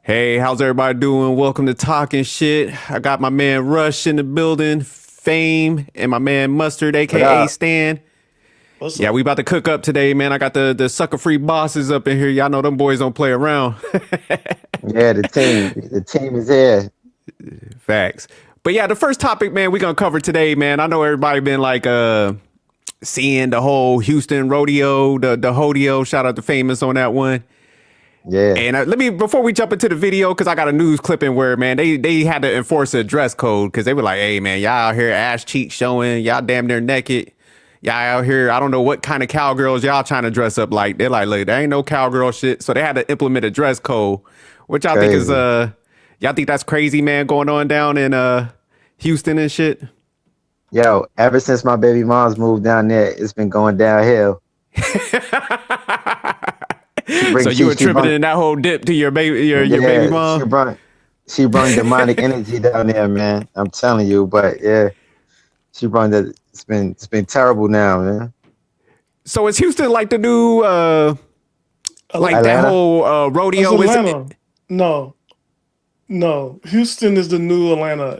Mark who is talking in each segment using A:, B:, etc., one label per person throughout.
A: Hey, how's everybody doing? Welcome to Talking Shit. I got my man Rush in the building, Fame, and my man Mustard,
B: What
A: aka
B: up?
A: Stan.
C: What's
A: Yeah,
C: up?
A: we about to cook up today, man. I got the sucker free bosses up in here. Y'all know them boys don't play around.
B: Yeah, the team is here.
A: Facts. But yeah, the first topic, man, we gonna cover today, man. I know everybody been like seeing the whole Houston rodeo, the hodeo. Shout out to Famous on that one.
B: Yeah,
A: And let me before we jump into the video, because I got a news clipping where man they had to enforce a dress code because they were like, hey man, y'all out here ass cheeks showing, y'all damn near naked, y'all out here. I don't know what kind of cowgirls y'all trying to dress up like. They're like, look, there ain't no cowgirl shit. So they had to implement a dress code, which I think is
B: crazy.
A: y'all think that's crazy, man, going on down in Houston and shit.
B: Yo, ever since my baby mom's moved down there, it's been going downhill. She
A: So
B: bring
A: you
B: she she brought
A: attributing that whole dip to your baby your baby
B: yeah, she
A: mom?
B: brought she brought demonic energy down there, man. I'm telling you, but yeah, she brought the it's been terrible now, man.
A: So is Houston like the new like that
C: Atlanta?
B: Atlanta?
A: whole
C: It's
A: rodeo is it?
C: Atlanta. No, no. Houston is the new Atlanta.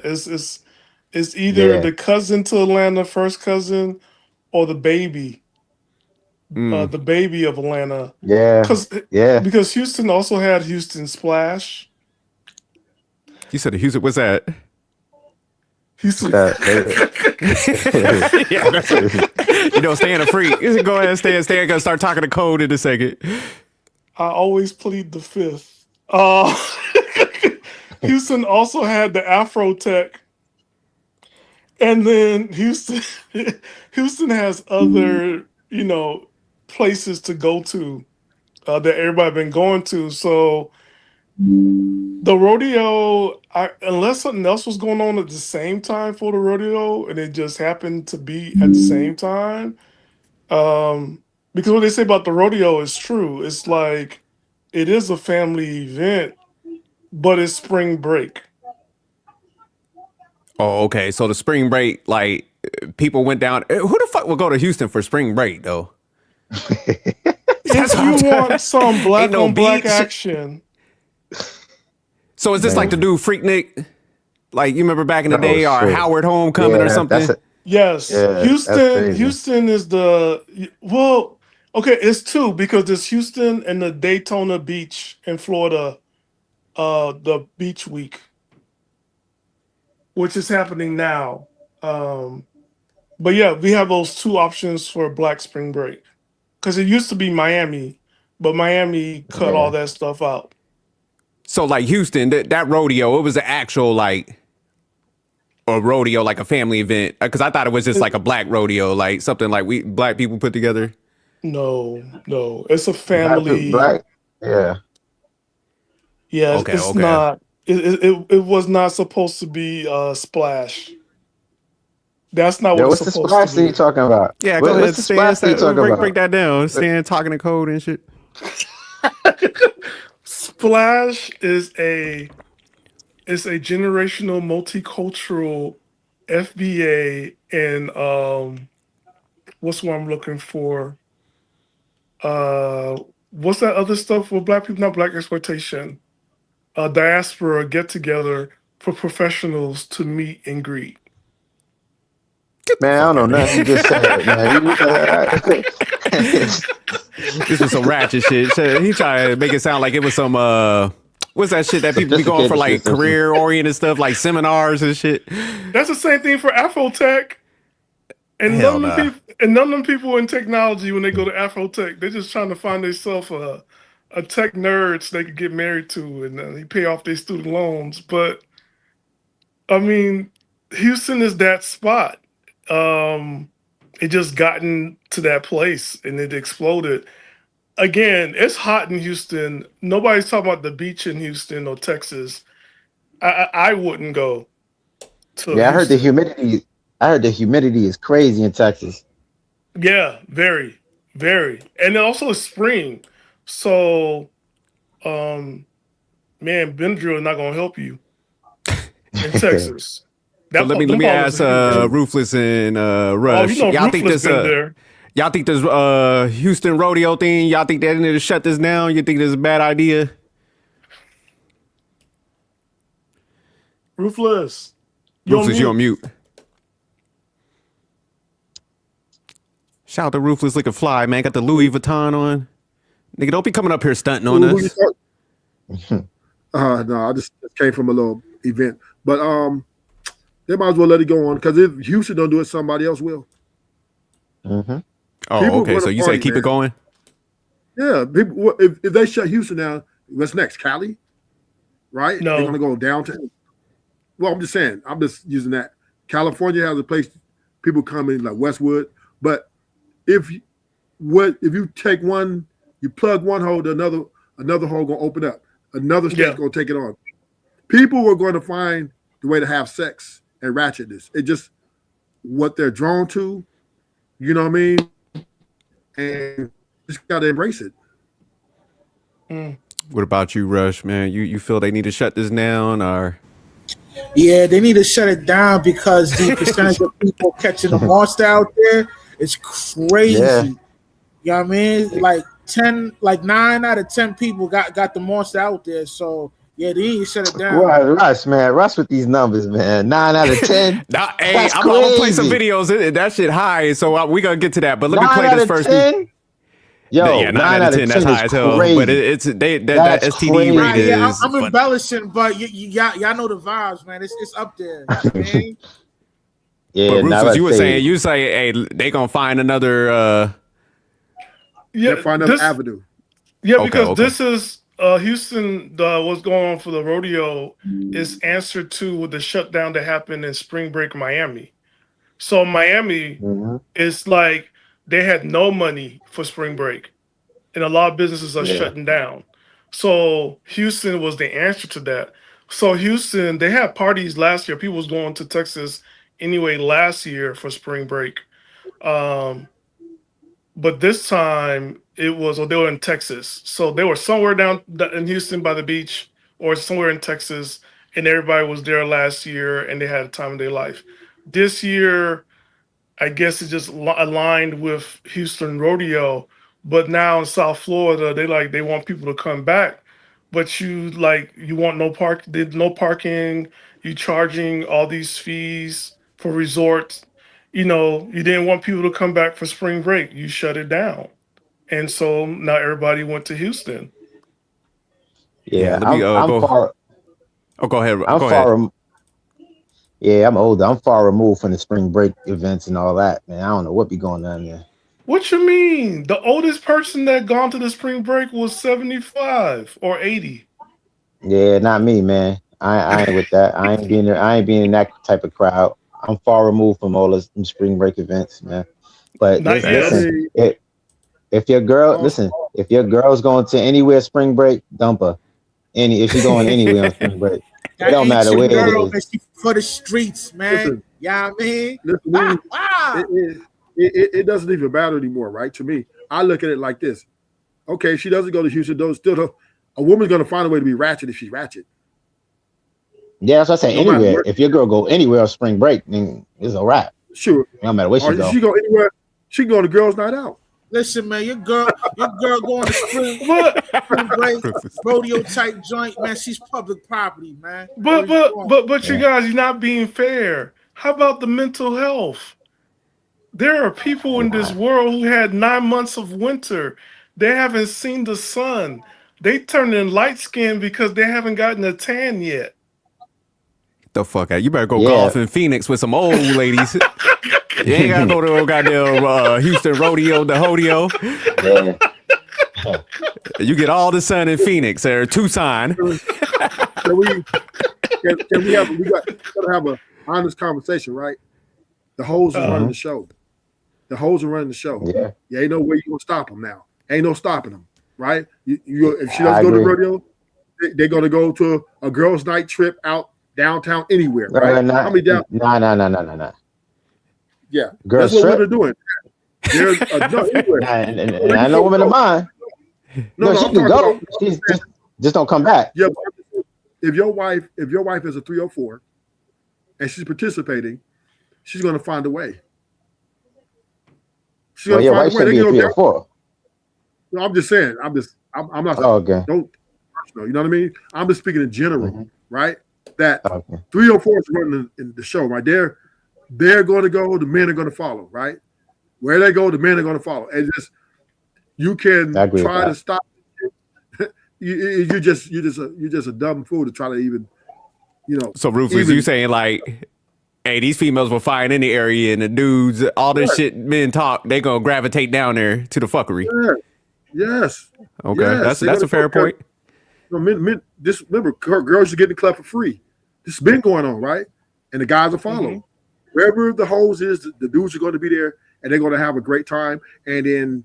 C: It's either
B: Yeah,
C: the cousin to Atlanta, first cousin, or
A: Mm.
C: the baby of Atlanta.
B: yeah,
C: Cause
B: yeah.
C: because Houston also had Houston Splash.
A: You said Houston. What's that?
C: Houston.
B: They,
A: Yeah, that's staying a freak. Go ahead, stay. Gonna start talking to code in a second.
C: I always plead the fifth. Houston also had the Afro Tech, and then Houston Houston has other places to go to that everybody been going to. So the rodeo, unless something else was going on at the same time for the rodeo, and it just happened to be at the same time. Because what they say about the rodeo is true. It's like it is a family event, but it's spring break.
A: Oh, okay. So the spring break, like people went down. Who the fuck will go to Houston for spring break though? That's
C: If
A: what I'm
C: you want
A: saying.
C: some
A: Ain't
C: black
A: no
C: on black
A: beach.
C: action,
A: So is this like the
B: man.
A: dude Freaknik? Like you remember back in the
B: Oh
A: day, or
B: shit.
A: Howard Homecoming
B: Yeah,
A: or
B: that's
A: something?
B: it.
C: yes,
B: Yeah, that's
C: Houston.
B: crazy.
C: Houston is well. Okay, it's two because there's Houston and the Daytona Beach in Florida. The Beach Week, which is happening now. Um, but yeah, we have those two options for Black Spring Break because it used to be Miami, but Miami cut all
B: Yeah.
C: that stuff out.
A: So like Houston, that rodeo, it was an actual like a rodeo, like a family event. Because I thought it was just like
C: It,
A: a black rodeo, like something like we black people put together.
C: no, no, it's a
B: Black people,
C: family.
B: black. Yeah.
C: Yeah,
A: Okay,
C: it's
A: okay.
C: not. It was not supposed to be Splash. That's not what
B: Yo,
C: it's
B: what's the
C: supposed to
B: splash that you
C: be.
B: talking about?
A: Yeah, go
B: What's
A: ahead,
B: the
A: Stan.
B: splash that you talking
A: Break
B: about?
A: that down.
B: What-
A: Stan talking in code and shit.
C: Splash is a generational multicultural FBA and what's what I'm looking for? What's that other stuff for black people? Not black exploitation. Diaspora get together for professionals to meet and greet.
A: Get the
B: Man, I don't
A: fuck
B: know
A: out of
B: nothing you
A: here.
B: just said, man.
A: This was some ratchet shit. He tried to make it sound like it was some what's that shit that people be going for
B: Sophisticated shit.
A: like career oriented stuff like seminars and shit.
C: That's the same thing for Afrotech. And
A: Hell nah.
C: none of them people in technology when they go to Afrotech, they're just trying to find themselves a tech nerd so they could get married to and they pay off their student loans. But I mean, Houston is that spot. Um, it just gotten to that place and it exploded. Again, it's hot in Houston. Nobody's talking about the beach in Houston or Texas. I wouldn't go to
B: Yeah, I heard the
C: Houston.
B: humidity. I heard the humidity is crazy in Texas.
C: Yeah, very, very. And then also it's spring. So um man, Benadryl is not gonna help you in Texas.
A: So let
C: Them
A: me
C: problems
A: ask
C: are huge.
A: Ruthless and
C: Oh, you
A: Rush.
C: know, Ruthless been there.
A: Y'all think this Houston rodeo thing, y'all think they need to shut this down? You think this is a bad idea?
C: Ruthless.
A: Ruthless, you on mute. Shout out to Ruthless looking fly, man. Got the Louis Vuitton on. Nigga, don't be coming up here stunting on us.
D: No, I just came from a little event. But they might as well let it go on because if Houston don't do it, somebody else will.
B: Mm-hmm.
A: Oh,
D: People
A: okay.
D: wanna
A: So you
D: party,
A: say keep
D: man.
A: it going?
D: Yeah, people, if they shut Houston down, what's next? Cali? Right?
C: No.
D: They're going to go downtown. Well, I'm just saying. I'm just using that. California has a place people come in like Westwood. But if you take one, you plug one hole to another hole going to open up. Another state's going to take it on. People are going to find the way to have sex and ratchetness. It just what they're drawn to. You know what I mean? And just got to embrace it.
A: What about you, Rush, man? You feel they need to shut this down or?
E: Yeah, they need to shut it down because the percentage of people catching the monster out there is crazy.
B: Yeah.
E: You know what I mean? Like 9 out of 10 people got the monster out there. So yeah, they need to shut it down.
B: Rush, man. Rush with these numbers, man. 9 out of 10.
A: Nah, hey,
B: That's
A: I'm gonna play some
B: crazy.
A: videos. That shit high, so we gonna get to that. But let me
B: 9
A: play
B: out
A: this
B: of
A: first.
B: 10? Yo,
A: Yeah, 9 out of 10. That's high as hell.
B: crazy.
A: But it's that
B: That's
A: STD
B: crazy.
A: rate
E: Yeah,
A: is.
E: I'm
A: fun.
E: embellishing, but y'all know the vibes, man. It's up there. You know what I mean?
B: Yeah,
A: But
B: now
A: Rufus, you were
B: say-
A: saying you say, hey, they gonna find another.
C: Yeah,
D: They'll find another avenue.
C: Yeah,
A: Okay,
C: because
A: okay.
C: this is Houston. What's going on for the rodeo is answer to the shutdown that happened in Spring Break, Miami. So Miami
B: Mhm.
C: is like they had no money for Spring Break, and a lot of businesses are
B: Yeah.
C: shutting down. So Houston was the answer to that. So Houston, they had parties last year. People was going to Texas anyway last year for Spring Break. But this time they were in Texas. So they were somewhere down in Houston by the beach or somewhere in Texas, and everybody was there last year and they had a time of their life. This year, I guess it just aligned with Houston Rodeo, but now in South Florida, they want people to come back, but you want no parking, you charging all these fees for resorts. You didn't want people to come back for spring break. You shut it down. And so now everybody went to Houston.
B: Yeah,
A: let me
B: I'm
A: go.
B: far.
A: Oh, go ahead.
B: I'm
A: Go ahead.
B: far. Yeah, I'm older. I'm far removed from the spring break events and all that, man. I don't know what be going on there.
C: What you mean? The oldest person that gone to the spring break was 75 or 80.
B: Yeah, not me, man. I ain't with that. I ain't being there. I ain't being in that type of crowd. I'm far removed from all those spring break events, man. But
C: Not yet.
B: listen, if your girl's going to anywhere spring break, dump her. If she's going anywhere on spring break, it don't matter where it is.
E: For the streets, man.
D: Listen,
E: yeah, I mean,
D: listen, it doesn't even matter anymore, right? To me, I look at it like this. Okay, she doesn't go to Houston. A woman's going to find a way to be ratchet if she's ratchet.
B: Yeah, that's what I say.
D: No matter
B: Anywhere.
D: where-
B: If your girl go anywhere on spring break, then it's a wrap.
D: Sure.
B: No matter where she
D: Or
B: go.
D: she go anywhere. She can go to girls' night out.
E: listen, man, your girl going to spring break, rodeo type joint, man. She's public property, man.
C: But you guys, you're not being fair. How about the mental health? There are people in this world who had 9 months of winter. They haven't seen the sun. They turn in light skin because they haven't gotten a tan yet.
A: The fuck out. You better go
B: Yeah.
A: golf in Phoenix with some old ladies. You ain't gotta go to no goddamn Houston Rodeo, the Hodeo.
B: Yeah.
A: You get all the sun in Phoenix or Tucson.
D: Can we gotta have a honest conversation, right? The hoes are running the show. The hoes are running the show.
B: Yeah.
D: Yeah, ain't no way you gonna stop them now. Ain't no stopping them, right? If she
B: I
D: doesn't go to
B: agree.
D: rodeo, they're gonna go to a girls' night trip out downtown anywhere, right? How many down?
B: Nah.
D: Yeah,
B: Girls
D: that's what
B: trip?
D: women are doing. There's anywhere.
B: And I know women of mine. No, she
D: I'm
B: can
D: talking
B: go. She's just don't come back.
D: Yeah, but if your wife is a 304 and she's participating, she's gonna find a way. She's
B: Well,
D: gonna
B: your
D: find
B: wife
D: a way.
B: should
D: They
B: be
D: can
B: a
D: go
B: 3
D: down.
B: or 4.
D: No, I'm just saying. I'm not.
B: Oh, okay.
D: Don't. You know what I mean? I'm just speaking in general, right? that 3 or 4 is running in the show, right? They're going to go, the men are going to follow, right? Where they go, the men are going to follow. And just you can try to stop. You're just a dumb fool to try to even,
A: So Rufus, you saying like, hey, these females will find in the area and the dudes, all this shit men talk, they gonna gravitate down there to the fuckery.
D: Yeah. Yes.
A: Okay,
D: yes.
A: That's a fair point.
D: Men, just remember, girls are getting the club for free. This has been going on, right? And the guys will follow. Mm-hmm. Wherever the hoes is, the dudes are going to be there, and they're going to have a great time. And then,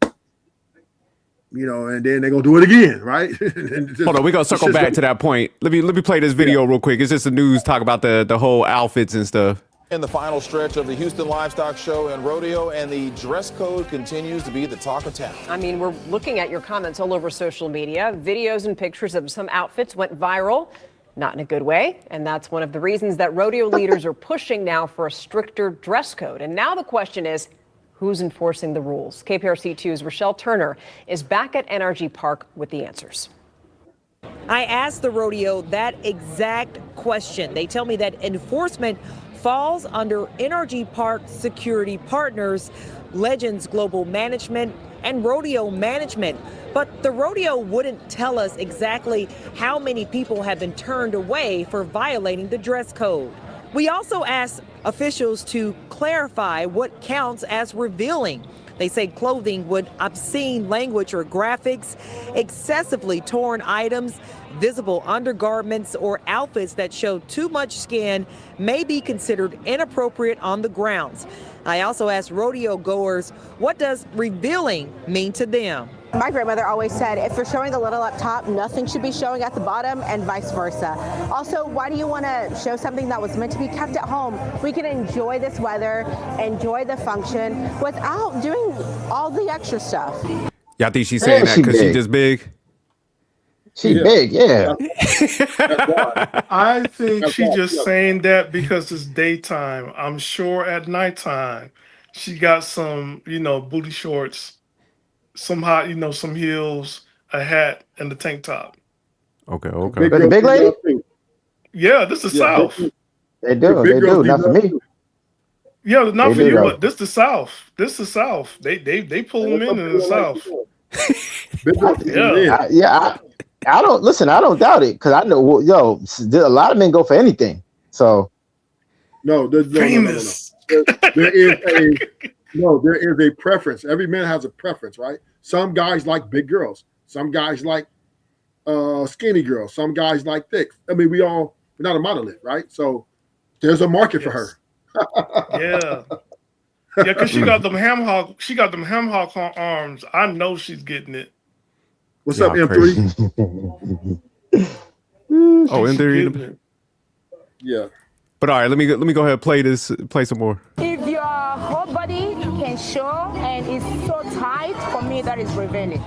D: and then they're going to do it again, right?
A: Hold on, we're going to circle back to that point. Let me play this video real quick. It's just the news talk about the whole outfits and stuff.
F: In the final stretch of the Huston Livestock Show and Rodeo, and the dress code continues to be the talk of town.
G: I mean, we're looking at your comments all over social media. Videos and pictures of some outfits went viral, not in a good way. And that's one of the reasons that rodeo leaders are pushing now for a stricter dress code. And now the question is, who's enforcing the rules? KPRC2's Rochelle Turner is back at NRG Park with the answers.
H: I asked the rodeo that exact question. They tell me that enforcement falls under NRG Park Security Partners, Legends Global Management, and Rodeo Management. But the rodeo wouldn't tell us exactly how many people have been turned away for violating the dress code. We also asked officials to clarify what counts as revealing. They say clothing with obscene language or graphics, excessively torn items, visible undergarments, or outfits that show too much skin may be considered inappropriate on the grounds. I also asked rodeo goers, what does revealing mean to them?
I: My grandmother always said, if you're showing a little up top, nothing should be showing at the bottom, and vice versa. Also, why do you want to show something that was meant to be kept at home? We can enjoy this weather, enjoy the function, without doing all the extra stuff.
A: Y'all think she's saying that because she's just big?
B: She's big, yeah.
C: I think she's just saying that because it's daytime. I'm sure at nighttime, she got some, booty shorts, some hot, some heels, a hat, and the tank top.
A: Okay.
B: But the big lady?
C: Yeah, this is South.
B: They do. Not for me.
C: Yeah, not for you, but this the South. This is South. They pull them in the South.
B: I don't listen. I don't doubt it because I know, a lot of men go for anything. So
D: no. There is a preference. Every man has a preference, right? Some guys like big girls. Some guys like skinny girls. Some guys like thick. I mean, we're not a monolith, right? So there's a market for her.
C: Yeah, because she got them ham hock. She got them ham hock arms. I know she's getting it.
D: What's up, M3?
A: M3.
D: Yeah.
A: But all right, let me go ahead and play some more.
I: If your whole body can show and it's so tight, for me, that is revealing.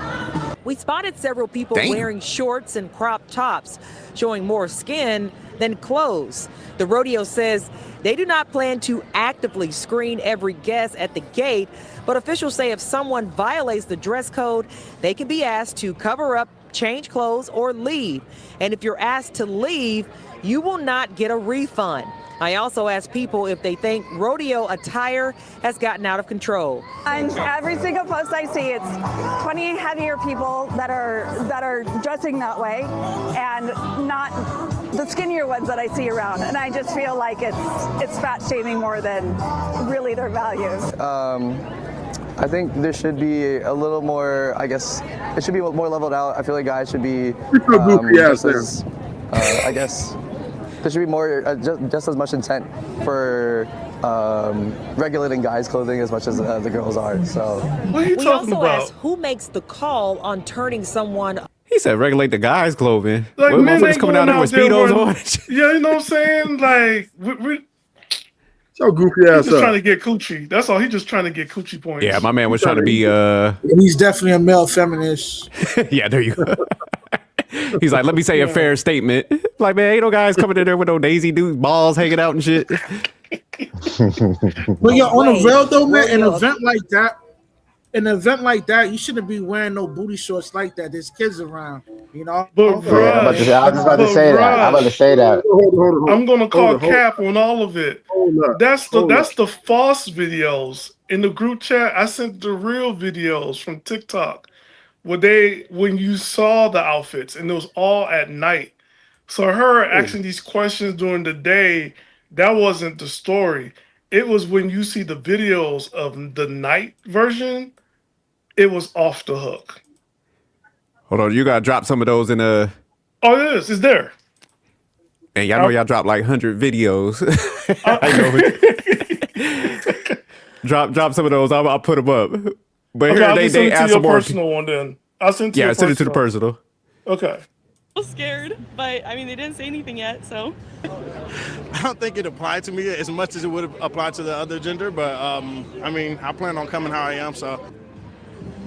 H: We spotted several people wearing shorts and crop tops, showing more skin than clothes. The rodeo says they do not plan to actively screen every guest at the gate, but officials say if someone violates the dress code, they can be asked to cover up, change clothes, or leave. And if you're asked to leave, you will not get a refund. I also asked people if they think rodeo attire has gotten out of control.
J: On every single post I see, it's 20 heavier people that are dressing that way, and not the skinnier ones that I see around. And I just feel like it's fat shaming more than really their values.
K: I think there should be a little more, I guess, it should be more leveled out. I feel like guys should be I guess there should be more, just as much intent for regulating guys' clothing as much as the girls are. So
C: what are you talking about?
H: We also asked who makes the call on turning someone.
A: He said regulate the guys' clothing.
C: Like,
A: what motherfuckers coming out there with Speedos on?
C: Yeah, you know what I'm saying? Like, we're
D: so goofy ass
C: just trying to get coochie. That's all. He's just trying to get coochie points.
A: Yeah, my man was trying to be.
E: He's definitely a male feminist.
A: Yeah, there you go. He's like, let me say a fair statement. Like, man, ain't no guys coming in there with no Daisy Duke balls hanging out and shit.
E: But yeah, on a real though, man, an event like that, in an event like that, you shouldn't be wearing no booty shorts like that. There's kids around, you know.
C: But
B: Yeah, I was just about to say that. I'm about to say that.
D: Hold
C: I'm gonna call
D: Hold
C: cap on all of it.
D: up.
C: That's
D: Hold
C: the false videos. In the group chat, I sent the real videos from TikTok when you saw the outfits, and it was all at night. So her asking these questions during the day, that wasn't the story. It was when you see the videos of the night version, it was off the hook.
A: Hold on, you gotta drop some of those in
C: Oh, it is. It's there.
A: And y'all know y'all dropped like 100 videos. I know. Drop some of those. I'll put them up. But
C: Okay,
A: here
C: I'll
A: they
C: just send it to
A: add
C: your
A: some more.
C: personal one then. I'll send it to your
A: Yeah, send it to the
C: personal.
A: personal.
C: Okay.
L: I was scared, but I mean, they didn't say anything yet, so.
M: I don't think it applied to me as much as it would have applied to the other gender, but I mean, I plan on coming how I am, so.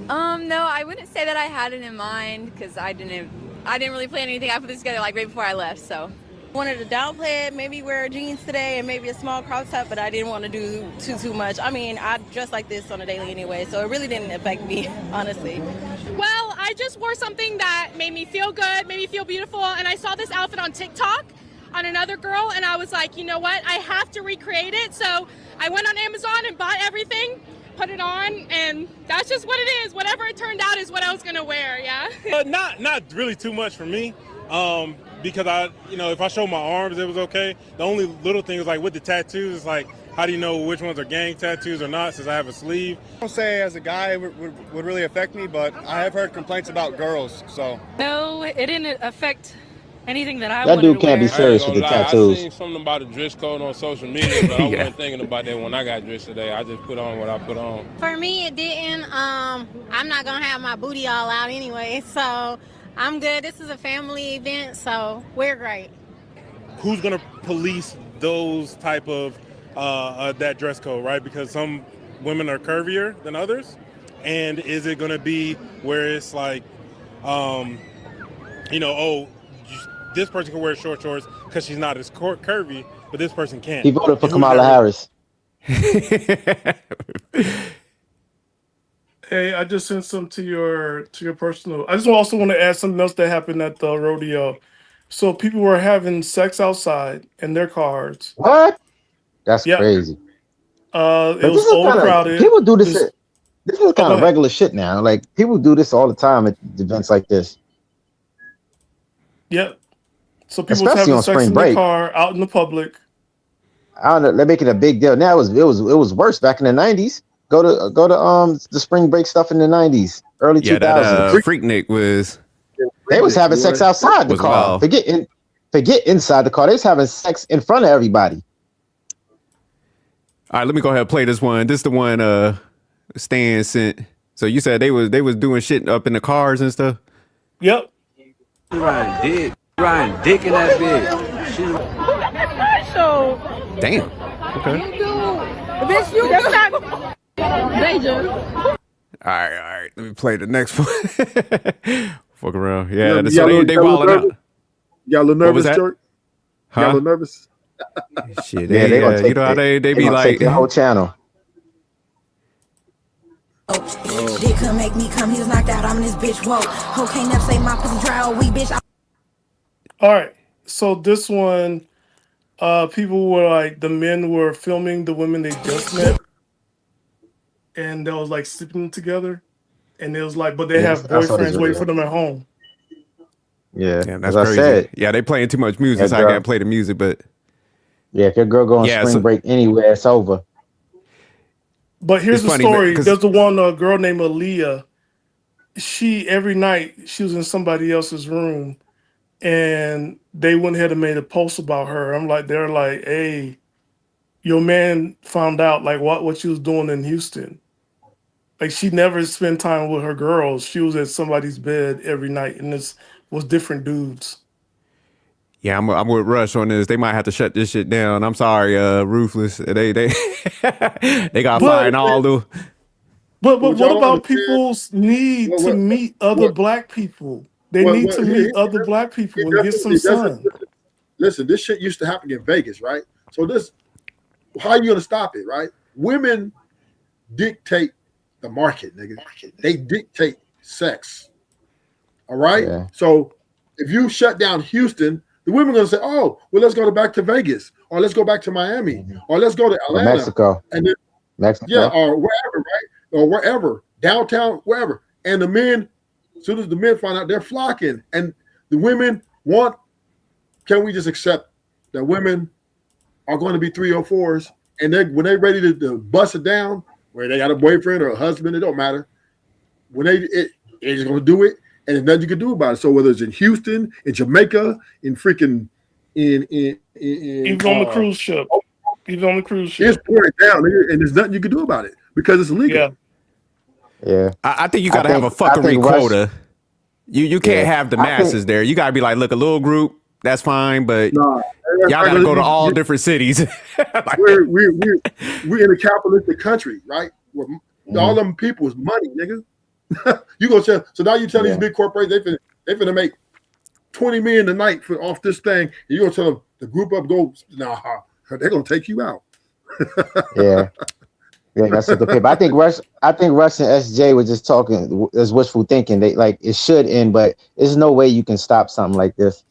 N: No, I wouldn't say that I had it in mind because I didn't really plan anything. I put this together like right before I left, so.
O: Wanted to downplay it, maybe wear jeans today and maybe a small crop top, but I didn't want to do too much. I mean, I dress like this on a daily anyway, so it really didn't affect me, honestly.
P: Well, I just wore something that made me feel good, made me feel beautiful, and I saw this outfit on TikTok on another girl, and I was like, you know what, I have to recreate it, so I went on Amazon and bought everything, put it on, and that's just what it is. Whatever it turned out is what I was gonna wear, yeah?
Q: Not really too much for me. Because if I show my arms, it was okay. The only little thing is like with the tattoos, it's like, how do you know which ones are gang tattoos or not since I have a sleeve?
R: I don't say as a guy it would really affect me, but I have heard complaints about girls, so.
L: No, it didn't affect anything that I
B: That
L: wanted
B: dude
L: to
B: can't be
L: wear.
B: serious with the tattoos.
S: I seen something about a dress code on social media, but I wasn't thinking about that when I got dressed today. I just put on what I put on.
T: For me, it didn't. I'm not gonna have my booty all out anyway, so I'm good. This is a family event, so we're great.
Q: Who's gonna police those type of that dress code, right? Because some women are curvier than others, and is it gonna be where it's like, this person can wear short shorts because she's not as curvy, but this person can't.
B: He voted for Kamala Harris.
C: Hey, I just sent some to your personal. I just also want to add something else that happened at the rodeo. So people were having sex outside in their cars.
B: What? That's crazy.
C: It was overcrowded.
B: People do this. This is kind of regular shit now. Like people do this all the time at events like this.
C: Yep. So people
B: Especially
C: was
B: on
C: having sex
B: spring
C: in
B: break.
C: the car out in the public.
B: I don't know. They're making a big deal now. It was worse back in the 90s. Go to the spring break stuff in the 90s, early 2000s.
A: That Freaknik was.
B: They was having sex outside the car.
A: Wild.
B: Forget inside the car. They was having sex in front of everybody.
A: All right, let me go ahead and play this one. This is the one Stan sent. So you said they was doing shit up in the cars and stuff?
C: Yep.
U: Riding dick in that bitch.
A: Damn. Okay.
T: Bitch, you not Major.
A: All right. Let me play the next one. Fuck around. Yeah,
D: You
A: so they wilding out.
D: You got a little
A: What was
D: nervous,
A: that?
D: George?
A: Huh?
D: You got a little nervous?
A: Shit,
B: Yeah, they gonna take
A: you know how they be
B: gonna
A: like
B: take the whole channel.
V: Dick could make me come, he was knocked out, I'm in this bitch, whoa. Ho can't never say my pussy dry or weak, bitch.
C: All right. So this one, people were like, the men were filming the women they just met, and they was like sleeping together, and it was like, but they have
B: I saw this
C: boyfriends waiting
B: video.
C: for them at home.
B: Yeah,
A: Damn, that's
B: as I
A: crazy.
B: said,
A: Yeah, they playing too much music,
B: Yeah,
A: so I
B: girl.
A: can't play the music, but
B: yeah, if your girl go on
A: Yeah,
B: spring
A: so-
B: break anywhere, it's over.
C: But here's
A: It's
C: the
A: funny,
C: story.
A: 'cause-
C: There's the one girl named Aaliyah. She every night she was in somebody else's room, and they went ahead and made a post about her. They're like, hey, your man found out like what she was doing in Houston. Like she never spent time with her girls. She was at somebody's bed every night, and this was different dudes.
A: yeah, I'm with Rush on this. They might have to shut this shit down. I'm sorry, Ruthless. They they got fired all the.
C: But
D: What
C: what
D: y'all
C: about
D: understand-
C: people's need to meet other black people? They
D: What-
C: need
D: what-
C: to
D: here-
C: meet other black people and get some
D: It doesn't-
C: sun.
D: Listen, this shit used to happen in Vegas, right? So how are you gonna stop it, right? Women dictate the market, nigga. They dictate sex. All right.
B: Yeah.
D: So if you shut down Houston, the women are gonna say, "Oh, well, let's go back to Vegas, or let's go back to Miami, or let's go to Atlanta,
B: Mexico,
D: and then
B: Mexico,
D: or wherever, right, or wherever, downtown, wherever." And the men, as soon as the men find out, they're flocking, and the women want. Can we just accept that women are going to be 304s, and when they're ready to bust it down, where they got a boyfriend or a husband, it don't matter. When they're just going to do it, and there's nothing you can do about it. So whether it's in Houston, in Jamaica, in freaking in
C: even on the cruise ship,
D: it's pouring down, and there's nothing you can do about it because it's illegal.
B: Yeah.
A: I think you got to have a fuckery quota. You can't have the masses there. You got to be like, look, a little group, that's fine, but y'all got to go to all different cities.
D: we're in a capitalistic country, right? Where all them people is money, nigga. You gonna tell? So now you tell these big corporations they finna make $20 million a night off this thing. And you gonna tell them the group up goes? Nah, they're gonna take you out.
B: Yeah, that's what the paper. I think Russ and SJ were just talking as wishful thinking. They like it should end, but there's no way you can stop something like this.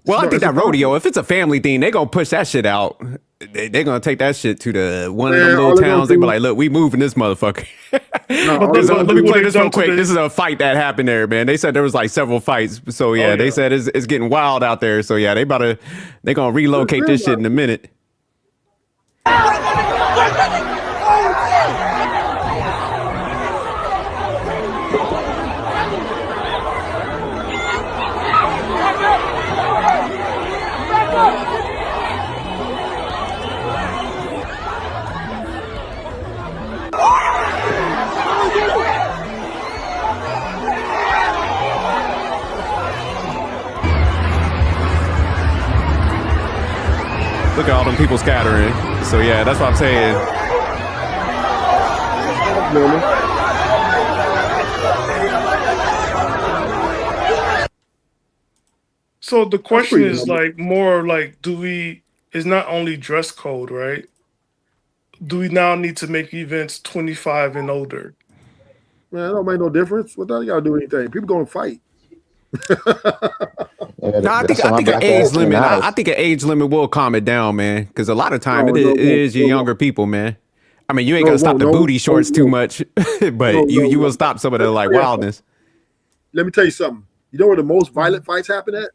A: Well, I think that rodeo, if it's a family thing, they're gonna push that shit out. They're gonna take that shit to the one of them little towns. They be like, "Look, we moving this motherfucker." Let me play this real quick. This is a fight that happened there, man. They said there was like several fights. So yeah, they said it's getting wild out there. So yeah, they gonna relocate this shit in a minute. Look at all them people scattering. So yeah, that's what I'm saying.
C: So the question is like more like, it's not only dress code, right? Do we now need to make events 25 and older?
D: Man, it don't make no difference. What the hell you gotta do anything? People gonna fight.
A: No, I think an age limit. I think an age limit will calm it down, man. Because a lot of time it is your younger people, man. I mean, you ain't gonna stop the booty shorts too much, but you will stop some of the like wildness.
D: Let me tell you something. You know where the most violent fights happen at?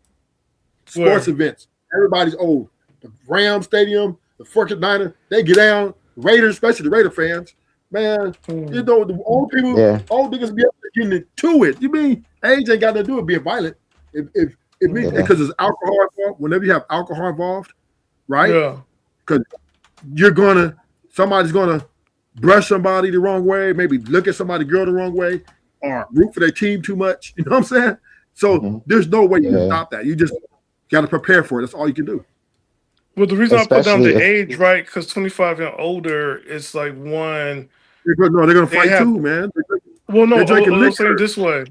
D: Sports events. Everybody's old. The Rams Stadium, the 49ers, they get down. Raiders, especially the Raider fans, man. You know the old people, old niggas be up getting into it. You mean age ain't got nothing to do with being violent? Because it's alcohol involved. Whenever you have alcohol involved, right? Yeah. Because somebody's gonna brush somebody the wrong way, maybe look at somebody girl the wrong way, or root for their team too much. You know what I'm saying? So there's no way you can stop that. You just got to prepare for it. That's all you can do.
C: Well, the reason I put down the age, right? Because 25 and older, it's like one.
D: They're gonna fight too, man.
C: Well, no, I'm saying this way.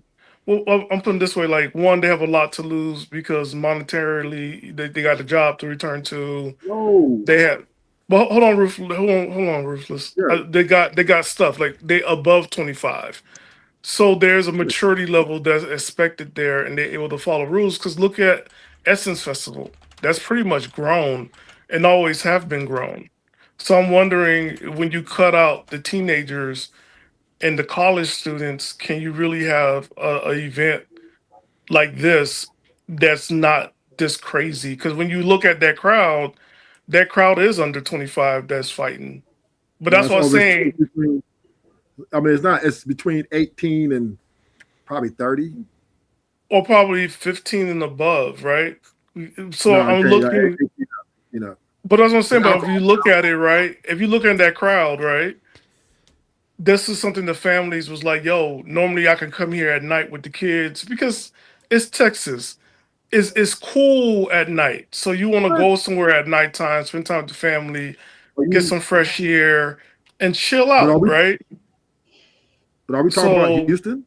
C: Well, I'm putting it this way: like one, they have a lot to lose because monetarily, they got a job to return to.
D: No.
C: They have. Well, hold on, Ruthless.
D: Yeah.
C: They got stuff like they above 25. So there's a maturity level that's expected there, and they're able to follow rules. Because look at Essence Festival. That's pretty much grown and always have been grown. So I'm wondering, when you cut out the teenagers and the college students, can you really have a event like this that's not this crazy? Because when you look at that crowd is under 25 that's fighting. But that's what I'm saying.
D: It's between 18 and probably 30.
C: Or probably 15 and above, right? So I'm looking, but that's what I'm saying. But if you look at it, right? If you look at that crowd, right? This is something the families was like, yo, normally I can come here at night with the kids because it's Texas. It's cool at night. So you want to go somewhere at nighttime, spend time with the family, get some fresh air, and chill out, right?
D: But are we talking about Houston?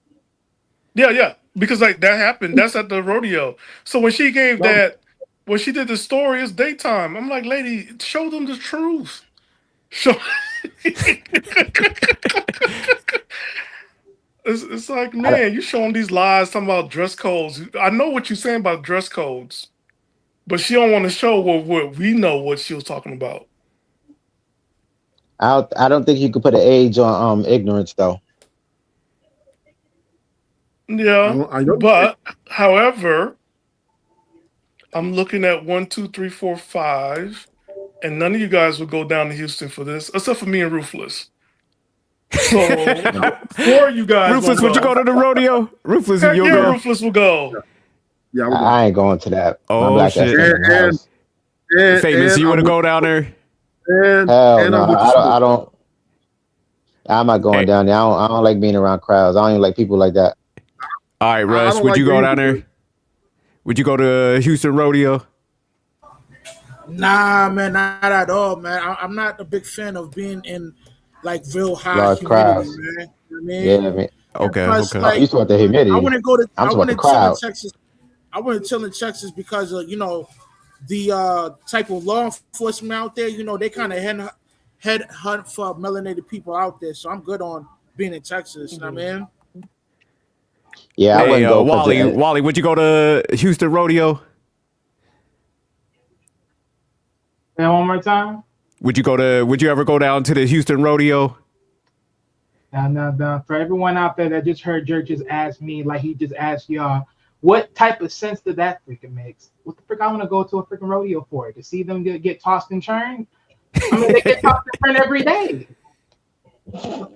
C: Yeah. Because like that happened. That's at the rodeo. So when she gave when she did the story, it's daytime. I'm like, lady, show them the truth. It's like, man, you showing these lies talking about dress codes. I know what you're saying about dress codes, but she don't want to show what we know what she was talking about.
B: I don't think you could put an age on ignorance though.
C: Yeah,
D: I know.
C: but however, I'm looking at 1, 2, 3, 4, 5, and none of you guys would go down to Houston for this, except for me and Ruthless. So 4 you guys.
A: Ruthless, would you go to the rodeo? Ruthless,
C: Heck
A: you'll
C: yeah,
A: go.
C: Ruthless will go.
D: Yeah,
B: I ain't going to that. My
A: Oh
B: black ass
A: shit!
B: staying in the house.
A: Famous, you want to go down there?
B: Hell no, I don't. I'm not going down there. I don't like being around crowds. I don't even like people like that.
A: All right, Russ, would you go down there? Would you go to Houston Rodeo?
E: Nah, man, not at all, man. I'm not a big fan of being in like real high
B: Large
E: humidity,
B: crowds.
E: man. You know what I mean?
B: Yeah, I mean.
A: Okay,
E: Plus,
A: okay.
E: like,
B: You talking about the humidity?
E: I wouldn't go to.
B: I'm
E: I
B: talking about the
E: wouldn't chill in
B: crowd.
E: Texas. I wouldn't chill in Texas because of the type of law enforcement out there. They kind of head hunt for melanated people out there. So I'm good on being in Texas. You know what I mean?
B: Yeah, I
A: Hey,
B: wouldn't go.
A: Wally, would you go to Houston Rodeo?
F: Say one more time.
A: Would you ever go down to the Houston Rodeo?
F: Now, for everyone out there that just heard Jerk just ask me, like he just asked y'all, what type of sense did that freaking make? What the frick I want to go to a freaking rodeo for? To see them get tossed and churned? I mean, they get tossed and churned every day.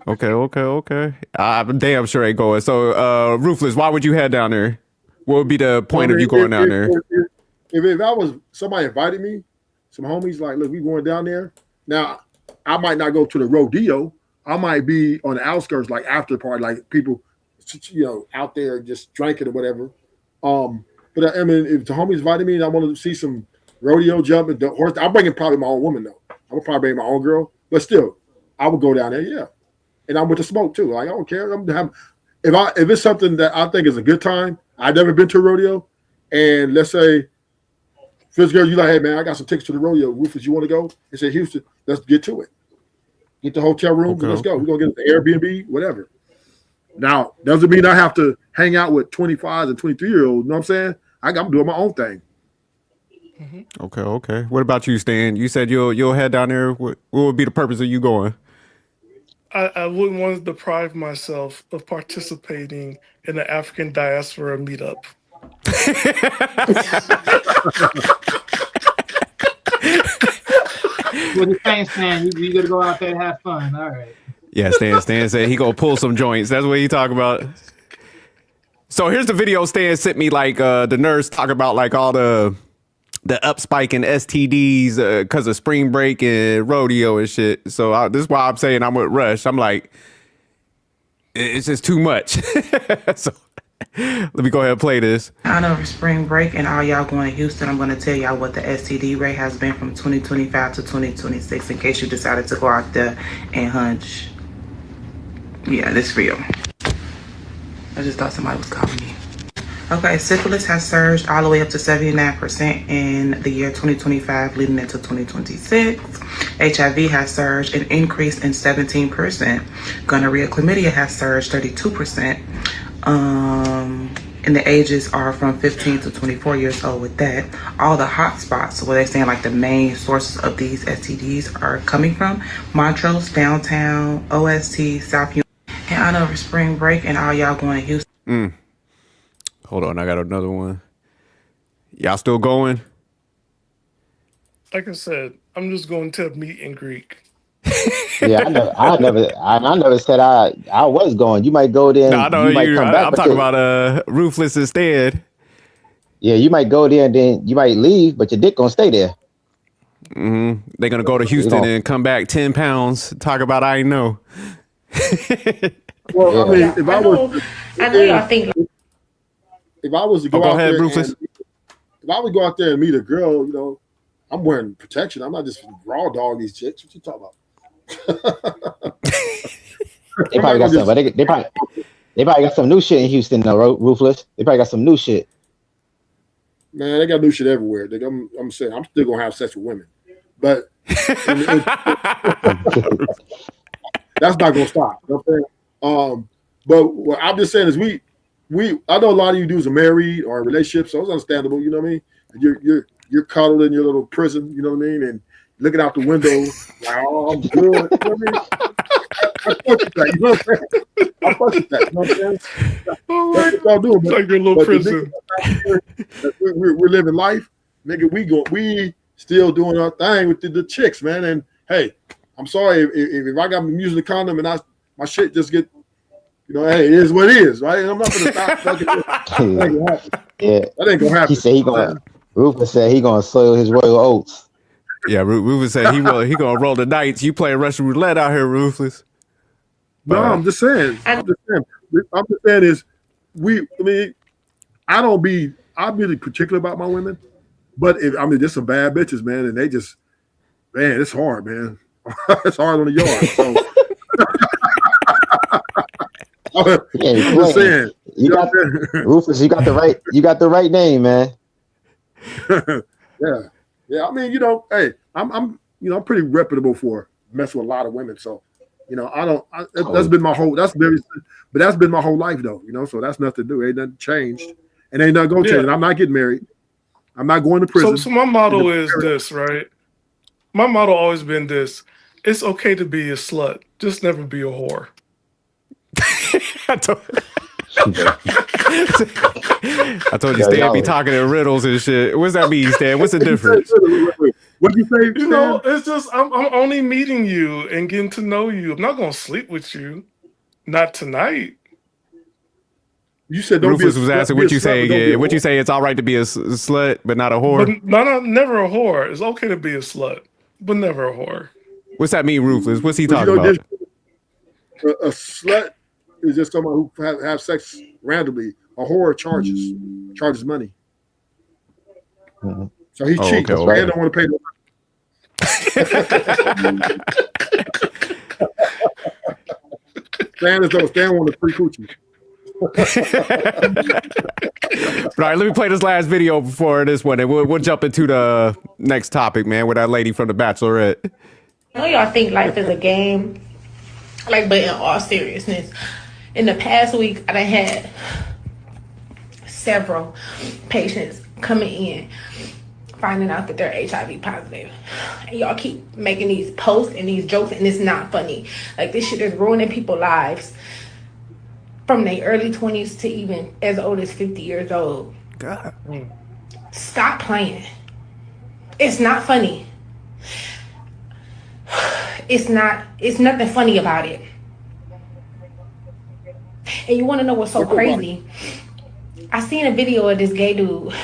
A: Okay. I'm damn sure ain't going. So, Ruthless, why would you head down there? What would be the point of you going down there?
D: If I was somebody invited me, some homies like, look, we going down there. Now, I might not go to the rodeo. I might be on the outskirts, like after party, like people, out there just drinking or whatever. But I mean, if the homies invited me and I wanted to see some rodeo jumping, the horse, I'm bringing probably my own woman though. I would probably bring my own girl, but still, I would go down there, yeah. And I'm with the smoke too. Like I don't care. If it's something that I think is a good time, I've never been to a rodeo, and let's say, first girl, you like, hey man, I got some tickets to the rodeo. Rufus, you want to go? They say Houston, let's get to it. Get the hotel room and let's go. We're gonna get the Airbnb, whatever. Now, doesn't mean I have to hang out with 25 and 23-year-olds. You know what I'm saying? I'm doing my own thing.
A: Okay. What about you, Stan? You said you'll head down there. What would be the purpose of you going?
C: I wouldn't want to deprive myself of participating in the African diaspora meetup.
F: What the Saints saying, you gotta go out there and have fun. All right.
A: Yeah, Stan said he gonna pull some joints. That's what he talking about. So here's the video Stan sent me, like the nurse talk about like all the up spike in STDs because of spring break and rodeo and shit. So this is why I'm saying I'm with Rush. I'm like, it's just too much. So let me go ahead and play this.
G: I know for spring break and all y'all going to Houston, I'm going to tell y'all what the STD rate has been from 2025 to 2026 in case you decided to go out there and hunch. Yeah, this for you. I just thought somebody was calling me. Okay, syphilis has surged all the way up to 79% in the year 2025 leading into 2026. HIV has surged and increased in 17%. Gonorrhea, chlamydia has surged 32%. And the ages are from 15 to 24 years old with that. All the hot spots, where they're saying like the main sources of these STDs are coming from: Montrose, downtown, OST, South Union. And I know for spring break and all y'all going to Houston.
A: Hold on, I got another one. Y'all still going?
C: Like I said, I'm just going to meet in Greek.
B: Yeah, I never said I was going. You might go there. And
A: No,
B: you might come back.
A: I'm talking about Ruthless instead.
B: Yeah, you might go there and then you might leave, but your dick gonna stay there.
A: Mm-hmm. They're gonna go to Houston and come back 10 pounds. Talk about I know.
D: Well, I mean, if I
G: know y'all think.
D: If I was to go out there, if I would go out there and meet a girl, I'm wearing protection. I'm not just raw dog these chicks. What you talking about?
B: They probably got some, but they probably got some new shit in Houston though, Ruthless. They probably got some new shit.
D: Man, they got new shit everywhere. I'm saying I'm still gonna have sex with women, but That's not gonna stop. You know what I'm saying? But what I'm just saying is I know a lot of you dudes are married or in relationships, so it's understandable. You know what I mean? You're cuddled in your little prison. You know what I mean? And looking out the window, like, oh, I'm good. You know what I mean? I fuck with that. You know what I'm saying? I fuck with that. You know what I'm saying? That's what y'all doing.
C: Like your little prison.
D: We're living life, nigga. We still doing our thing with the chicks, man. And hey, I'm sorry if I got me using the condom and my shit just get, you know, hey, it is what it is, right? And I'm not gonna stop fucking.
B: Yeah,
D: that ain't gonna happen.
B: He said Rufus said he gonna soil his royal oats.
A: Yeah, Rufus said he gonna roll the dice. You playing Russian roulette out here, Rufus.
D: No, I'm just saying. I'm just saying is I'm really particular about my women, but there's some bad bitches, man, and they just, man, it's hard, man. It's hard on the yard. So. I'm just saying.
B: Rufus, you got the right name, man.
D: Yeah. I mean, you know, hey, I'm pretty reputable for messing with a lot of women. So, you know, that's been my whole. That's been my whole life, though. You know, so that's nothing to do. Ain't nothing changed, and ain't nothing gonna change. And I'm not getting married. I'm not going to prison.
C: So my motto is this, right? My motto always been this: it's okay to be a slut, just never be a whore.
A: I told you Stan be talking in riddles and shit. What's that mean, Stan? What's the difference?
D: What you say?
C: You know, it's just I'm only meeting you and getting to know you. I'm not gonna sleep with you. Not tonight.
D: You said
A: Rufus was asking what you say again. What you say? It's all right to be a slut, but not a whore.
C: But no, never a whore. It's okay to be a slut, but never a whore.
A: What's that mean, Rufus? What's he talking about?
D: A slut is just someone who have sex randomly. A whore charges money.
B: Mm-hmm.
D: So he's cheap.
B: Okay,
D: Stan don't want to pay no money. Stan want to free coochie.
A: All right, let me play this last video before this one, and we'll jump into the next topic, man, with that lady from The Bachelorette.
I: I know y'all think life is a game, but in all seriousness, in the past week, I done had several patients coming in finding out that they're HIV positive. And y'all keep making these posts and these jokes, and it's not funny. Like, this shit is ruining people's lives from their early 20s to even as old as 50 years old.
A: God.
I: Stop playing. It's not funny. It's nothing funny about it. And you want to know what's so crazy? I seen a video of this gay dude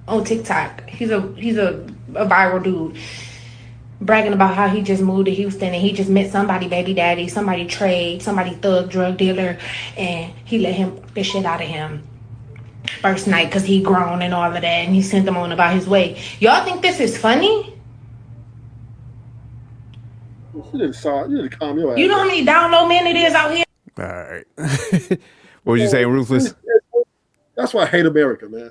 I: on TikTok. He's a viral dude bragging about how he just moved to Houston and he just met somebody baby daddy, somebody trade, somebody thug drug dealer, and he let him fuck the shit out of him first night because he grown and all of that, and he sent him on about his way. Y'all think this is funny?
D: You didn't calm your ass.
I: You know how many download men it is out here?
A: All right. What was you saying, Rufus?
D: That's why I hate America, man.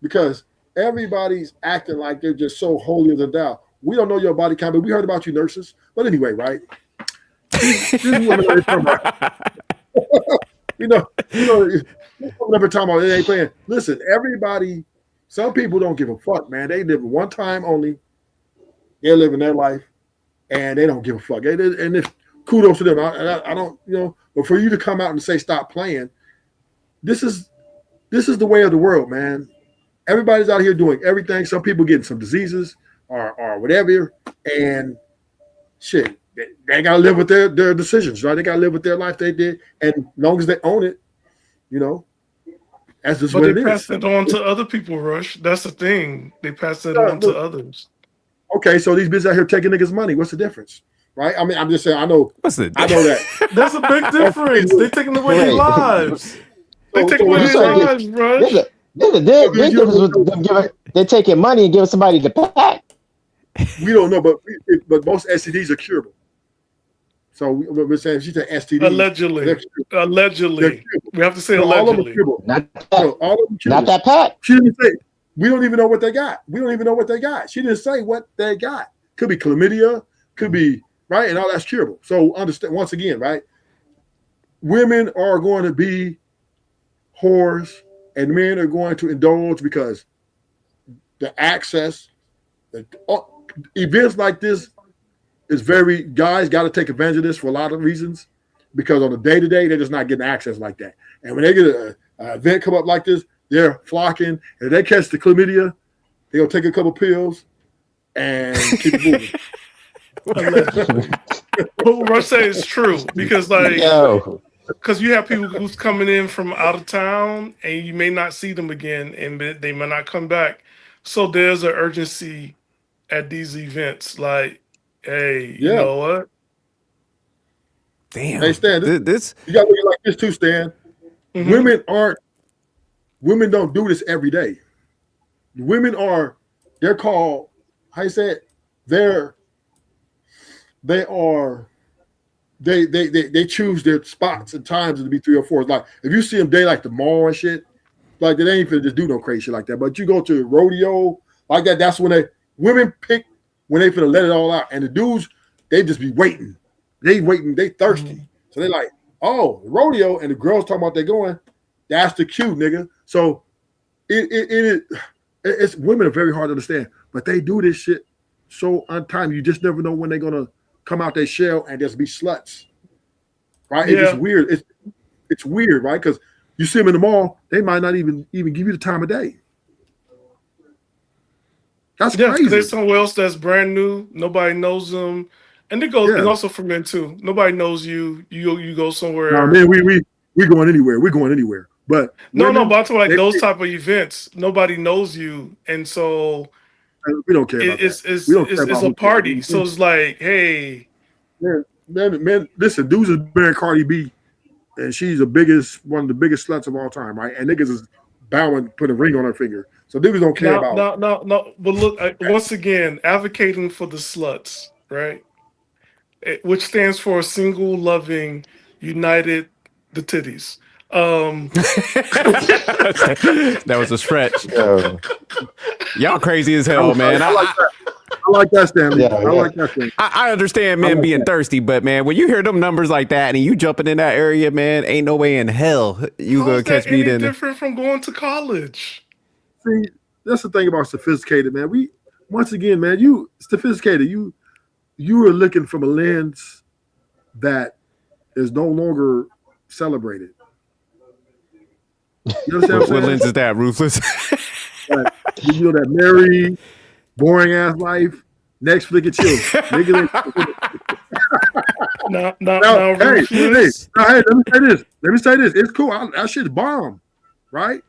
D: Because everybody's acting like they're just so holier than thou. We don't know your body count, but we heard about you nurses. But anyway, right? These women are talking about, you know, every time they ain't playing. Listen, everybody, some people don't give a fuck, man. They live one time only. They're living their life, and they don't give a fuck. And if kudos to them. I don't, you know, but for you to come out and say stop playing, this is the way of the world, man. Everybody's out here doing everything. Some people getting some diseases or whatever, and shit, they gotta live with their decisions, right? They gotta live with their life they did, and as long as they own it, you know, that's just what it is.
C: But they pass it on to other people, Rush. That's the thing. They pass it on to others.
D: Okay, so these bitches out here taking niggas' money. What's the difference? Right? I mean, I'm just saying, I know that.
C: That's a big difference. They taking away their lives. They taking away their lives, Rush.
B: They're taking money and giving somebody the pack.
D: We don't know, but most STDs are curable. So we're saying she's an STD.
C: Allegedly. We have to say allegedly.
B: Not that pack.
D: She didn't say. We don't even know what they got. She didn't say what they got. could be chlamydia, could be right, and all that's curable. So understand once again, right? Women are going to be whores, and men are going to indulge because the access, events like this is very, guys got to take advantage of this for a lot of reasons, because on the day-to-day, they're just not getting access like that. And when they get an event come up like this, they're flocking. And if they catch the chlamydia, they'll take a couple pills and keep it moving.
C: What Russ said is true, because because you have people who's coming in from out of town and you may not see them again, and they may not come back. So there's an urgency at these events. Like, hey, you know what?
A: Damn.
D: Hey, Stan, this you got to look at it like this too, Stan. Women don't do this every day. Women they're called, how you say it? They choose their spots and times to be 3 or 4. Like if you see them day like the mall and shit, like they ain't finna just do no crazy shit like that. But you go to rodeo like that, that's when women pick when they finna let it all out. And the dudes, they just be waiting. They thirsty. So they like, oh, the rodeo, and the girls talking about they going, that's the cue, nigga. So it's women are very hard to understand, but they do this shit so untimely. You just never know when they're gonna come out their shell and just be sluts, right? It's just weird. It's weird, right? Because you see them in the mall, they might not even give you the time of day. That's crazy.
C: There's somewhere else that's brand new. Nobody knows them, and it goes. And also for men too. Nobody knows you. You go somewhere.
D: No, man, we going anywhere. We're going anywhere. But
C: but I'm talking like those type of events. Nobody knows you, and so
D: we don't care about
C: it's
D: that.
C: It's a party. So it's like, hey,
D: man, listen, dudes is marrying Cardi B, and she's one of the biggest sluts of all time, right? And niggas is bowing, put a ring on her finger. So niggas don't care about.
C: No. But look, once again, advocating for the sluts, right? Which stands for single, loving, united, the titties.
A: That was a stretch. Y'all crazy as hell, man.
D: I like that, Stanley. I like that, Stanley.
A: I understand men being thirsty, but man, when you hear them numbers like that and you jumping in that area, man, ain't no way in hell you gonna catch me then.
C: Different from going to college.
D: See, that's the thing about sophisticated, man. Once again, man, you sophisticated. You are looking from a lens that is no longer celebrated. You understand
A: what lens is that, Ruthless?
D: You know, that married, boring ass life, Netflix and chill. Hey, let me say this. It's cool. That shit's bomb, right?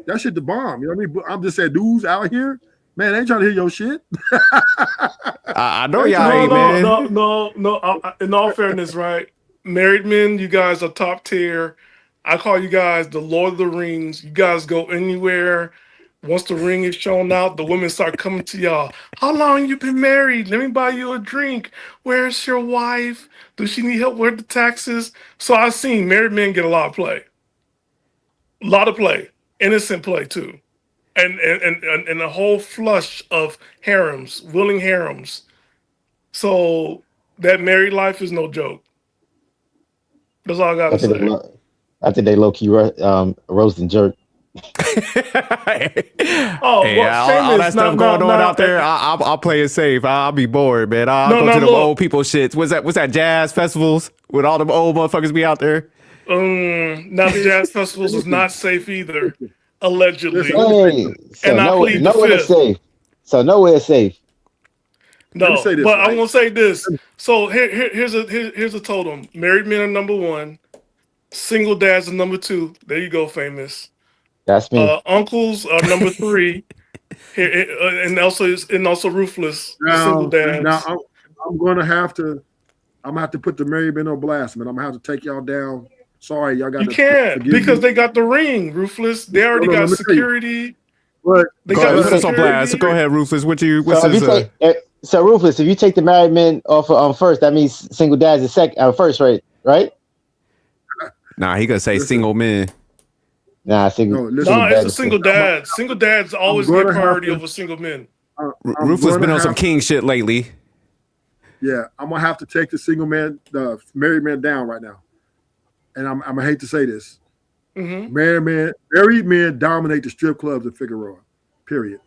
D: That shit the bomb. You know what I mean? But I'm just saying, dudes out here, man, they ain't trying to hear your shit.
A: I know y'all ain't, man.
C: No. In all fairness, right? Married men, you guys are top tier. I call you guys the Lord of the Rings. You guys go anywhere. Once the ring is shown out, the women start coming to y'all. How long you been married? Let me buy you a drink. Where's your wife? Does she need help with the taxes? So I've seen married men get a lot of play. A lot of play. Innocent play too. And a whole flush of harems, willing harems. So that married life is no joke. That's all I gotta say.
B: I think they low key roast and jerk.
A: All that stuff going on out there, I'll play it safe. I'll be bored, man. I'll go to the old people shits. What's that jazz festivals with all them old motherfuckers be out there?
C: Now the jazz festivals is not safe either, allegedly.
B: Hey, so nowhere safe. So nowhere safe.
C: No, but I want to say this. So here's a totem. Married men are number 1. Single dads are number 2. There you go, famous.
B: That's me.
C: Uncles are number 3. And also ruthless. Single dads.
D: Now I'm gonna have to put the married men on blast, man. I'm gonna have to take y'all down. Sorry, y'all got.
C: You can't because they got the ring, ruthless. They already got security.
D: But
C: they got
A: us on blast. So go ahead, ruthless. What's his?
B: So ruthless. If you take the married men off first, that means single dads is first, right?
A: Nah, he gonna say single men.
B: Nah,
C: it's a single dads. Single dads always get priority over single men.
A: Ruthless been on some king shit lately.
D: Yeah, I'm gonna have to take the married man down right now, and I'm gonna hate to say this.
C: Mm-hmm.
D: Married men dominate the strip clubs in Figueroa. Period.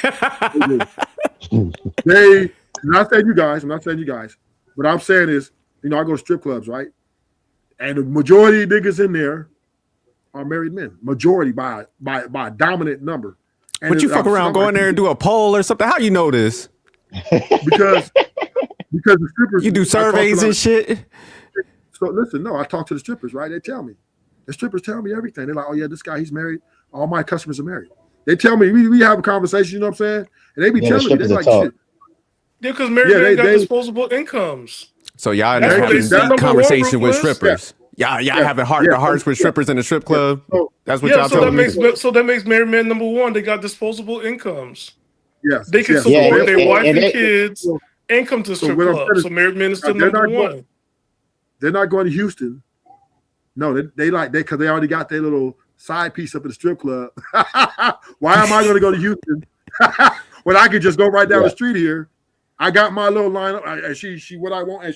D: I'm not saying you guys, but I'm saying is, I go to strip clubs, right? And the majority of niggas in there are married men. Majority by a dominant number. And
A: but you fuck around, go in there and do a poll or something. How you know this?
D: Because the strippers,
A: you do surveys and shit.
D: So listen, no, I talk to the strippers, right? They tell me. The strippers tell me everything. They're like, oh yeah, this guy, he's married. All my customers are married. They tell me, we have a conversation, you know what I'm saying? And they be telling me, they're like, shit.
C: Yeah, because married men got disposable incomes.
A: So y'all end up having deep conversation with strippers. Y'all having heart to hearts with strippers in the strip club. That's what y'all telling me.
C: So that makes married men number one. They got disposable incomes.
D: Yes,
C: they can support their wife and kids and come to the strip club. So married men is still number one.
D: They're not going to Houston. No, they because they already got their little side piece up at the strip club. Why am I going to go to Houston when I could just go right down the street here? I got my little lineup, and she what I want, and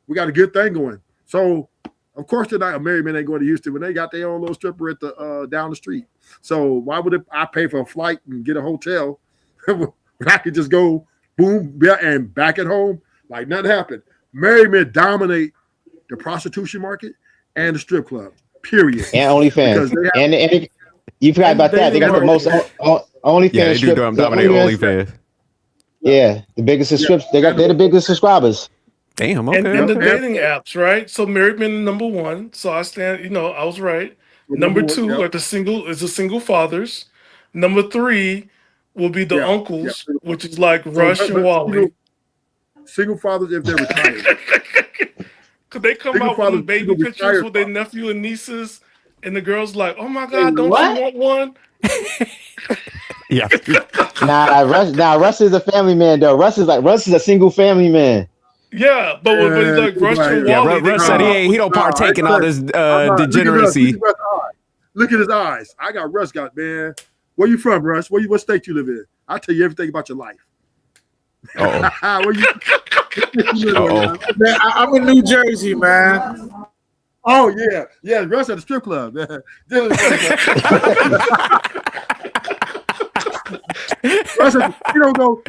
D: we got a good thing going. So of course they're not a married man ain't going to Houston when they got their own little stripper at the down the street. So why would I pay for a flight and get a hotel when I could just go boom and back at home like nothing happened? Married men dominate the prostitution market and the strip club. Period.
B: And OnlyFans. And you forgot about that. They got the most OnlyFans.
A: Yeah, they do dominate OnlyFans.
B: Yeah, the biggest subscription. They're the biggest subscribers.
A: Damn. Okay.
C: And the dating apps, right? So married men number one. So I stand. I was right. Number two are the single fathers. Number three will be the uncles, which is like Rush and Wally.
D: Single fathers if they're retired.
C: Could they come out with baby pictures with their nephew and nieces, and the girls like, "Oh my God, don't you want one?"
A: Yeah.
B: Russ is a family man though. Russ is a single family man.
C: Yeah, but he's like Rush and Wally.
A: Russ said he don't partake in all this degeneracy.
D: Look at his eyes. I got Russ man. Where you from, Russ? What state you live in? I'll tell you everything about your life. Where you
E: Man, I'm in New Jersey, man.
D: Oh yeah, Russ at the strip club. Russ,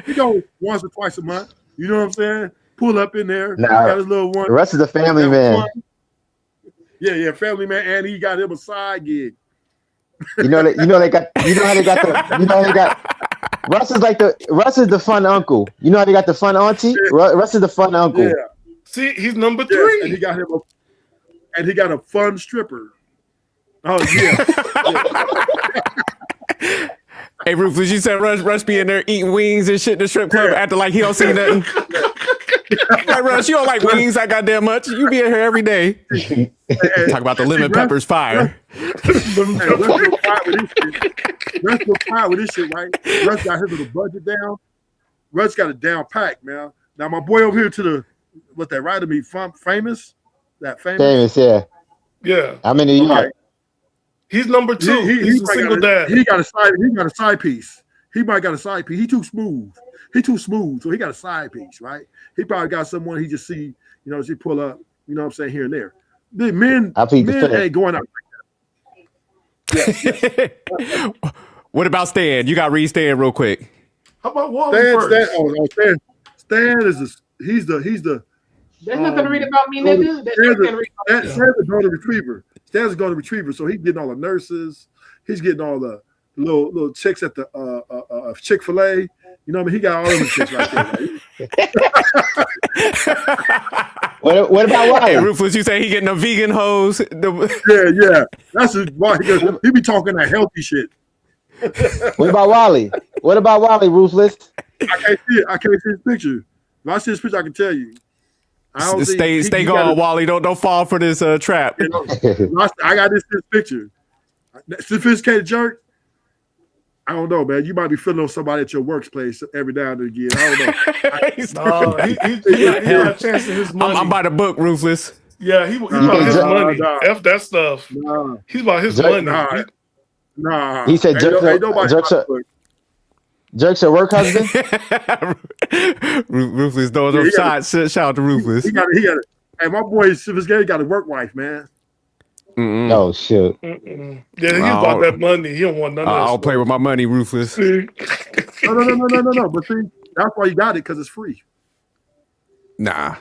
D: he go once or twice a month. You know what I'm saying? Pull up in there. Got his little one.
B: Russ is a family man.
D: Yeah, family man, and he got him a side gig.
B: Russ is the fun uncle. You know how they got the fun auntie? Russ is the fun uncle.
D: Yeah.
C: See, he's number three.
D: And he got a fun stripper. Oh yeah.
A: Hey Rufus, you said Russ be in there eating wings and shit in the strip club acting like he don't see nothing. Like, Russ, you don't like wings that goddamn much. You be in here every day. Talk about the lemon peppers fire.
D: Russ will fire with this shit, right? Russ got his little budget down. Russ got it down packed, man. Now my boy over here to that right of me, famous? That famous?
B: Yeah.
C: Yeah.
B: I'm in New York.
C: He's number two. He's a single dad.
D: He got a side piece. He might got a side piece. He too smooth, so he got a side piece, right? He probably got someone he just see, she pull up, you know what I'm saying, here and there. The men ain't going out like that. Yeah.
A: What about Stan? You got read Stan real quick.
C: How about Wally first?
D: Stan is he's the
F: There's nothing to read about me, nigga.
D: Stan's a golden retriever. Stan's a golden retriever, so he's getting all the nurses. He's getting all the little chicks at the Chick-fil-A. You know what I mean? He got all them chicks right
B: there. What about Wally?
A: Hey, Rufus, you say he getting the vegan hoes?
D: Yeah. That's why he be talking that healthy shit.
B: What about Wally? Ruthless?
D: I can't see it. I can't see his picture. If I see his picture, I can tell you.
A: Stay gone, Wally. Don't fall for this trap.
D: I got this picture. Sophisticated jerk. I don't know, man. You might be feeling on somebody at your workplace every now and again. I don't know.
C: He had a chance in his money.
A: I'm by the book, Ruthless.
C: Yeah, he's about his money. F that stuff. He's about his money.
D: Nah.
B: He said
D: ain't nobody
B: Jerks at work, husband.
A: Ruthless those up shots. Shout out to Ruthless.
D: He got it. Hey, my boy Civis Gay got a work wife, man.
B: Oh shit.
C: Yeah, he about that money. He don't want none of that.
A: I'll play with my money, Ruthless.
D: No. But see, that's why you got it, because it's free.
A: Nah.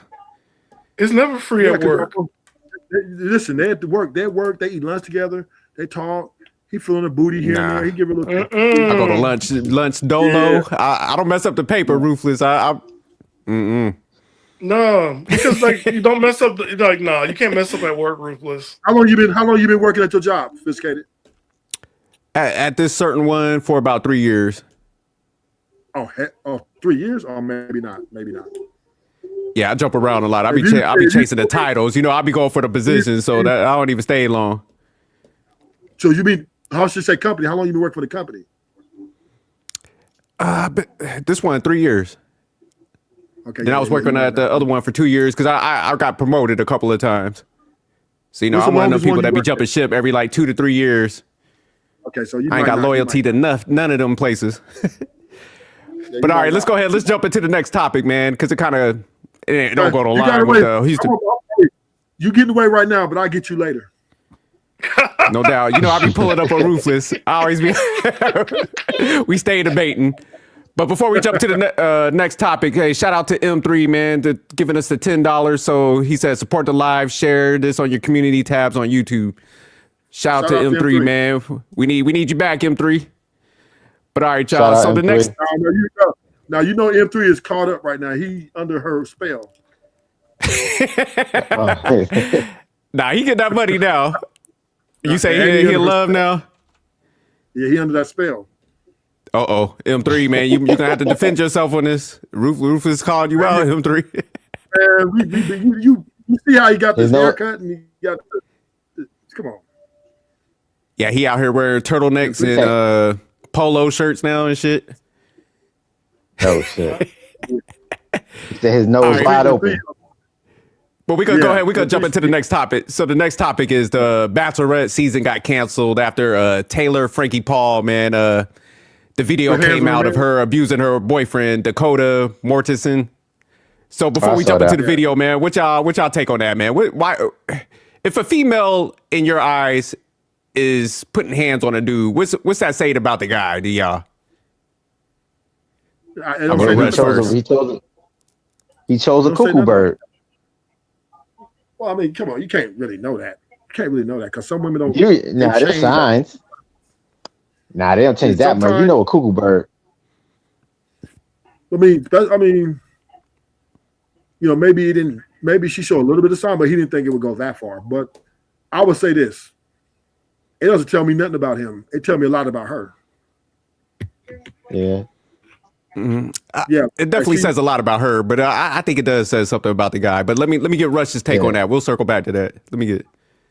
C: It's never free at work.
D: Listen, they at the work. They work. They eat lunch together. They talk. He feeling a booty here and there. He give a little.
A: I go to lunch dolo. Yeah. I don't mess up the paper, Ruthless.
C: No, because like you don't mess up. You can't mess up at work, Ruthless.
D: How long you been working at your job, Sophisticated?
A: At this certain one for about 3 years.
D: Oh, 3 years? Oh, maybe not.
A: Yeah, I jump around a lot. I be chasing the titles. I be going for the positions, so that I don't even stay long.
D: So you mean, how should I say company? How long you been working for the company?
A: This one 3 years.
D: Okay.
A: Then I was working at the other one for 2 years because I got promoted a couple of times. So I'm one of them people that be jumping ship every like 2 to 3 years.
D: Okay, so
A: I ain't got loyalty to none of them places. But all right, let's go ahead. Let's jump into the next topic, man, because it don't go to line with Houston.
D: You getting away right now, but I'll get you later.
A: No doubt. I be pulling up on Ruthless. I always be. We stay debating. But before we jump to the next topic, hey, shout out to M3, man, to giving us the $10. So he said, support the live, share this on your community tabs on YouTube. Shout out to M3, man. We need you back, M3. But all right, y'all. So the next.
D: Now M3 is caught up right now. He under her spell.
A: Nah, he get that money now. You say he in love now?
D: Yeah, he under that spell.
A: M3, man, you gonna have to defend yourself on this. Rufus called you out, M3.
D: Man, you see how he got this haircut and he got come on.
A: Yeah, he out here wearing turtlenecks and polo shirts now and shit.
B: Oh shit. His nose wide open.
A: But we gonna go ahead. We gonna jump into the next topic. So the next topic is the Bachelorette season got canceled after Taylor Frankie Paul, man. The video came out of her abusing her boyfriend, Dakota Mortensen. So before we jump into the video, man, what y'all take on that, man? Why, if a female in your eyes is putting hands on a dude, what's that saying about the guy? Do y'all?
B: He chose a cuckoo bird.
D: Well, I mean, come on, you can't really know that. You can't really know that because some women don't.
B: There's signs. Nah, they don't change that much. You know a cuckoo bird.
D: I mean, maybe he didn't. Maybe she showed a little bit of sign, but he didn't think it would go that far. But I would say this: it doesn't tell me nothing about him. It tells me a lot about her.
B: Yeah.
A: Mm-hmm. It definitely says a lot about her, but I think it does say something about the guy. But let me get Rush's take on that. We'll circle back to that. Let me get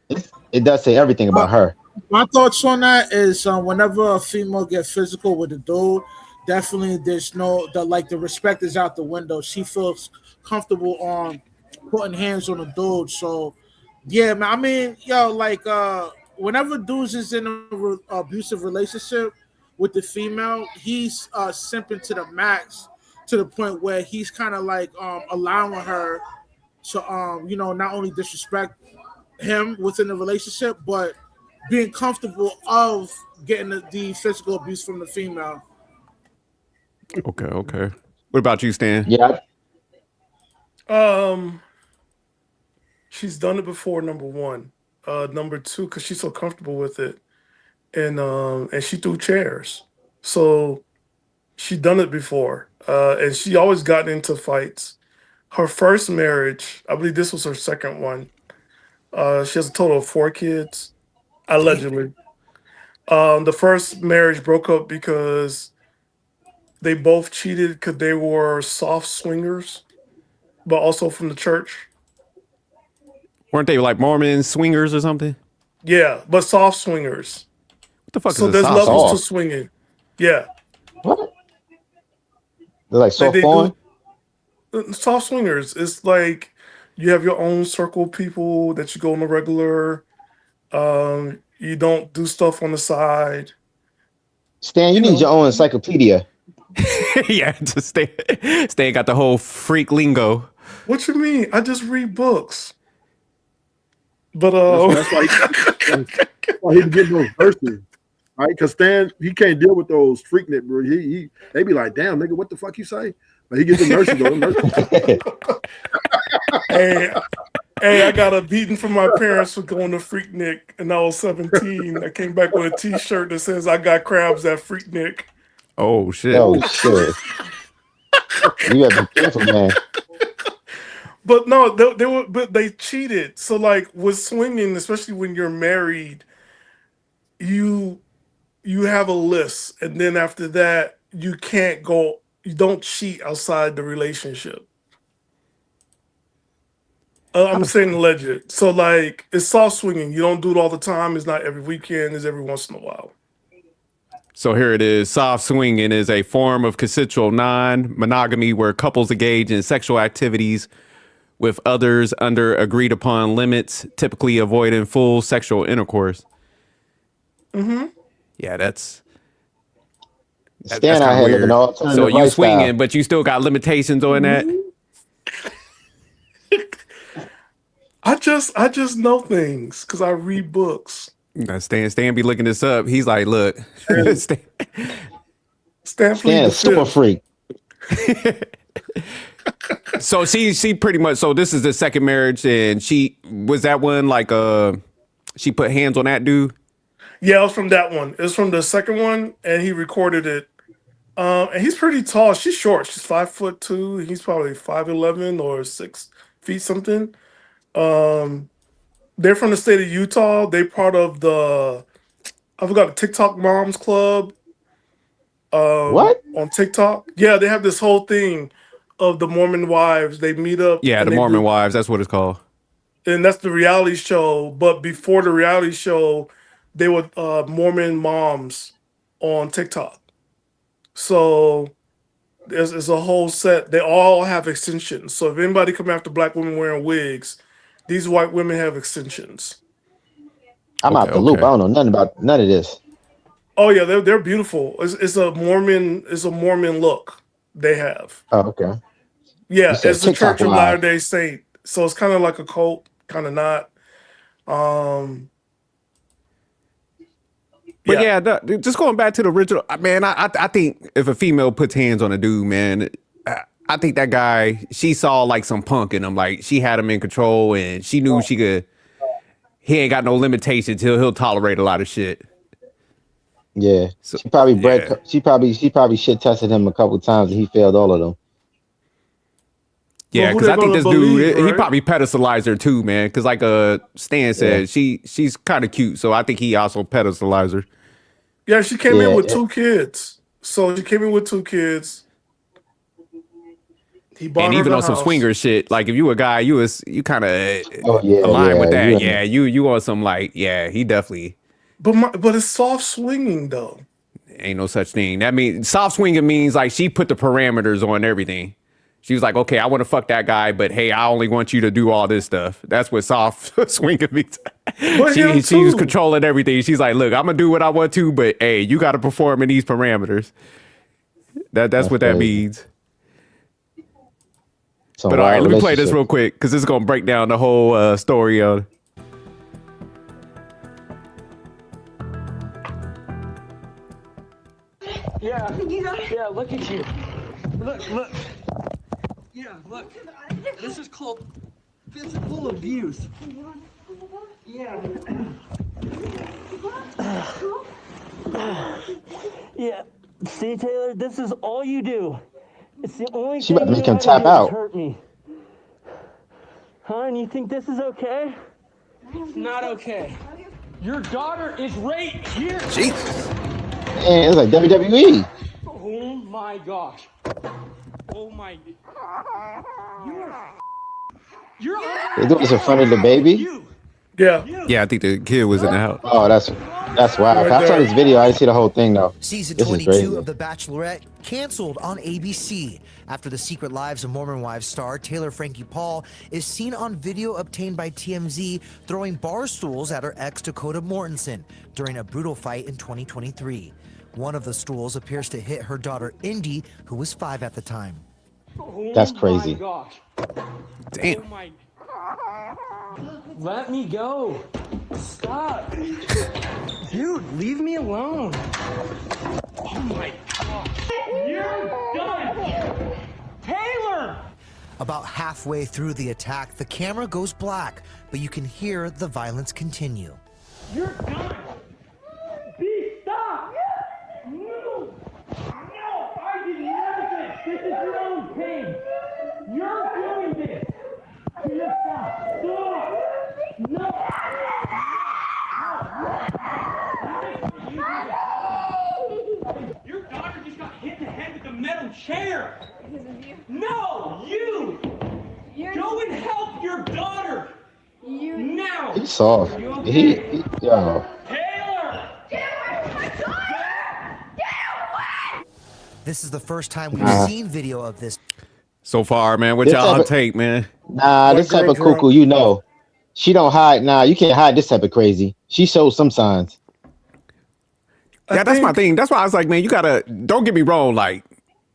B: it. It does say everything about her.
E: My thoughts on that is whenever a female gets physical with a dude, definitely there's the respect is out the window. She feels comfortable on putting hands on a dude. So yeah, man. I mean, whenever dudes is in an abusive relationship with the female, he's simping to the max, to the point where he's kind of allowing her to not only disrespect him within the relationship, but being comfortable of getting the physical abuse from the female.
A: Okay. What about you, Stan?
B: Yeah.
C: She's done it before, number one. Number two, because she's so comfortable with it. And she threw chairs. So she done it before. And she always got into fights. Her first marriage, I believe this was her second one. She has a total of 4 kids, allegedly. The first marriage broke up because they both cheated because they were soft swingers, but also from the church.
A: Weren't they like Mormon swingers or something?
C: Yeah, but soft swingers.
A: What the fuck
C: so
A: is
C: there's
A: soft
C: levels to swinging. Yeah.
B: What? They're like soft porn?
C: Soft swingers. It's like you have your own circle of people that you go on the regular. You don't do stuff on the side.
B: Stan, you need your own encyclopedia.
A: Yeah, just Stan got the whole freak lingo.
C: What you mean? I just read books. But
D: That's why he get those verses, right? Because Stan, he can't deal with those freaknik, bro. They be like, damn, nigga, what the fuck you say? But he gets the verses though.
C: Hey, I got a beating from my parents for going to Freaknik, and I was 17. I came back with a T-shirt that says "I got crabs at Freaknik."
A: Oh shit!
B: Oh shit! You have to be careful, man.
C: But no, they cheated. So like with swinging, especially when you're married, you have a list, and then after that, you can't go. You don't cheat outside the relationship. I'm saying alleged. So like it's soft swinging. You don't do it all the time. It's not every weekend. It's every once in a while.
A: So here it is. Soft swinging is a form of consensual non-monogamy where couples engage in sexual activities with others under agreed upon limits, typically avoiding full sexual intercourse.
C: Mm-hmm.
A: Yeah, that's
B: Stan out here living alternative
A: So you
B: lifestyle.
A: swinging, but you still got limitations on that.
C: I just know things because I read books.
A: Stan be looking this up. He's like, look,
C: Stan
B: is super freak.
A: So she pretty much. So this is the second marriage, and she was that one like she put hands on that dude.
C: Yeah, it was from that one. It was from the second one, and he recorded it. And he's pretty tall. She's short. She's 5'2". He's probably 5'11" or 6 feet something. They're from the state of Utah. They're part of I forgot the TikTok Moms Club.
B: What?
C: On TikTok? Yeah, they have this whole thing of the Mormon wives. They meet up.
A: Yeah, the Mormon wives. That's what it's called.
C: And that's the reality show. But before the reality show, they were Mormon moms on TikTok. So there's a whole set. They all have extensions. So if anybody come after black women wearing wigs, these white women have extensions.
B: I'm out the loop. I don't know nothing about none of this.
C: Oh yeah, they're beautiful. It's a Mormon look they have.
B: Oh, okay.
C: Yeah,
B: You said
C: it's the
B: TikTok
C: Church of
B: Live.
C: Latter-day Saint. So it's kind of like a cult, kind of not.
A: But yeah, just going back to the original, man, I think if a female puts hands on a dude, man, I think that guy, she saw like some punk in him. Like she had him in control and she knew he ain't got no limitations. He'll tolerate a lot of shit.
B: Yeah.
A: So,
B: she probably shit tested him a couple times and he failed all of them.
A: Yeah,
C: Well, who
A: because
C: they
A: I think
C: gonna
A: this
C: believe,
A: dude, he
C: right?
A: probably pedestalized her too, man. Because like Stan said, she's kind of cute. So I think he also pedestalized her.
C: Yeah, she came in with
B: Yeah.
C: 2 kids. So she came in with 2 kids. He bought
A: And
C: her
A: even
C: the
A: on some
C: house.
A: swinger shit, like if you a guy, you kind of
B: yeah,
A: align with
B: yeah,
A: that.
B: you-
A: Yeah, you on some like, yeah, he definitely
C: But it's soft swinging though.
A: ain't no such thing. That means soft swinging means like she put the parameters on everything. She was like, okay, I want to fuck that guy, but hey, I only want you to do all this stuff. That's what soft swinging means.
C: But him
A: She's
C: too.
A: controlling everything. She's like, look, I'm gonna do what I want to, but hey, you got to perform in these parameters. That's what that
B: crazy.
A: means.
B: Some
A: But all right,
B: wild
A: let me play this
B: relationship.
A: real quick because this is gonna break down the whole story of.
J: Yeah, look at you. Look. Yeah, look. This is called physical abuse. Yeah. Yeah. See, Taylor, this is all you do. It's the only
B: She
J: thing
B: about to
J: you
B: make
J: know
B: him
J: how to
B: tap
J: do
B: out.
J: is hurt me. Huh? And you think this is okay? It's not okay. Your daughter is right here.
A: Jesus.
B: Man, it's like WWE.
J: Oh my gosh. Oh my. You're
B: They doing this in front of the baby.
C: Yeah.
A: Yeah, I think the kid was in the house.
B: Oh, that's wild.
C: Right
B: I saw
C: there.
B: this video. I didn't see the whole thing though.
K: Season
B: This is
K: 22
B: crazy.
K: of The Bachelorette canceled on ABC after The Secret Lives of Mormon Wives star Taylor Frankie Paul is seen on video obtained by TMZ throwing bar stools at her ex Dakota Mortensen during a brutal fight in 2023. One of the stools appears to hit her daughter, Indy, who was 5 at the time.
B: That's crazy.
J: Oh my gosh.
A: Damn.
J: Oh my. Let me go. Stop. Dude, leave me alone. Oh my gosh. You're done. Taylor!
K: About halfway through the attack, the camera goes black, but you can hear the violence continue.
J: You're done. B, stop. No. No, I did nothing. This is your own pain. You're doing this. Just stop. Stop. No. Your daughter just got hit in the head with a metal chair. No, you. Go and help your daughter. Now.
B: He's soft. Yo.
K: This is the first time we've seen video of this.
A: So far, man, what
B: This
A: y'all
B: type of-
A: take, man?
B: Nah, this type of cuckoo, you know. She don't hide. Nah, you can't hide this type of crazy. She shows some signs.
A: Yeah, that's my thing. That's why I was like, man, you gotta, don't get me wrong, like,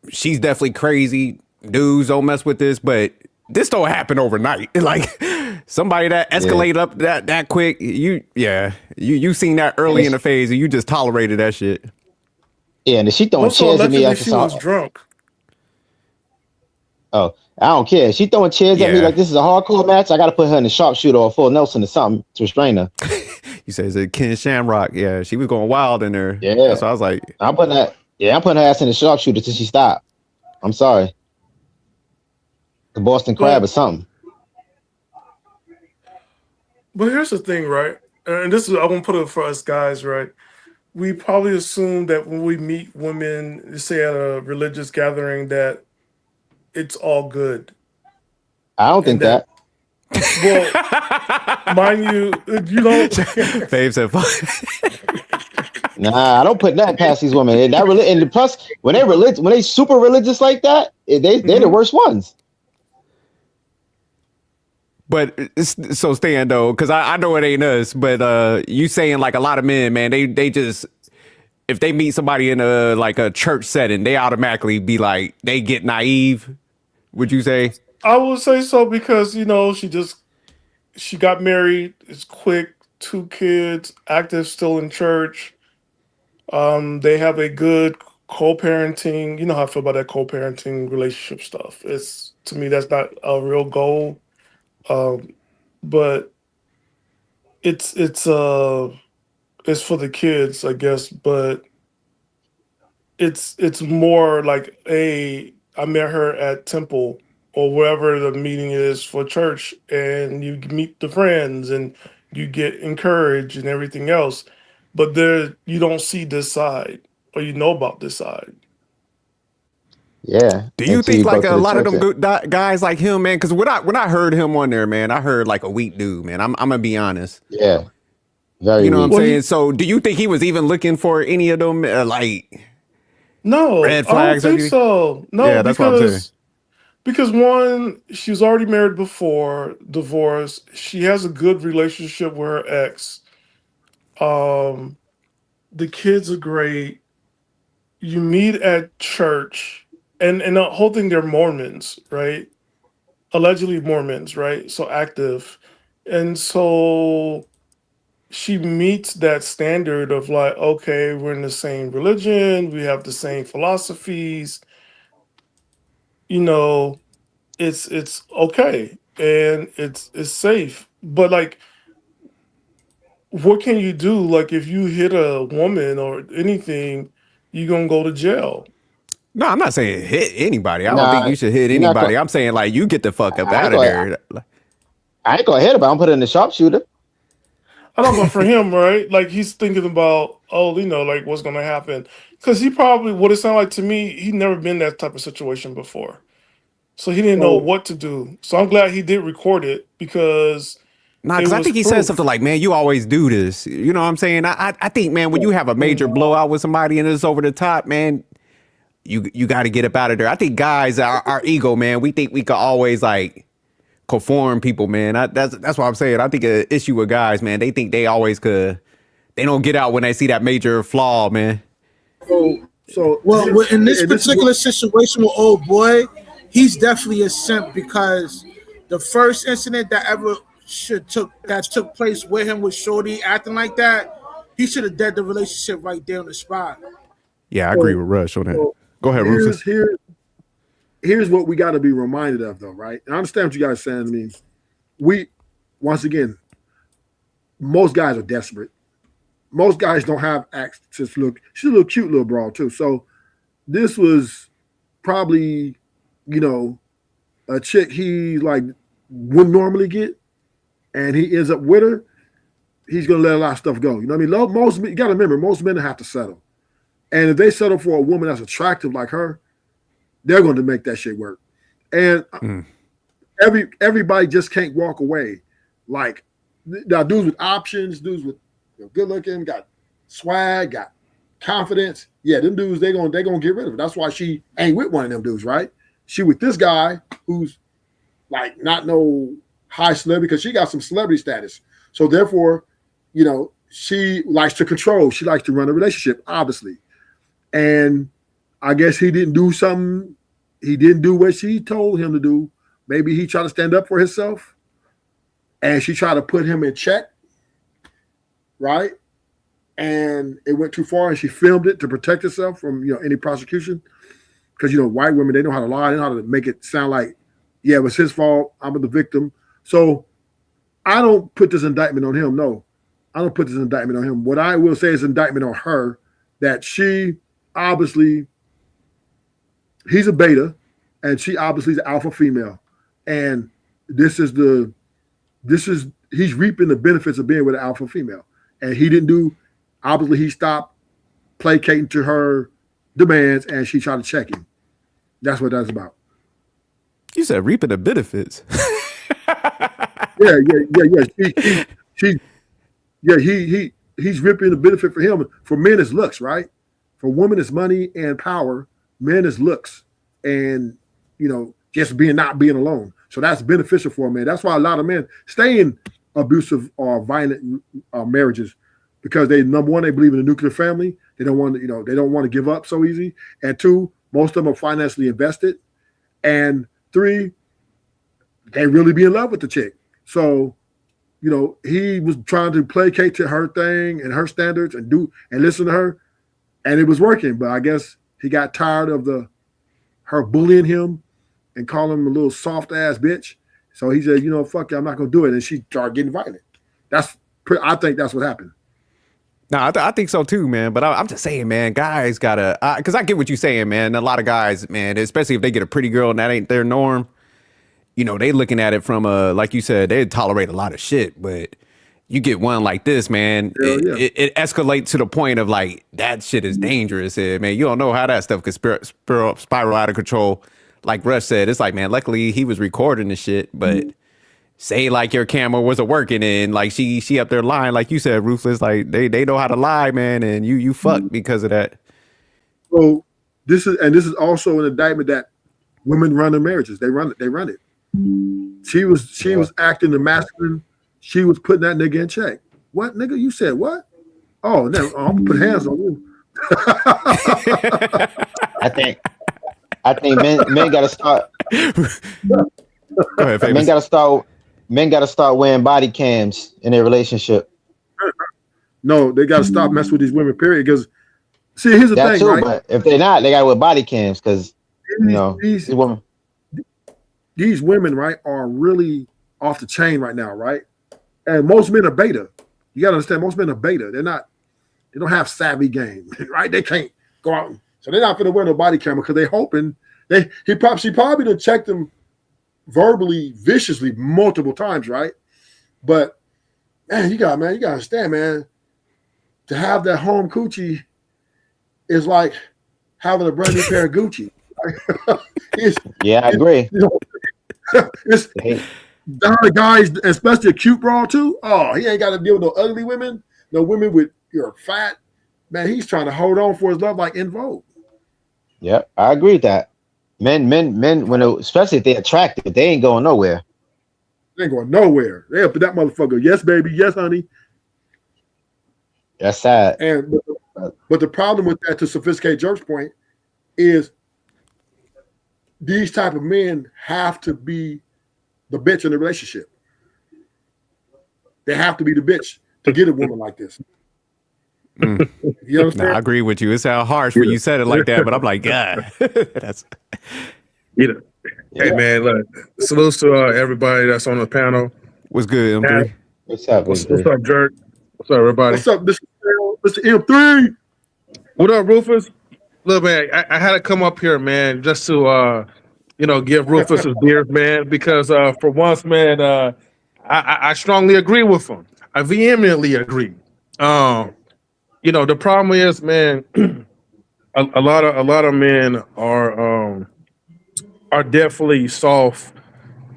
A: she's definitely crazy. Dudes don't mess with this, but this don't happen overnight. Like, somebody that escalated up that quick, you seen that early in the phase and you just tolerated that shit.
B: Yeah, and she throwing
C: Also,
B: chairs at me
C: allegedly
B: like
C: she was drunk.
B: Oh, I don't care. She throwing chairs at me like this is a hardcore match. I got to put her in the sharpshooter or full Nelson or something to restrain her.
A: You say it's a Ken Shamrock. Yeah, she was going wild in there.
B: Yeah.
A: So I was like,
B: I'm putting her ass in the sharpshooter till she stop. I'm sorry. The Boston Crab or something.
C: But here's the thing, right? And this is, I won't put it for us guys, right? We probably assume that when we meet women, say at a religious gathering, that it's all good.
B: I don't think that.
C: Well, mind you, you don't.
A: Fave said,
B: Nah, I don't put that past these women. And and plus, when they super religious like that, they're the worst ones.
A: but so Stan though, because I know it ain't us, but you saying like a lot of men, man, they just, if they meet somebody in a church setting, they automatically be like, they get naive. Would you say?
C: I would say so because, you know, she got married. It's quick, 2 kids, active, still in church. They have a good co-parenting. You know how I feel about that co-parenting relationship stuff. To me, that's not a real goal. But it's for the kids, I guess. But it's more like, I met her at Temple or wherever the meeting is for church, and you meet the friends and you get encouraged and everything else. But you don't see this side, or you know about this side.
B: Yeah.
A: Do you think like a lot of them good guys like him, man? Because when I heard him on there, man, I heard like a weak dude, man. I'm gonna be honest.
B: Yeah. Very.
A: You know
B: weak.
A: what I'm saying? So do you think he was even looking for any of them
C: No,
A: red flags?
C: I don't think so. No,
A: Yeah, that's what I'm saying.
C: Because one, she was already married before, divorced. She has a good relationship with her ex. The kids are great. You meet at church, and the whole thing, they're Mormons, right? Allegedly Mormons, right? So active. And so she meets that standard of like, okay, we're in the same religion, we have the same philosophies, you know, it's okay and it's safe. But like, what can you do? Like, if you hit a woman or anything, you're gonna go to jail.
A: No, I'm not saying hit anybody. I don't
B: Nah,
A: think you should hit
B: you're not
A: anybody.
B: gonna-
A: I'm saying like you get the fuck up
B: I
A: out
B: ain't
A: of
B: gonna-
A: there.
B: I ain't gonna hit her, but I'm putting in the sharpshooter.
C: I don't know, for him, right? Like, he's thinking about, like what's gonna happen. Because he probably, what it sounded like to me, he'd never been in that type of situation before. So he didn't know what to do. So I'm glad he did record it because
A: Nah, because I think he said something like, man, you always do this. You know what I'm saying? I think, man, when you have a major blowout with somebody and it's over the top, man, you got to get up out of there. I think guys, our ego, man, we think we could always like conform people, man. That's what I'm saying. I think an issue with guys, man, they think they always could. They don't get out when they see that major flaw, man.
D: So
E: well, in this particular situation with old boy, he's definitely a simp because the first incident that ever took place with him with Shorty acting like that, he should have dead the relationship right there on the spot.
A: Yeah, I agree with Rush on that. Go ahead, Rufus.
D: Here's what we got to be reminded of, though, right? And I understand what you guys are saying. I mean, once again, most guys are desperate. Most guys don't have access to look. She's a little cute little broad too. So this was probably, a chick he like wouldn't normally get, and he ends up with her. He's gonna let a lot of stuff go. You know what I mean? Most you gotta remember, most men have to settle. And if they settle for a woman that's attractive like her, they're going to make that shit work. And everybody just can't walk away. Like, now dudes with options, dudes with good looking, got swag, got confidence. Yeah, them dudes, they gonna get rid of it. That's why she ain't with one of them dudes, right? She with this guy who's like not no high celebrity because she got some celebrity status. So therefore, she likes to control. She likes to run a relationship, obviously. And I guess he didn't do something. He didn't do what she told him to do. Maybe he tried to stand up for himself, and she tried to put him in check, right? And it went too far, and she filmed it to protect herself from any prosecution. Because white women, they know how to lie. They know how to make it sound like, yeah, it was his fault. I'm the victim. So I don't put this indictment on him. No, I don't put this indictment on him. What I will say is indictment on her that she. Obviously, he's a beta, and she obviously is an alpha female, and he's reaping the benefits of being with an alpha female, and he didn't do. Obviously, he stopped placating to her demands, and she tried to check him. That's what that's about.
A: You said reaping the benefits.
D: Yeah. He's reaping the benefit for him. For men, it's looks, right? For women, it's money and power. Men is looks, and just not being alone. So that's beneficial for a man. That's why a lot of men stay in abusive or violent marriages because number one, they believe in a nuclear family. They don't want to, they don't want to give up so easy. And two, most of them are financially invested. And three, they really be in love with the chick. So, he was trying to placate to her thing and her standards and listen to her. And it was working, but I guess he got tired of her bullying him and calling him a little soft ass bitch. So he said, fuck it, I'm not gonna do it. And she started getting violent. I think that's what happened.
A: No, I think so too, man. But I'm just saying, man, guys gotta, because I get what you're saying, man. A lot of guys, man, especially if they get a pretty girl and that ain't their norm, they looking at it from like you said, they tolerate a lot of shit, but you get one like this, man, it escalates to the point of like, that shit is dangerous. Man, you don't know how that stuff could spiral out of control. Like Rush said, it's like, man, luckily he was recording the shit, but say like your camera wasn't working and like she up there lying, like you said, Ruthless, like they know how to lie, man, and you fucked because of that.
D: So this is also an indictment that women run their marriages. They run it. She was acting the masculine. She was putting that nigga in check. What, nigga? You said what? Oh, no, I'm gonna put hands on you.
B: I think men gotta start.
A: Go ahead,
B: men gotta start wearing body cams in their relationship.
D: No, they gotta stop messing with these women. Period. Because see, here's the thing,
B: too,
D: right?
B: But if they're not, they gotta wear body cams because
D: these women, right, are really off the chain right now, right? And most men are beta. You gotta understand, most men are beta. They don't have savvy game, right? They can't go out, so they're not gonna wear no body camera because they're hoping she probably done checked them verbally, viciously multiple times, right? But man, you gotta understand, man. To have that home coochie is like having a brand new pair of Gucci.
B: I agree.
D: It's the guys, especially a cute bra too. Oh, he ain't got to deal with no ugly women, no women with you're fat. Man, he's trying to hold on for his love like In Vogue.
B: Yeah, I agree with that. Men, especially if they're attractive, they ain't going nowhere.
D: They ain't going nowhere. They up to that motherfucker. Yes, baby. Yes, honey.
B: That's sad.
D: And But the problem with that, to sophisticate Jerk's point, is these type of men have to be the bitch in the relationship. They have to be the bitch to get a woman like this.
A: Mm.
D: You understand?
A: Nah, I agree with you. It sounds harsh when you said it like that, but I'm like, God, that's
H: Hey man, look, salutes to everybody that's on the panel.
A: What's good, M3?
B: What's up,
H: What's up, Jerk? What's up, everybody?
D: What's up, Mr. M3?
H: What up, Rufus? Look, man, I had to come up here, man, just to give Rufus his beers, man, because for once, man, I strongly agree with him. I vehemently agree. The problem is, man, a lot of men are definitely soft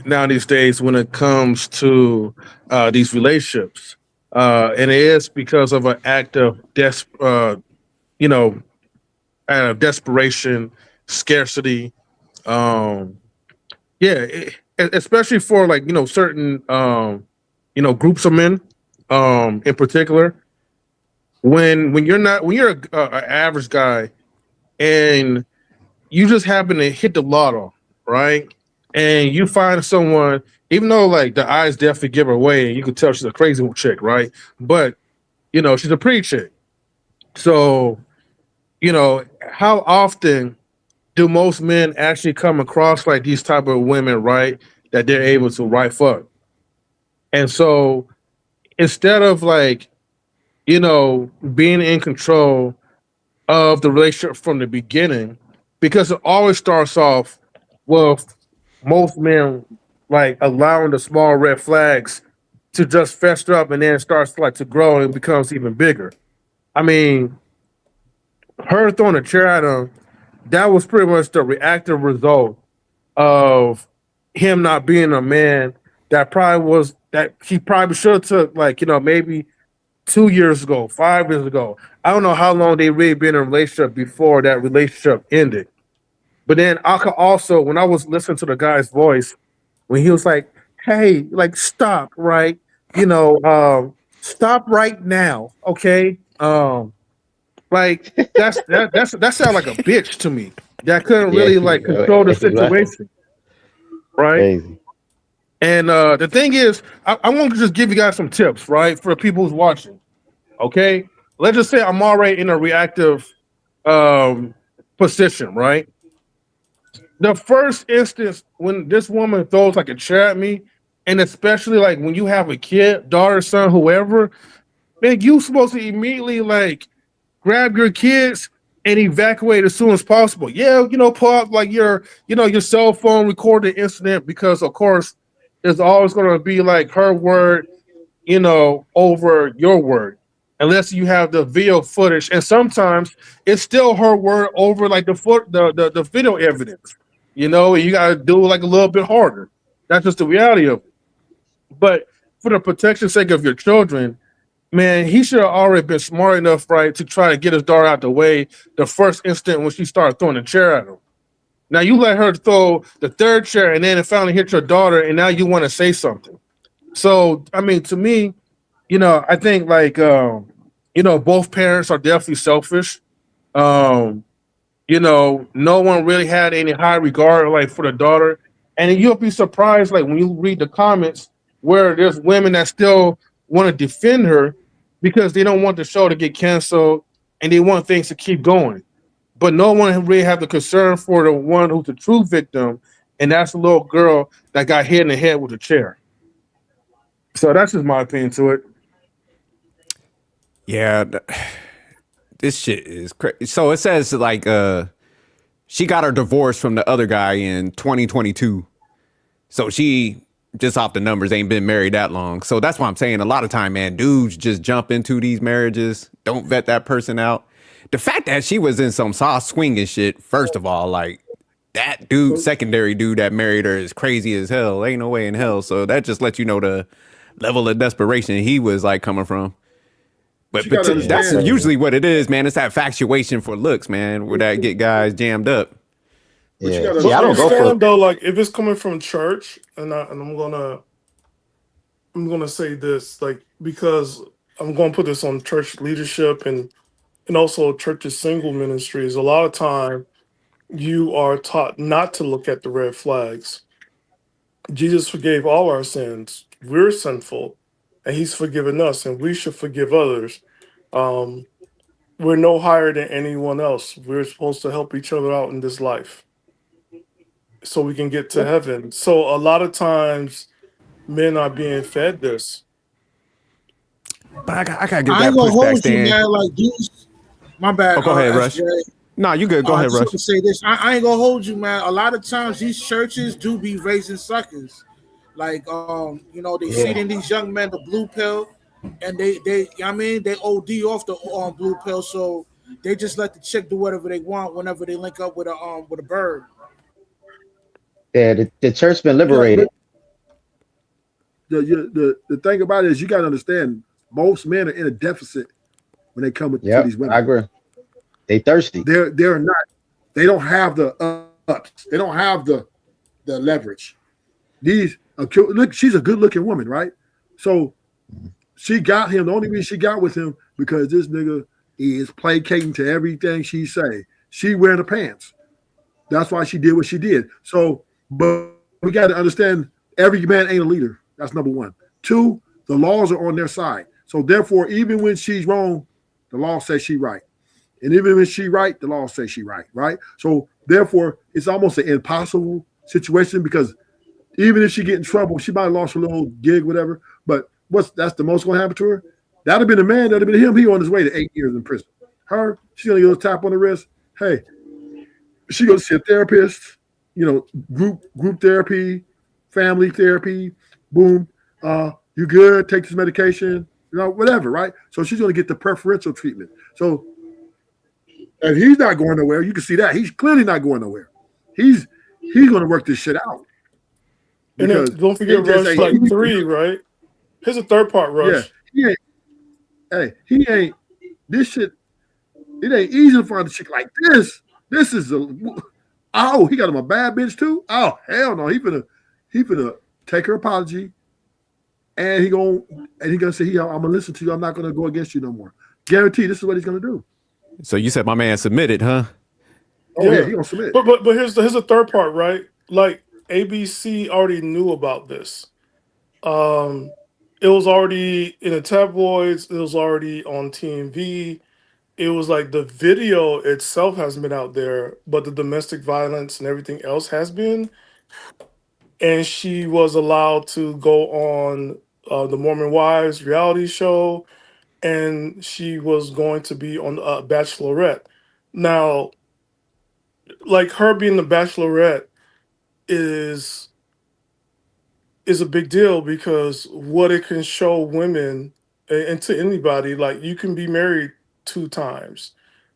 H: now these days when it comes to these relationships, and it is because of an act of desperation, scarcity. Especially for certain groups of men, in particular. When you're an average guy and you just happen to hit the lotto, right? And you find someone, even though like the eyes definitely give her away, and you can tell she's a crazy chick, right? But she's a pretty chick. So, how often do most men actually come across like these type of women, right? That they're able to wife up. And so instead of being in control of the relationship from the beginning, because it always starts off with most men like allowing the small red flags to just fester up and then starts to grow and becomes even bigger. I mean, her throwing a chair at him, that was pretty much the reactive result of him not being a man that he probably should have took maybe 2 years ago, 5 years ago. I don't know how long they really been in a relationship before that relationship ended. But then I could also, when I was listening to the guy's voice, when he was like, hey, stop, right? Stop right now, okay? That sounded like a bitch to me. That couldn't really control the situation. Right?
B: Crazy.
H: And the thing is, I want to just give you guys some tips, right? For people who's watching. Okay? Let's just say I'm already in a reactive position, right? The first instance when this woman throws a chair at me, and especially when you have a kid, daughter, son, whoever, man, you supposed to immediately grab your kids and evacuate as soon as possible. Yeah, pull out your cell phone, record the incident, because of course there's always going to be her word, over your word, unless you have the video footage. And sometimes it's still her word over the video evidence. You got to do a little bit harder. That's just the reality of it. But for the protection sake of your children, man, he should have already been smart enough, right, to try to get his daughter out the way the first instant when she started throwing the chair at him. Now you let her throw the third chair, and then it finally hit your daughter, and now you want to say something. So, I mean, to me, I think both parents are definitely selfish. No one really had any high regard for the daughter, and you'll be surprised when you read the comments where there's women that still want to defend her because they don't want the show to get canceled and they want things to keep going. But no one really have the concern for the one who's the true victim, and that's the little girl that got hit in the head with a chair. So that's just my opinion to it.
A: Yeah, this shit is crazy. So it says she got her divorce from the other guy in 2022. So she, just off the numbers, ain't been married that long. So that's why I'm saying a lot of time, man, dudes just jump into these marriages, don't vet that person out. The fact that she was in some soft swinging shit, first of all, that dude, secondary dude that married her is crazy as hell. Ain't no way in hell. So that just lets you know the level of desperation he was coming from. But that's usually what it is, man. It's that infatuation for looks, man, where that get guys jammed up.
B: Yeah,
C: But I understand though, if it's coming from church, and I'm gonna say this, because I'm gonna put this on church leadership and and also church's single ministries, a lot of time you are taught not to look at the red flags. Jesus forgave all our sins. We're sinful, and He's forgiven us, and we should forgive others. Um, we're no higher than anyone else. We're supposed to help each other out in this life so we can get to heaven. So a lot of times men are being fed this.
A: But I gotta give
E: I
A: that
E: ain't gonna
A: pushback,
E: hold you,
A: Stan.
E: man. Like these, my bad.
A: Oh, go ahead, Rush.
E: SJ.
A: No, you good. Go
E: I
A: ahead,
E: just want
A: Rush.
E: to say this. I ain't gonna hold you, man. A lot of times these churches do be raising suckers. Like, you know, they feeding these young men the blue pill, and I mean, they OD off the blue pill, so they just let the chick do whatever they want whenever they link up with a bird.
B: Yeah, the church been liberated.
D: The thing about it is you got to understand most men are in a deficit when they come to these women.
B: I agree. They thirsty.
D: They're not. They don't have the ups. They don't have the leverage. Look, she's a good looking woman, right? So she got him. The only reason she got with him because this nigga is placating to everything she say. She wearing the pants. That's why she did what she did. So, but we got to understand every man ain't a leader. That's number one. Two, the laws are on their side. So therefore, even when she's wrong, the law says she right. And even when she right, the law says she right, right? So therefore, it's almost an impossible situation because even if she get in trouble, she might have lost her little gig, whatever. But that's the most going to happen to her? That'd have been the man. That'd have been him. He on his way to 8 years in prison. Her, she's going to get a tap on the wrist. Hey, she goes to see a therapist, you know, group therapy, family therapy, boom. You good, take this medication, you know, whatever, right? So she's going to get the preferential treatment. So if he's not going nowhere, you can see that. He's clearly not going nowhere. He's going to work this shit out.
C: And then don't forget Rush, like 3, right? Here's a third part, Rush.
D: Yeah, he ain't, this shit, it ain't easy to find a chick like this. This is he got him a bad bitch too? Oh, hell no. He finna take her apology and he gonna say, I'm gonna listen to you. I'm not gonna go against you no more. Guarantee this is what he's gonna do.
A: So you said my man submitted, huh?
D: Oh yeah, he gonna submit.
C: But here's the third part, right? Like ABC already knew about this. It was already in the tabloids. It was already on TMV. It was like the video itself hasn't been out there, but the domestic violence and everything else has been. And she was allowed to go on the Mormon Wives reality show, and she was going to be on Bachelorette. Now, like her being the Bachelorette is a big deal because what it can show women and to anybody, like you can be married 2 times.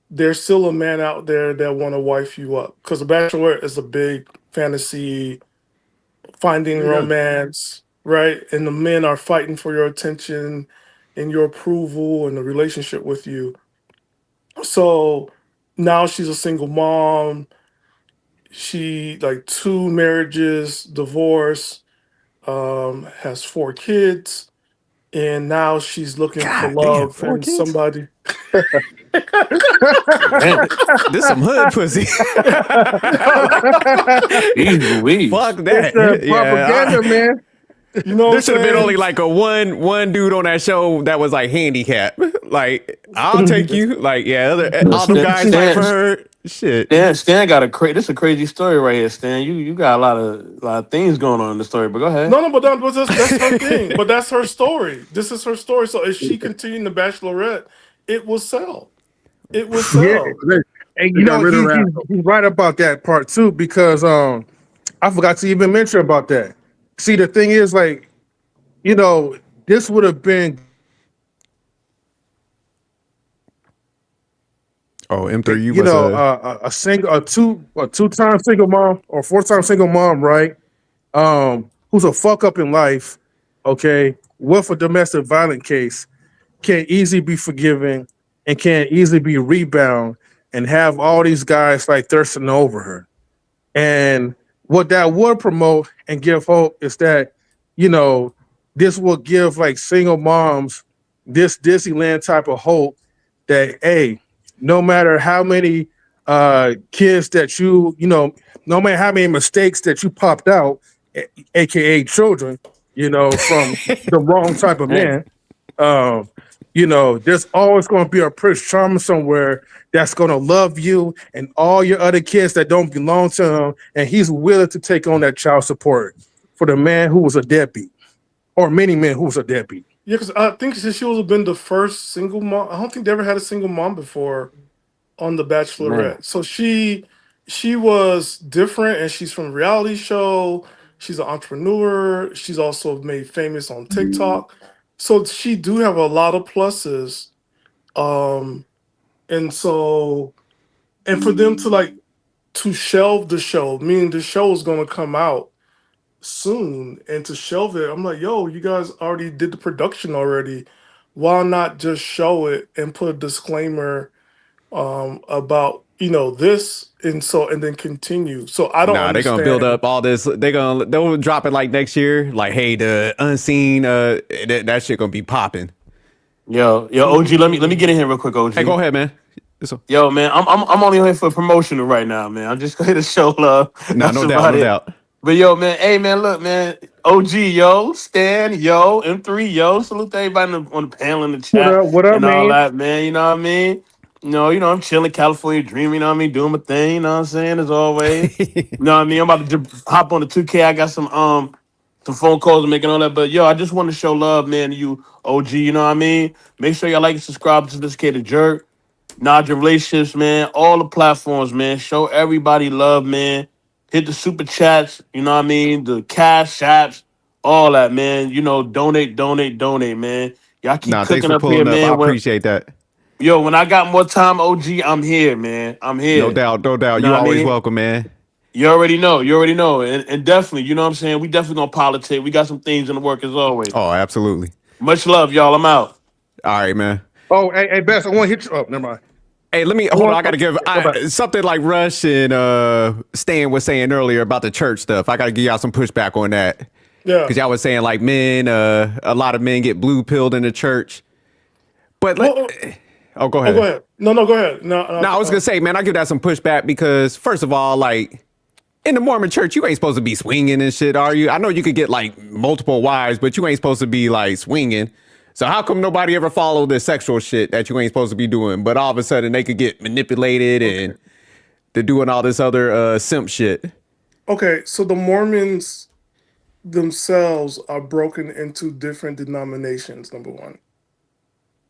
C: There's still a man out there that want to wife you up because the Bachelorette is a big fantasy, finding romance, right? And the men are fighting for your attention and your approval and the relationship with you. So now she's a single mom. She like 2 marriages, divorce, has 4 kids, and now she's looking for love and somebody.
A: Man, this some hood pussy. Fuck that.
H: It's propaganda, man.
C: You know,
A: there should have been only like a one dude on that show that was like handicapped. Like, I'll take you. Like, yeah, all the guys fight for her. Shit.
U: Stan got this is a crazy story right here, Stan. You got a lot of things going on in the story, but go ahead.
C: No, but that's her thing. But that's her story. This is her story. So if she continued the Bachelorette, it will sell. It will sell.
H: Yeah. And you know, he's right about that part too, because I forgot to even mention about that. See, the thing is, like, you know, this would have been.
A: Oh, M3,
H: you know, a two-time single mom or 4-time single mom, right? Who's a fuck up in life, okay, with a domestic violence case, can easily be forgiven and can easily be rebound and have all these guys like thirsting over her. And what that would promote and give hope is that, you know, this will give like single moms this Disneyland type of hope that, hey, no matter how many kids that no matter how many mistakes that you popped out, aka children, from the wrong type of man, there's always going to be a Prince Charming somewhere that's going to love you and all your other kids that don't belong to him, and he's willing to take on that child support for the man who was a deadbeat, or many men who was a deadbeat.
C: Yeah, because I think she would have been the first single mom. I don't think they ever had a single mom before on The Bachelorette.
U: Man.
C: So she was different, and she's from a reality show. She's an entrepreneur. She's also made famous on TikTok. So she do have a lot of pluses. And for them to shelve the show, meaning the show is going to come out soon, and to shelve it, I'm like, yo, you guys already did the production already. Why not just show it and put a disclaimer about this, and then continue. So I don't understand.
A: They're gonna build up all this. They'll drop it like next year. Like, hey, the unseen that shit gonna be popping.
U: Yo, OG, let me get in here real quick, OG.
A: Hey, go ahead, man.
U: Yo, man, I'm only here for promotional right now, man. I'm just here to show love.
A: No doubt.
U: But yo, man, hey, man, look, man, OG, yo, Stan, yo, M3, yo, salute to everybody on the panel in the chat.
H: What up,
U: and all
H: man?
U: that, man. You know what I mean? I'm chilling, California dreaming. You know what I mean? Doing my thing. You know what I'm saying? As always. You know what I mean? I'm about to hop on the 2K. I got some phone calls and making all that. But yo, I just want to show love, man, to you, OG. You know what I mean? Make sure y'all like and subscribe to Sophisticated Jerk. Nod your relationships, man. All the platforms, man. Show everybody love, man. Hit the super chats, you know what I mean? The cash apps, all that, man. Donate, man. Y'all keep cooking
A: for
U: up
A: pulling
U: here, man.
A: I appreciate that.
U: Yo, when I got more time, OG, I'm here, man. I'm here.
A: No doubt.
U: You know
A: You
U: what I
A: always
U: mean?
A: welcome, man.
U: You already know. And definitely, you know what I'm saying? We definitely gonna politic. We got some things in the work as always.
A: Oh, absolutely.
U: Much love, y'all. I'm out.
A: All right, man.
H: Oh, hey, Bess, I want to hit you up. Never mind.
A: Hey, let me hold on. I gotta give something like Rush and Stan was saying earlier about the church stuff. I gotta give y'all some pushback on that.
C: Yeah,
A: because y'all was saying like men, a lot of men get blue pilled in the church. But go ahead.
C: Oh, go ahead. No, go ahead. No,
A: I was gonna say, man, I give that some pushback because first of all, like in the Mormon church, you ain't supposed to be swinging and shit, are you? I know you could get like multiple wives, but you ain't supposed to be like swinging. So how come nobody ever followed this sexual shit that you ain't supposed to be doing? But all of a sudden they could get manipulated and they're doing all this other simp shit.
C: Okay, so the Mormons themselves are broken into different denominations, number one.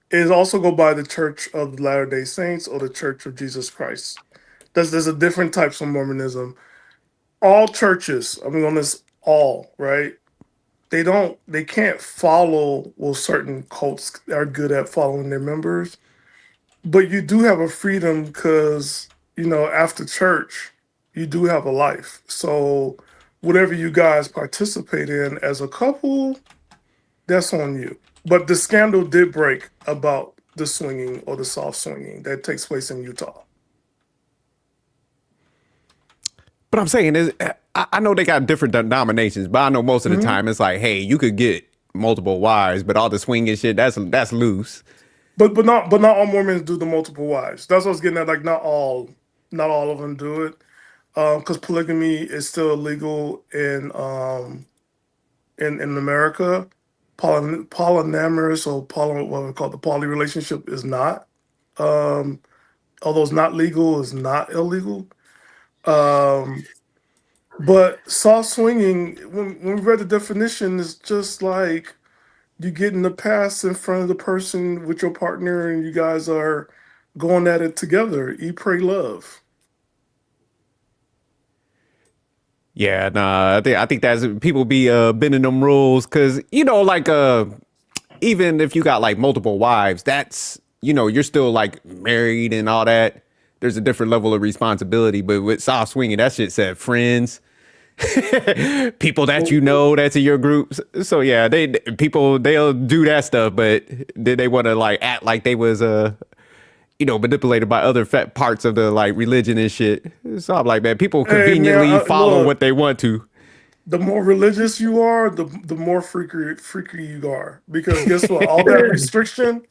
C: It also go by the Church of the Latter-day Saints or the Church of Jesus Christ. There's a different types of Mormonism. All churches, on this all, right? They can't follow, certain cults are good at following their members, but you do have a freedom because, after church, you do have a life. So whatever you guys participate in as a couple, that's on you. But the scandal did break about the swinging or the soft swinging that takes place in Utah.
A: But I'm saying is, I know they got different denominations, but I know most of the time it's like, hey, you could get multiple wives, but all the swinging shit, that's loose.
C: But not all Mormons do the multiple wives. That's what I was getting at. Like not all of them do it, because polygamy is still illegal in America. Polyamorous or what we call the poly relationship is not. Although it's not legal, it's not illegal. But soft swinging, when we read the definition, it's just like you get in the past in front of the person with your partner and you guys are going at it together. Eat, pray, love.
A: Yeah, nah, I think that's people be bending them rules because like even if you got like multiple wives, that's you're still like married and all that. There's a different level of responsibility, but with soft swinging, that shit said friends, people that that's in your group. So yeah, they'll do that stuff, but then they want to like act like they was manipulated by other parts of the like religion and shit. So I'm like, man, people conveniently follow what they want to.
C: The more religious you are, the more freaky you are. Because guess what? All that restriction,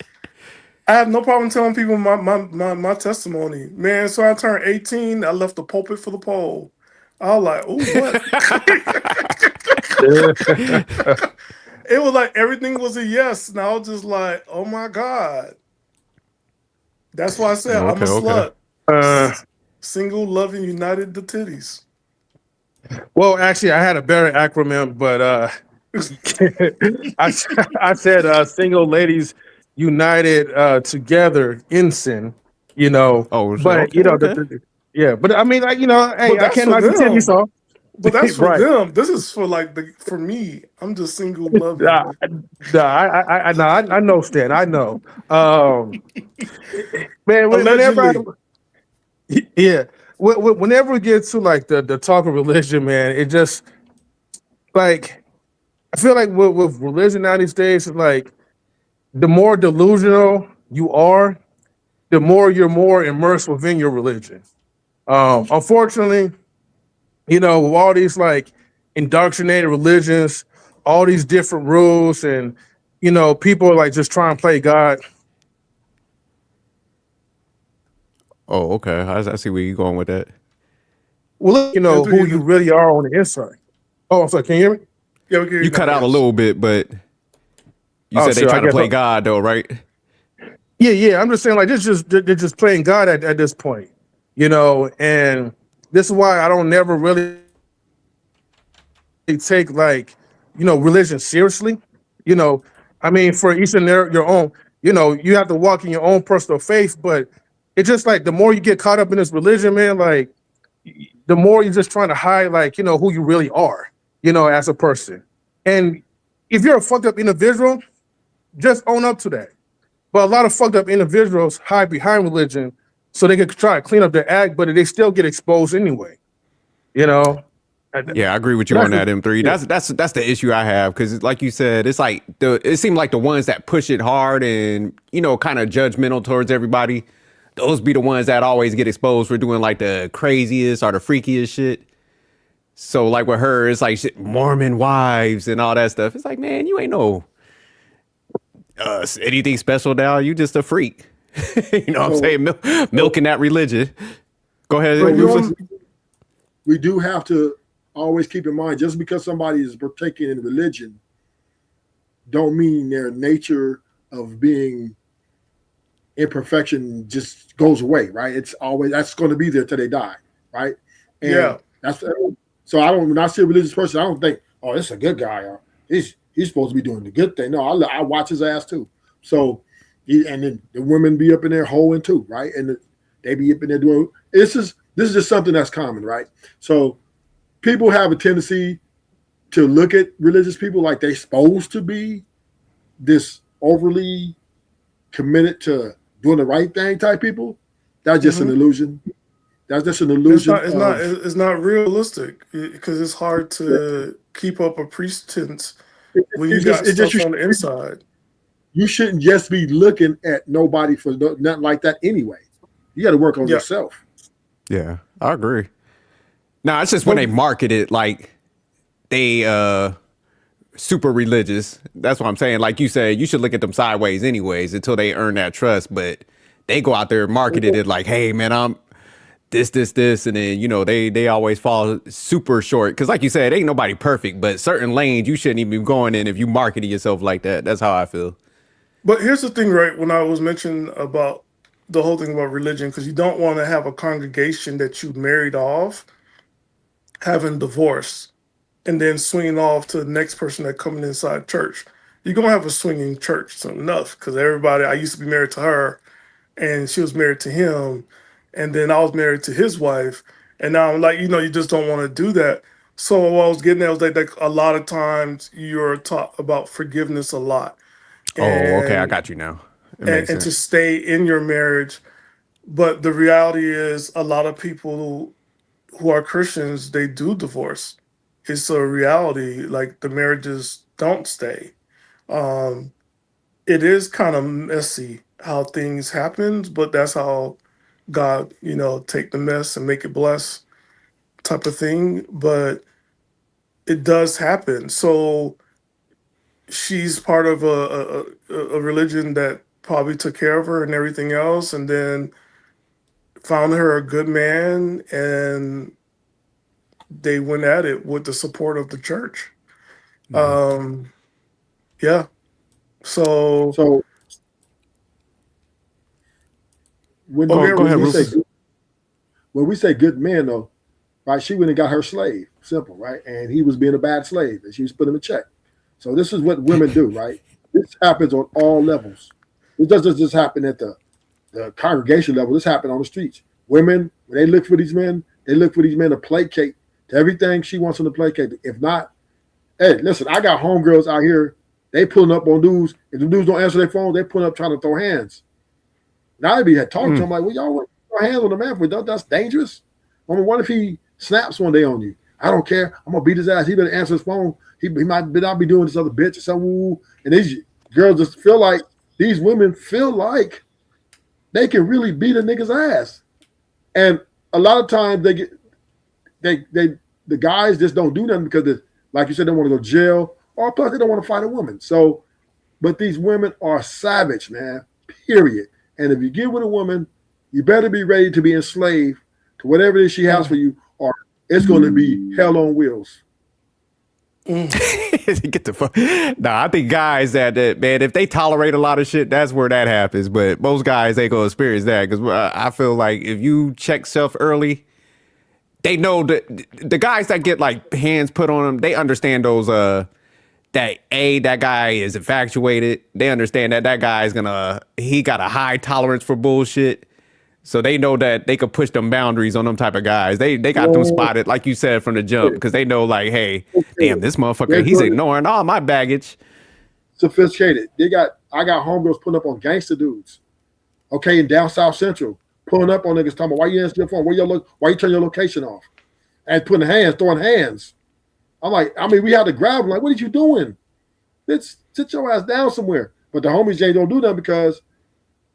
C: I have no problem telling people my testimony, man. So I turned 18. I left the pulpit for the pole. I was like, "Oh, what?" It was like everything was a yes, and I was just like, "Oh my god." That's why I said I'm a slut. Single, loving, united, the titties.
H: Well, actually, I had a better acronym, but I said single ladies united together in sin. You know, but you know, yeah. But I mean, like hey,
C: But
H: I
C: that's
H: can't
C: for
H: knock the titties
C: them.
H: off.
C: But that's for
H: Right.
C: them. This is for for me. I'm just single, loving.
H: I know, Stan. I know. Man,
C: Allegedly.
H: yeah, whenever we get to like the talk of religion, man, it just like I feel like with religion now these days, it's like the more delusional you are, the more you're more immersed within your religion. Unfortunately, with all these like indoctrinated religions, all these different rules, and people are like just trying to play God.
A: Oh, okay. I see where you're going with that.
H: Well, who you really are on the inside. Oh, I'm sorry. Can you hear me?
C: Yeah, we can hear
A: You cut out a little bit, but you said they try to play God though, right?
H: Yeah. I'm just saying, like, they're just playing God at this point, and this is why I don't never really take religion seriously. I mean, for each and your own, you have to walk in your own personal faith, but it's just like the more you get caught up in this religion, man, like the more you're just trying to hide, like, who you really are, as a person. And if you're a fucked up individual, just own up to that. But a lot of fucked up individuals hide behind religion so they can try to clean up their act, but they still get exposed anyway.
A: Yeah, I agree with you on that, M3. Yeah. That's the issue I have, because like you said, it's like it seemed like the ones that push it hard and kind of judgmental towards everybody, those be the ones that always get exposed for doing like the craziest or the freakiest shit. So like with her, it's like shit, Mormon wives and all that stuff. It's like, man, you ain't no anything special now. You just a freak. You know what I'm saying? Milking that religion. Go ahead.
D: We do have to always keep in mind, just because somebody is partaking in religion, don't mean their nature of being imperfection just goes away, right? It's always, that's going to be there till they die, right? And that's so when I see a religious person, I don't think, oh, this is a good guy. He's supposed to be doing the good thing. No, I watch his ass too. So, and then the women be up in there hoeing too, right? And they be up in there doing. This is just something that's common, right? So, people have a tendency to look at religious people like they're supposed to be this overly committed to doing the right thing type people. That's just an illusion. That's just an illusion.
C: It's not realistic, because it's hard to keep up a pretense when you got stuff on the inside.
D: You shouldn't just be looking at nobody for nothing like that anyway. You got to work on yourself.
A: Yeah, I agree. No, it's just when they market it like they super religious. That's what I'm saying. Like you said, you should look at them sideways anyways until they earn that trust. But they go out there and marketed it like, hey man, I'm this, and then they always fall super short. Cause like you said, ain't nobody perfect, but certain lanes you shouldn't even be going in if you marketed yourself like that. That's how I feel.
C: But here's the thing, right? When I was mentioning about the whole thing about religion, because you don't want to have a congregation that you married off having divorce and then swinging off to the next person that coming inside church. You're going to have a swinging church soon enough, because everybody, I used to be married to her and she was married to him. And then I was married to his wife. And now I'm like, you just don't want to do that. So what I was getting at was like a lot of times you're taught about forgiveness a lot.
A: Okay, I got you now.
C: And to stay in your marriage. But the reality is a lot of people who are Christians, they do divorce. It's a reality. Like the marriages don't stay. It is kind of messy how things happen, but that's how God, take the mess and make it bless type of thing. But it does happen. So she's part of a religion that probably took care of her and everything else, and then found her a good man, and they went at it with the support of the church. Yeah. So
D: when
A: go ahead, Rufus.
D: When we say good men, though, right? She went and got her slave, simple, right? And he was being a bad slave, and she was putting him in check. So this is what women do, right? This happens on all levels. It doesn't just happen at the congregation level. This happened on the streets. Women, when they look for these men, they look for these men to placate to everything she wants them to placate. If not, hey, listen, I got homegirls out here. They pulling up on dudes. If the dudes don't answer their phone, they pulling up trying to throw hands. Now I be talking to them like, well, y'all want to throw hands on the man for that's dangerous. I mean, what if he snaps one day on you? I don't care. I'm gonna beat his ass. He better answer his phone. He might not be doing this other bitch or something. And these girls just feel like these women feel like they can really beat a nigga's ass. And a lot of times the guys just don't do nothing because like you said, they want to go to jail, or plus they don't want to fight a woman. So, but these women are savage, man, period. And if you get with a woman, you better be ready to be enslaved to whatever it is she has for you, or it's going to be hell on wheels.
A: Get the fuck. Nah, I think guys that man, if they tolerate a lot of shit, that's where that happens. But most guys ain't gonna experience that because I feel like if you check self early, they know that the guys that get like hands put on them, they understand those that guy is infatuated. They understand that guy is he got a high tolerance for bullshit. So they know that they could push them boundaries on them type of guys. They got them spotted, like you said, from the jump, because they know, like, hey, damn, this motherfucker, he's ignoring all my baggage.
D: Sophisticated. I got homegirls pulling up on gangster dudes. Okay, in down South Central, pulling up on niggas talking about why you answer your phone, why you turn your location off, and throwing hands. I'm like, we had to grab them. Like, what are you doing? Let's sit your ass down somewhere. But the homies don't do that because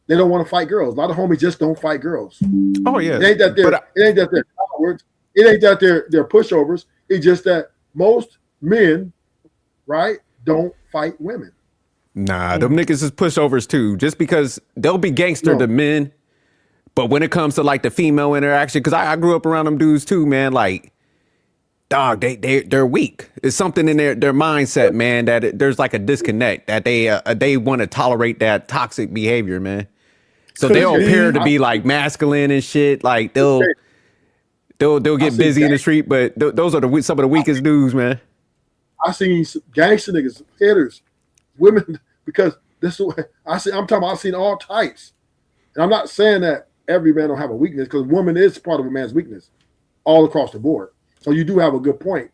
D: they don't want to fight girls. A lot of homies just don't fight girls.
A: Oh yeah,
D: it ain't that they're cowards. It ain't that they're pushovers. It's just that most men, right, don't fight women.
A: Nah, them niggas is pushovers too. Just because they'll be gangster to men, but when it comes to like the female interaction, because I grew up around them dudes too, man. Like, dog, they're weak. It's something in their mindset, man, that there's like a disconnect that they want to tolerate that toxic behavior, man. So they'll appear to be like masculine and shit. Like they'll get busy in the street, but those are some of the weakest dudes, man.
D: I seen some gangster niggas, hitters, women, because this is what I've seen all types. And I'm not saying that every man don't have a weakness, because woman is part of a man's weakness all across the board. So you do have a good point,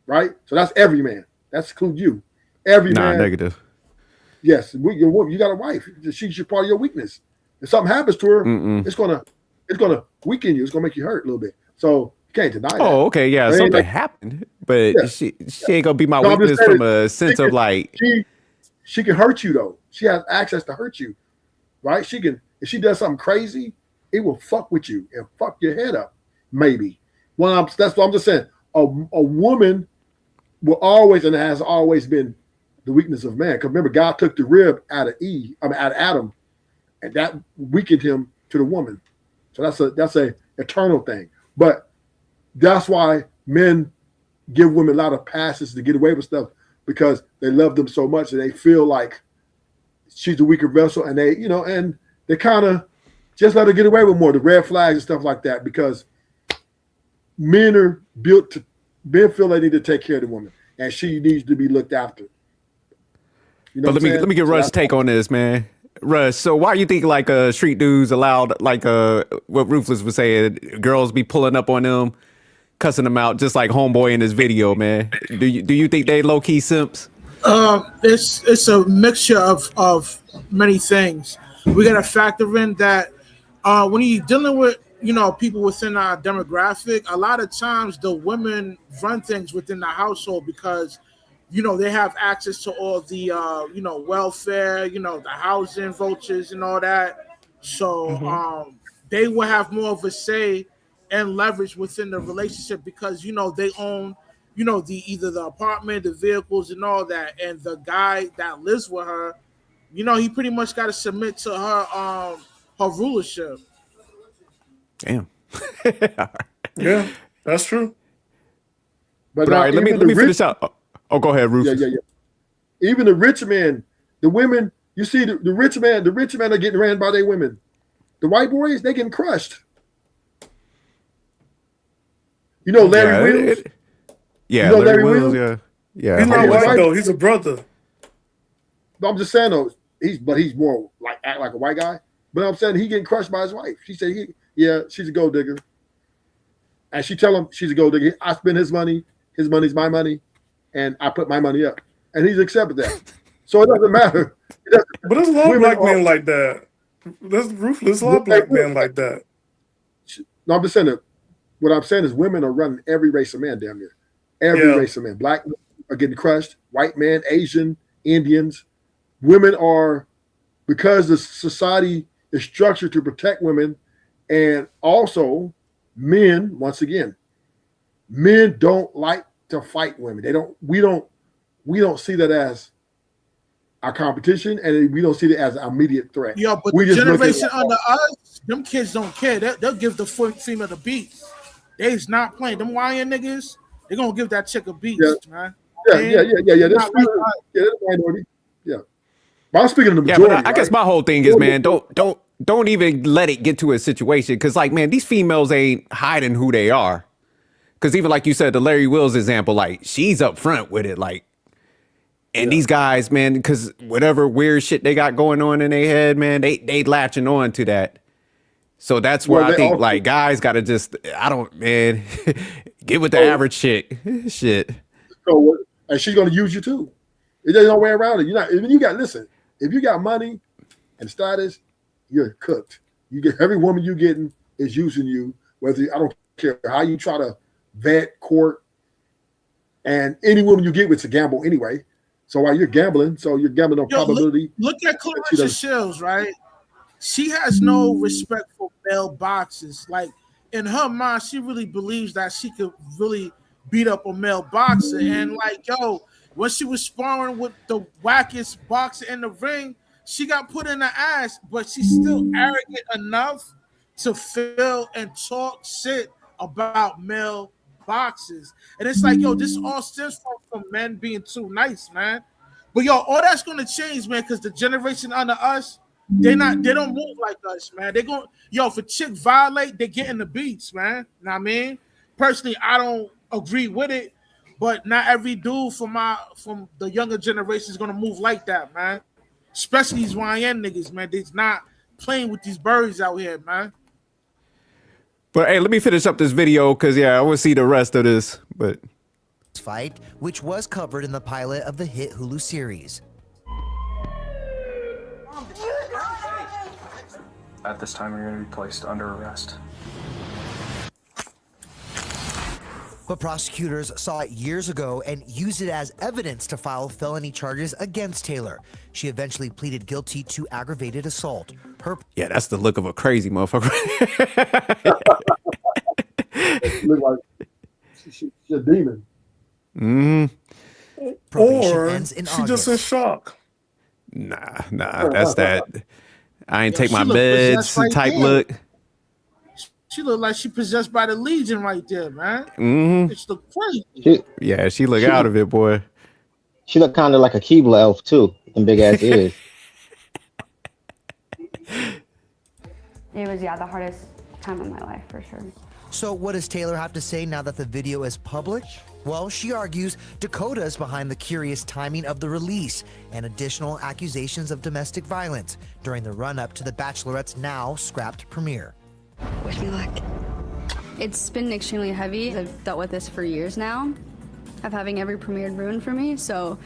D: right? So that's every man. That includes you. Every man.
A: Negative.
D: Yes, you got a wife. She's part of your weakness. If something happens to her, it's gonna weaken you. It's gonna make you hurt a little bit. So you can't deny that.
A: Oh, okay, yeah, something happened, but she ain't gonna be my weakness from a sense of like
D: she can hurt you though. She has access to hurt you, right? She can, if she does something crazy, it will fuck with you and fuck your head up, maybe. That's what I'm just saying. A woman will always and has always been the weakness of man. Because remember, God took the rib out of Adam, and that weakened him to the woman. So that's a eternal thing. But that's why men give women a lot of passes to get away with stuff, because they love them so much and they feel like she's the weaker vessel, and they kind of just let her get away with more, the red flags and stuff like that, because men are built to, men feel they need to take care of the woman, and she needs to be looked after. You know,
A: but let me get Russ' take on this, man. Russ, so why you think like street dudes allowed, like what Ruthless was saying, girls be pulling up on them, cussing them out, just like Homeboy in this video, man? Do you think they low key simps?
E: It's a mixture of many things. We got to factor in that when you're dealing with people within our demographic, a lot of times the women run things within the household because they have access to all the welfare, the housing vouchers and all that. So they will have more of a say and leverage within the relationship because they own either the apartment, the vehicles, and all that. And the guy that lives with her you know, he pretty much got to submit to her rulership.
A: Damn.
C: Yeah, that's true.
A: But all right, let me finish out. Oh, go ahead, Rufus.
D: Yeah. Even the rich men, the women, you see the rich men are getting ran by their women. The white boys, they getting crushed. You know Larry Wills?
A: Yeah,
D: you know
A: Larry Wills, yeah.
C: He's not white though, he's a brother.
D: No, I'm just saying though, he's more like act like a white guy. But I'm saying he getting crushed by his wife. She said she's a gold digger. And she tell him she's a gold digger. I spend his money's my money, and I put my money up. And he's accepted that. So it doesn't matter.
C: But there's a lot of black men like that. There's ruthless, a lot of black men like that.
D: No, I'm just saying that what I'm saying is women are running every race of man damn near. Every race of men. Black men are getting crushed. White men, Asian, Indians. Women are, because the society is structured to protect women, and also men, once again, men don't like to fight women. We don't see that as our competition, and we don't see that as an immediate threat.
E: Yeah, but
D: we
E: the
D: just
E: generation under us, them kids don't care. They'll give the female the beats. They's not playing. Them YN niggas, they're gonna give that chick a beat, man.
D: Yeah. That's the minority. Yeah. But I'm speaking of the majority.
A: But I guess my whole thing is, man, don't even let it get to a situation, because, like, man, these females ain't hiding who they are. Because even like you said, the Larry Wills example, like, she's up front with it, like, and these guys, man, because whatever weird shit they got going on in their head, man, they latching on to that. So that's where I think, like, guys got to just, get with the average chick. Shit.
D: So, and she's going to use you too. There's no way around it. Listen, if you got money and status, you're cooked. You get every woman you getting is using you. I don't care how you try to vet, court, and any woman you get with, it's a gamble anyway. So while you're gambling, on probability.
E: Look at Clarissa Shields, right? She has no respect for male boxers. Like, in her mind, she really believes that she could really beat up a male boxer. And like, when she was sparring with the wackest boxer in the ring, she got put in the ass, but she's still arrogant enough to feel and talk shit about male boxers. And it's like, this all stems from men being too nice, man. But all that's gonna change, man, because the generation under us, they don't move like us, man. They going for chick violate, they getting the beats, man. You know what I mean? Personally, I don't agree with it, but not every dude from the younger generation is gonna move like that, man. Especially these YN niggas, man. They's not playing with these birds out here, man.
A: But hey, let me finish up this video because I want to see the rest of this. But
K: fight, which was covered in the pilot of the hit Hulu series.
M: At this time, you're going to be placed under arrest.
K: But prosecutors saw it years ago and used it as evidence to file felony charges against Taylor. She eventually pleaded guilty to aggravated assault.
A: That's the look of a crazy motherfucker.
D: Look like she's a demon.
C: Or she's just in shock.
A: Nah, that's that. I ain't take my meds type look.
E: She look like she possessed by the Legion right there, man. It's the crazy.
A: She look out of it, boy.
B: She look kind of like a Keebler elf too, with them big ass ears.
N: It was, the hardest time of my life, for sure.
K: So what does Taylor have to say now that the video is public? Well, she argues Dakota is behind the curious timing of the release and additional accusations of domestic violence during the run-up to The Bachelorette's now scrapped premiere.
N: Wish me luck. It's been extremely heavy. I've dealt with this for years now, of having every premiere ruined for me, so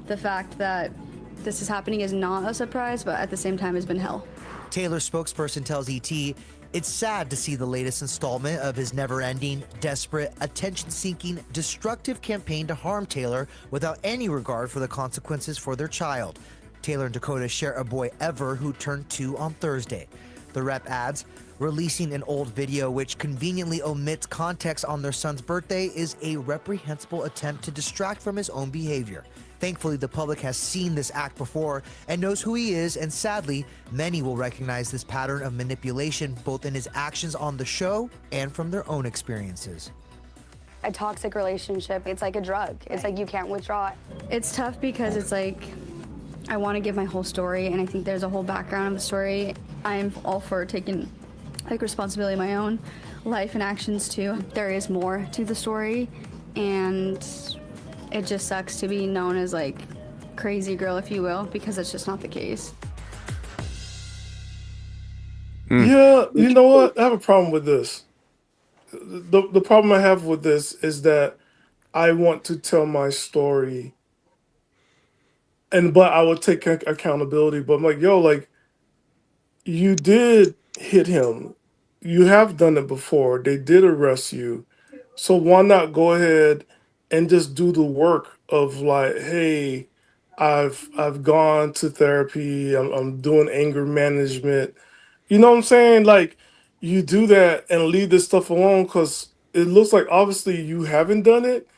N: the fact that this is happening is not a surprise, but at the same time has been hell.
K: Taylor's spokesperson tells ET, it's sad to see the latest installment of his never-ending, desperate, attention-seeking, destructive campaign to harm Taylor without any regard for the consequences for their child. Taylor and Dakota share a boy, Ever, who turned 2 on Thursday. The rep adds, Releasing an old video which conveniently omits context on their son's birthday is a reprehensible attempt to distract from his own behavior. Thankfully, the public has seen this act before and knows who he is, and sadly, many will recognize this pattern of manipulation both in his actions on the show and from their own experiences.
N: A toxic relationship, it's like a drug. It's like you can't withdraw it. It's tough because it's like, I want to give my whole story, and I think there's a whole background of the story. I'm all for taking responsibility of my own life and actions too. There is more to the story, and it just sucks to be known as like crazy girl, if you will, because it's just not the case.
C: Yeah, you know what? I have a problem with this. The problem I have with this is that I want to tell my story, but I would take accountability. But I'm like, yo, like, you did hit him. You have done it before. They did arrest you. So why not go ahead and just do the work of like, hey, I've gone to therapy. I'm doing anger management. You know what I'm saying? Like, you do that and leave this stuff alone, because it looks like obviously you haven't done it,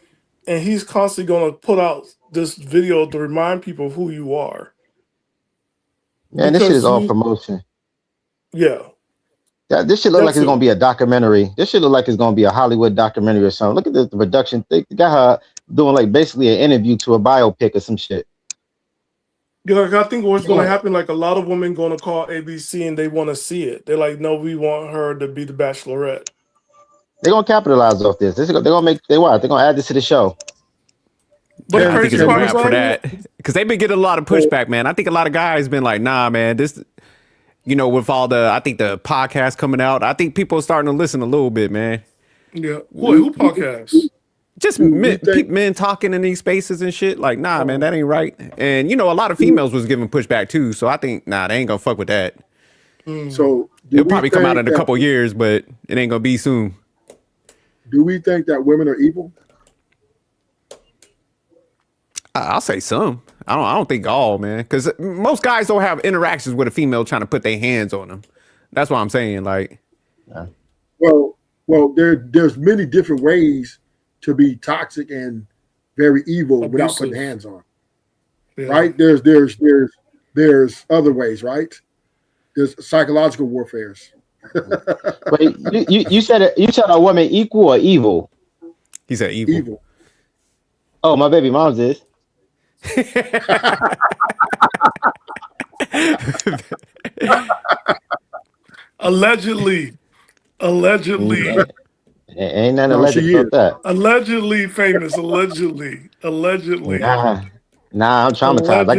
C: and he's constantly going to put out this video to remind people who you are.
B: Man, this shit is all promotion.
C: Yeah.
B: This shit look like it's gonna be a documentary. This shit look like it's gonna be a Hollywood documentary or something. Look at the production. They got her doing like basically an interview to a biopic or some shit.
C: Yeah, like, I think what's going to happen, like a lot of women going to call ABC and they want to see it. They're like, no, we want her to be the Bachelorette.
B: They're gonna capitalize off this. They're gonna make. They're gonna add this to the show.
C: But
A: I think it's mad for that, because they've been getting a lot of pushback, man. I think a lot of guys been like, nah, man, this, you know, with all the, I think the podcast coming out, I think people are starting to listen a little bit, man.
C: Yeah. Who podcasts?
A: Just men talking in these spaces and shit. Like, nah, man, that ain't right. And, you know, a lot of females was giving pushback too. So I think, nah, they ain't gonna fuck with that.
D: So
A: it'll probably come out in a couple years, but it ain't gonna be soon.
D: Do we think that women are evil?
A: I'll say some. I don't think all, man, because most guys don't have interactions with a female trying to put their hands on them. That's what I'm saying. Like,
D: well, there's many different ways to be toxic and very evil without putting hands on. Yeah. Right? There's other ways, right? There's psychological warfares.
B: Wait, you said a woman equal or evil?
A: He said evil.
D: Evil.
B: Oh, my baby mom's is.
C: Allegedly.
B: Ain't nothing alleged about that.
C: Allegedly famous. Allegedly.
B: Nah, I'm traumatized.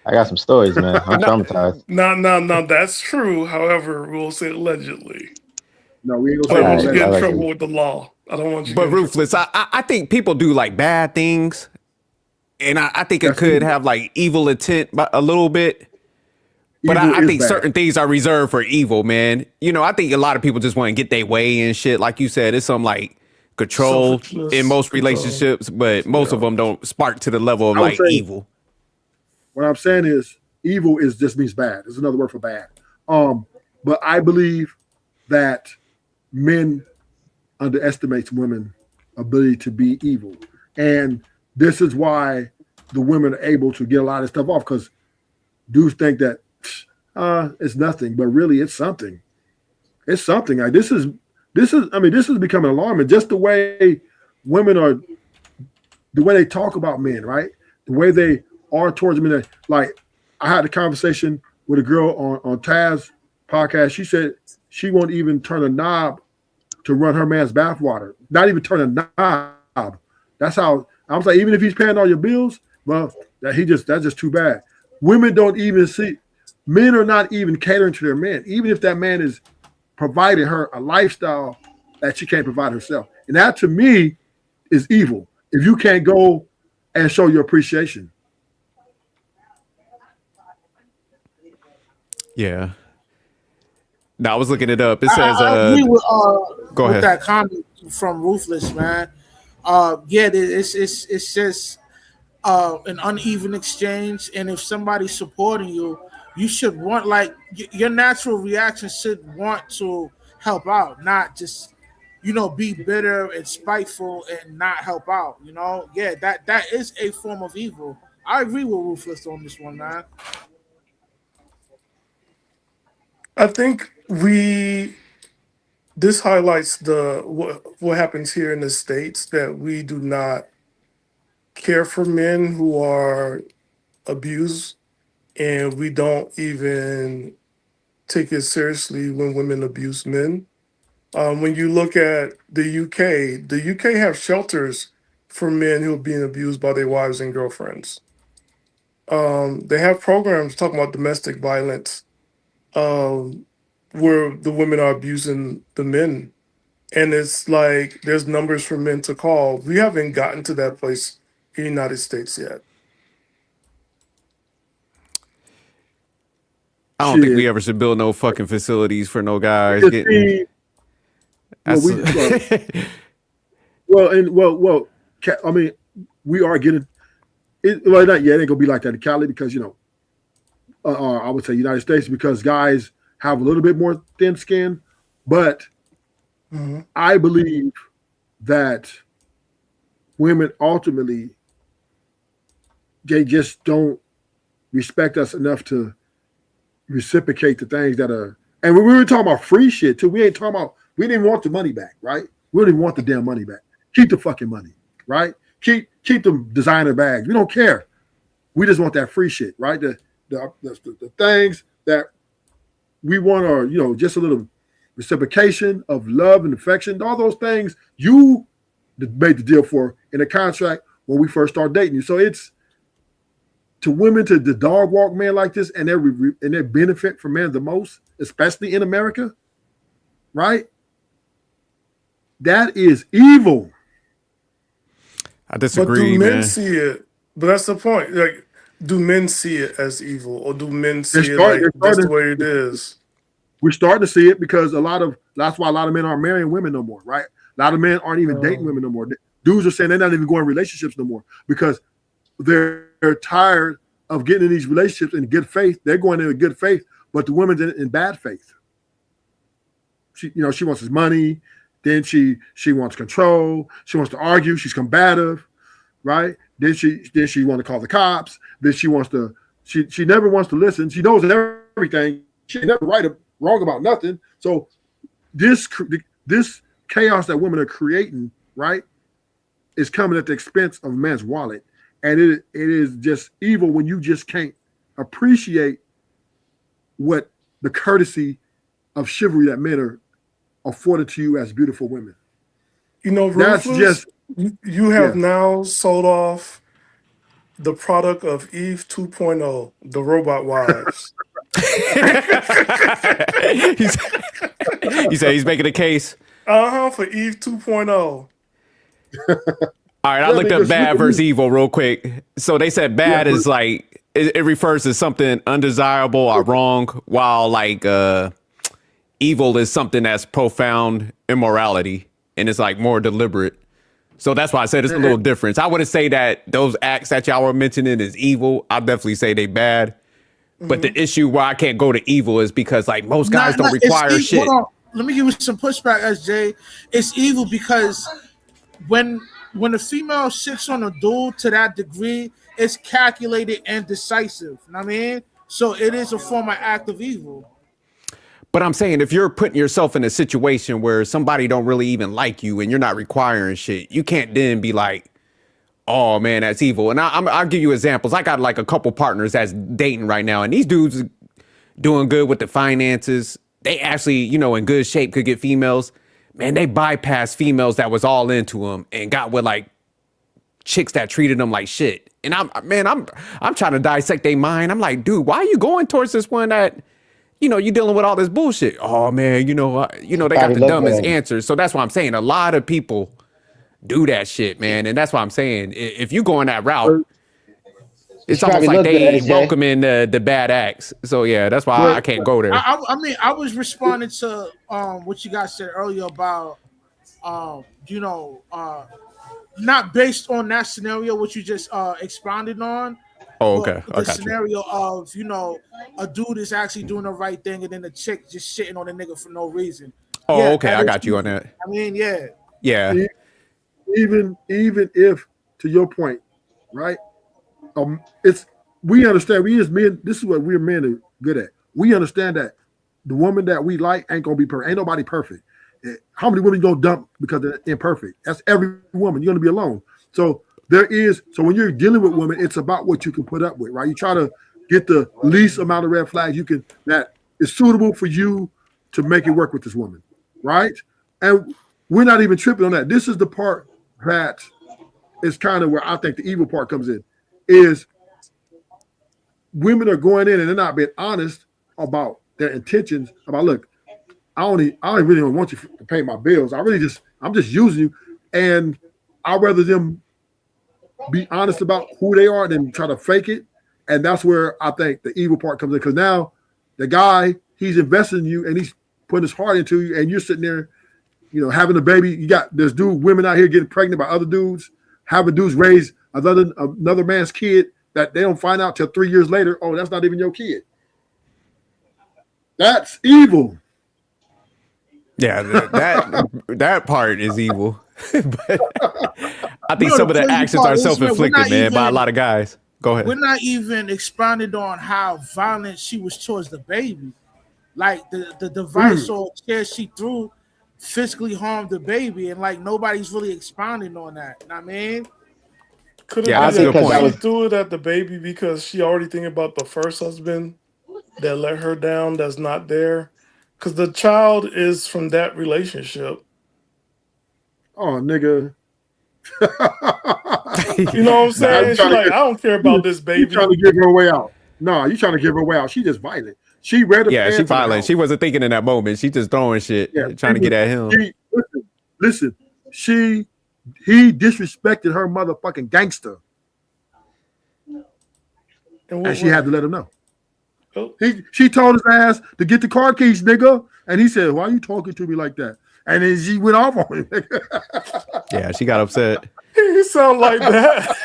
B: I got some stories, man. I'm traumatized.
C: No, that's true. However, we'll say allegedly.
D: No, we ain't
C: gonna
D: gonna
C: say get in trouble with the law. I don't want you.
A: But Ruthless, I think people do like bad things, and I think it could have like evil intent a little bit. But I think certain things are reserved for evil, man. You know, I think a lot of people just want to get their way and shit. Like you said, it's some like control in most relationships, but most of them don't spark to the level of like evil.
D: What I'm saying is evil just means bad. It's another word for bad. But I believe that men underestimates women's ability to be evil. And this is why the women are able to get a lot of stuff off, because dudes think that it's nothing, but really it's something. It's something. Like this is becoming alarming. Just the way women are, the way they talk about men, right? The way they are towards men. Like, I had a conversation with a girl on Taz's podcast. She said she won't even turn a knob to run her man's bathwater. Not even turn a knob. That's how I was like, even if he's paying all your bills, well, that's just too bad. Women don't even see, men are not even catering to their men, even if that man is providing her a lifestyle that she can't provide herself. And that to me is evil. If you can't go and show your appreciation.
A: Yeah. No, I was looking it up. It says
E: I agree with,
A: go ahead.
E: That comment from Ruthless, man. It's just an uneven exchange, and if somebody's supporting you, you should want like your natural reaction should want to help out, not just be bitter and spiteful and not help out. Yeah, that is a form of evil. I agree with Ruthless on this one, man.
C: I think this highlights what happens here in the States, that we do not care for men who are abused, and we don't even take it seriously when women abuse men. When you look at the UK have shelters for men who are being abused by their wives and girlfriends. They have programs talking about domestic violence, where the women are abusing the men. And it's like there's numbers for men to call. We haven't gotten to that place in the United States yet.
A: I don't think we ever should build no fucking facilities for no guys getting.
D: I mean, we are getting it. Well, not yet. It ain't gonna be like that in Cali because I would say United States, because guys have a little bit more thin skin, but I believe that women ultimately they just don't respect us enough to reciprocate the things that are. And we were talking about free shit too. We ain't talking about. We didn't want the money back, right? We don't even want the damn money back. Keep the fucking money, right? Keep the designer bags. We don't care. We just want that free shit, right? The things that we want are, just a little reciprocation of love and affection. All those things you made the deal for in a contract when we first started dating you. So it's to women to the dog walk men like this, and they benefit from men the most, especially in America, right? That is evil.
A: I disagree,
C: but do men
A: man.
C: see it? But that's the point. Like, do men see it as evil, or do men see it like that's the way it is?
D: We're starting to see it because that's why a lot of men aren't marrying women no more, right? A lot of men aren't even dating women no more. Dudes are saying they're not even going in relationships no more because they're tired of getting in these relationships in good faith. They're going in good faith, but the women's in bad faith. She wants his money. Then she wants control. She wants to argue. She's combative, right? Then she want to call the cops. Then she never wants to listen. She knows everything. She never right or wrong about nothing. So this chaos that women are creating, right, is coming at the expense of a man's wallet, and it is just evil when you just can't appreciate what the courtesy of chivalry that men are afforded to you as beautiful women.
C: That's just you have now sold off the product of Eve 2.0, the robot wives.
A: You say he's making a case?
C: For Eve 2.0.
A: All right, I looked up bad versus evil real quick. So they said bad is like it refers to something undesirable or wrong, while like evil is something that's profound immorality and it's like more deliberate. So that's why I said it's a little difference. I wouldn't say that those acts that y'all were mentioning is evil. I'll definitely say they bad. But the issue where I can't go to evil is because like most guys don't require shit.
E: Hold on. Let me give you some pushback, SJ. It's evil because when a female sits on a dude to that degree, it's calculated and decisive. You know what I mean? So it is a form of act of evil.
A: But I'm saying if you're putting yourself in a situation where somebody don't really even like you and you're not requiring shit, you can't then be like, oh man, that's evil. And I'll give you examples. I got like a couple partners that's dating right now, and these dudes are doing good with the finances. They actually, in good shape, could get females. Man, they bypassed females that was all into them and got with like chicks that treated them like shit. And I'm trying to dissect their mind. I'm like, dude, why are you going towards this one that, you're dealing with all this bullshit? Oh man, they got the dumbest answers. So that's why I'm saying a lot of people do that shit, man. And that's why I'm saying if you go on that route, it's almost like they welcoming the bad acts. So yeah, that's why I can't go there.
E: I was responding to what you guys said earlier about not based on that scenario, what you just expounded on.
A: Oh, okay. I
E: The
A: got you.
E: scenario of, you know, a dude is actually doing the right thing and then the chick just shitting on a nigga for no reason.
A: Oh,
E: Yeah,
A: okay.
E: that
A: I
E: is
A: got you on
E: evil.
A: that.
E: I mean, yeah.
A: Yeah.
D: Even if, to your point, right? It's we understand. We as men, this is what we're men are good at. We understand that the woman that we like ain't gonna be perfect. Ain't nobody perfect. How many women you gonna dump because they're imperfect? That's every woman. You're gonna be alone. So there is. So when you're dealing with women, it's about what you can put up with, right? You try to get the least amount of red flags you can that is suitable for you to make it work with this woman, right? And we're not even tripping on that. This is the part that is kind of where I think the evil part comes in. Is women are going in and they're not being honest about their intentions. About look, I really don't want you to pay my bills. I'm just using you, and I'd rather them be honest about who they are than try to fake it. And that's where I think the evil part comes in, because now the guy, he's investing in you and he's putting his heart into you, and you're sitting there, you know, having a baby. There's women out here getting pregnant by other dudes, having dudes raise another man's kid that they don't find out till 3 years later. Oh, that's not even your kid. That's evil.
A: Yeah, that part is evil. But I think some of the actions are self-inflicted, man, by a lot of guys. Go ahead.
E: We're not even expounded on how violent she was towards the baby. Like the device or chair she threw physically harmed the baby, and like nobody's really expounding on that. You know what I mean?
C: Could it
A: Yeah, that's
C: be
A: a good
C: that
A: point.
C: she threw it at the baby because she already thinking about the first husband that let her down, that's not there? Because the child is from that relationship.
D: Oh, nigga.
C: You know what I'm saying? She's like, I don't care about this baby.
D: You trying to give her a way out. No, you trying to give her a way out. She just violent. She read
A: Yeah, she violent. She wasn't thinking in that moment. She just throwing shit, trying to get at him.
D: Listen, he disrespected her motherfucking gangster. And she had to let him know.
C: Oh.
D: She told his ass to get the car keys, nigga. And he said, why are you talking to me like that? And then she went off on him.
A: Yeah, she got upset.
C: You sound like that.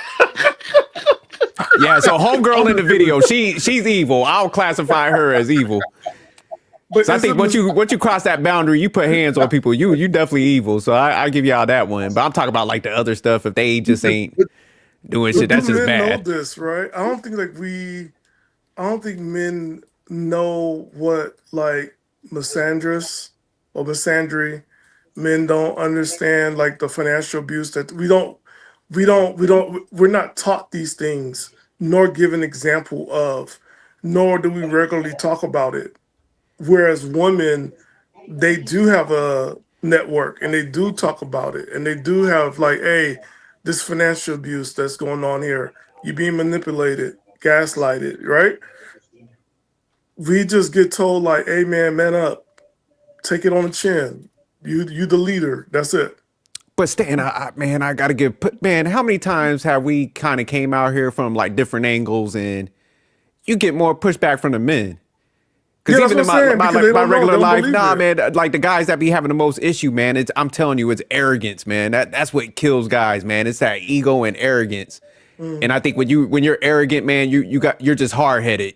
A: Yeah, so homegirl in the video, she's evil. I'll classify her as evil.
C: But
A: so I think once you cross that boundary, you put hands on people, you definitely evil. So I give y'all that one. But I'm talking about like the other stuff. If they just ain't doing shit, that's just
C: men
A: bad.
C: know this, right? I don't think men know what like misandrous or misandry. Men don't understand like the financial abuse that we're not taught these things, nor given example of, nor do we regularly talk about it. Whereas women, they do have a network and they do talk about it, and they do have like, hey, this financial abuse that's going on here, you're being manipulated, gaslighted, right? We just get told like, hey man up, take it on the chin. You the leader. That's it.
A: But Stan, I gotta give, man, how many times have we kind of came out here from like different angles and you get more pushback from the men? Because even in my regular life, man, like the guys that be having the most issue, man, I'm telling you, it's arrogance, man. That's what kills guys, man. It's that ego and arrogance. And I think when you're arrogant, man, you're just hard headed.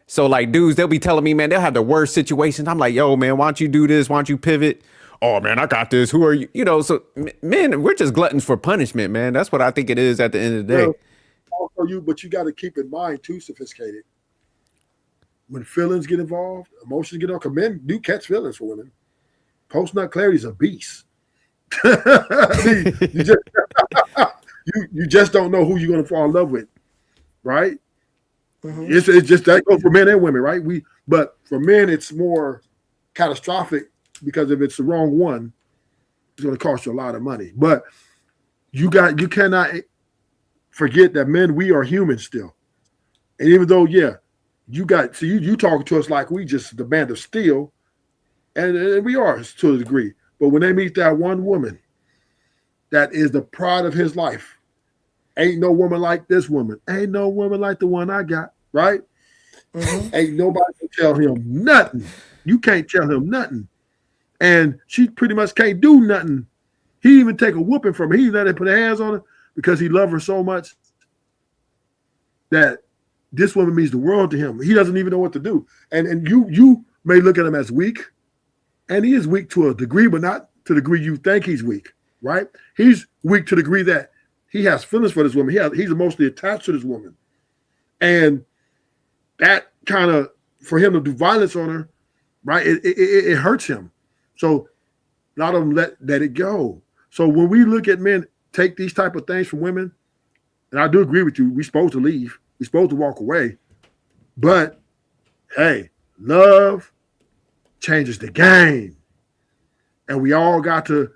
A: So like dudes, they'll be telling me, man, they'll have the worst situations. I'm like, yo, man, why don't you do this? Why don't you pivot? Oh man, I got this. Who are you? You know, so men, we're just gluttons for punishment, man. That's what I think it is at the end of the day.
D: But you got to keep in mind too, sophisticated. When feelings get involved, emotions get involved. Men do catch feelings for women. Post-nut clarity is a beast. you just don't know who you're going to fall in love with, right? Mm-hmm. It's just that goes for men and women, right? But for men, it's more catastrophic because if it's the wrong one, it's going to cost you a lot of money. But you cannot forget that men, we are human still, and even though, you talking to us like we just the band of steel, and we are to a degree. But when they meet that one woman, that is the pride of his life. Ain't no woman like this woman. Ain't no woman like the one I got, right? Mm-hmm. Ain't nobody can tell him nothing. You can't tell him nothing. And she pretty much can't do nothing. He even take a whooping from her. He let her put her hands on her because he loved her so much that this woman means the world to him. He doesn't even know what to do. And you may look at him as weak, and he is weak to a degree, but not to the degree you think he's weak, right? He's weak to the degree that he has feelings for this woman. He's emotionally attached to this woman. And that kind of, for him to do violence on her, right, it hurts him. So a lot of them let it go. So when we look at men take these type of things from women, and I do agree with you, we're supposed to leave. We're supposed to walk away. But, hey, love changes the game. And we all got to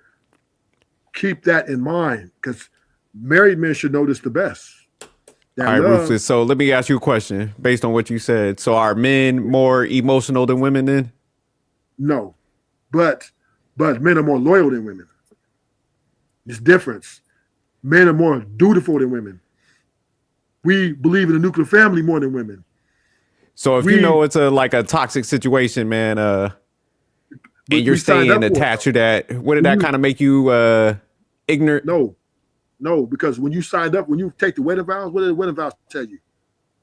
D: keep that in mind, because married men should know this the best.
A: All right, Ruthless. So let me ask you a question based on what you said. So are men more emotional than women then?
D: No, but men are more loyal than women. There's difference. Men are more dutiful than women. We believe in the nuclear family more than women.
A: So if you know it's a toxic situation, man, and you're staying attached to that, wouldn't that kind of make you ignorant?
D: No, because when you signed up, when you take the wedding vows, what do the wedding vows tell you?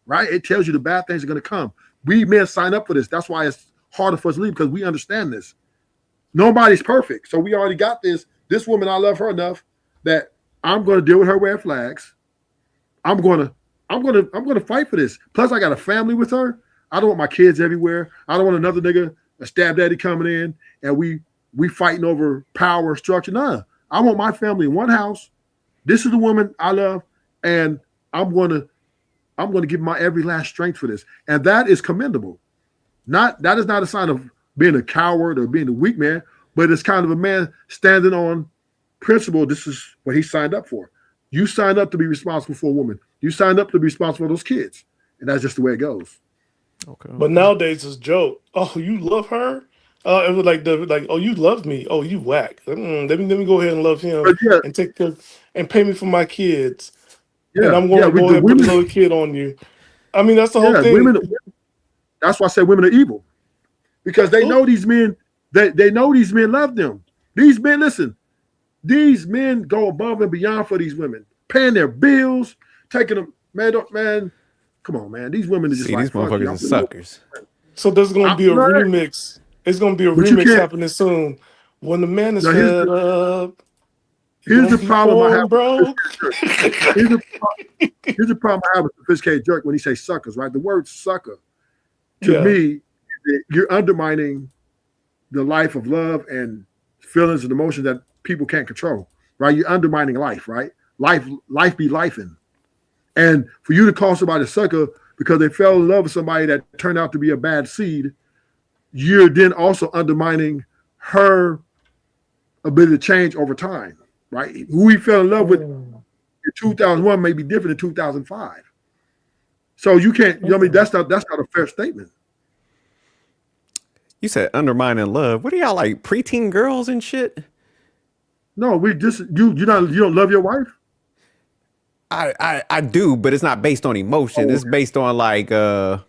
D: Right? It tells you the bad things are going to come. We men sign up for this. That's why it's harder for us to leave, because we understand this. Nobody's perfect. So we already got this. This woman, I love her enough that I'm going to deal with her red flags. I'm going to fight for this. Plus, I got a family with her. I don't want my kids everywhere. I don't want another nigga, a stab daddy coming in, and we fighting over power structure. Nah, I want my family in one house. This is the woman I love, and I'm going to give my every last strength for this. And that is commendable. That is not a sign of being a coward or being a weak man, but it's kind of a man standing on principle. This is what he signed up for. You signed up to be responsible for a woman. You signed up to be responsible for those kids. And that's just the way it goes.
A: Okay.
C: But nowadays it's a joke. Oh, you love her? It was like oh, you love me. Oh, you whack. Let me go ahead and love him and take care and pay me for my kids. And I'm going to go ahead and put another kid on you. I mean, that's the whole thing.
D: That's why I say women are evil, because they know these men. They know these men love them. These men, listen. These men go above and beyond for these women, paying their bills, taking them. Man, come on, man. These women are just
A: these motherfuckers are suckers.
C: So there's going to be a remix. It's going to be a remix happening soon. When the man is fed up.
D: Here's the problem I have. Here's the problem I have with sophisticated jerk when he says suckers, right? The word sucker, to me, you're undermining the life of love and feelings and emotions that people can't control, right? You're undermining life, right? Life be lifing. And for you to call somebody a sucker because they fell in love with somebody that turned out to be a bad seed, you're then also undermining her ability to change over time, right? Who he fell in love with in 2001 may be different in 2005. So you can't, I mean, that's not a fair statement.
A: You said undermining love. What are y'all, like preteen girls and shit?
D: No, we just you don't love your wife?
A: I do, but it's not based on emotion. It's based on like her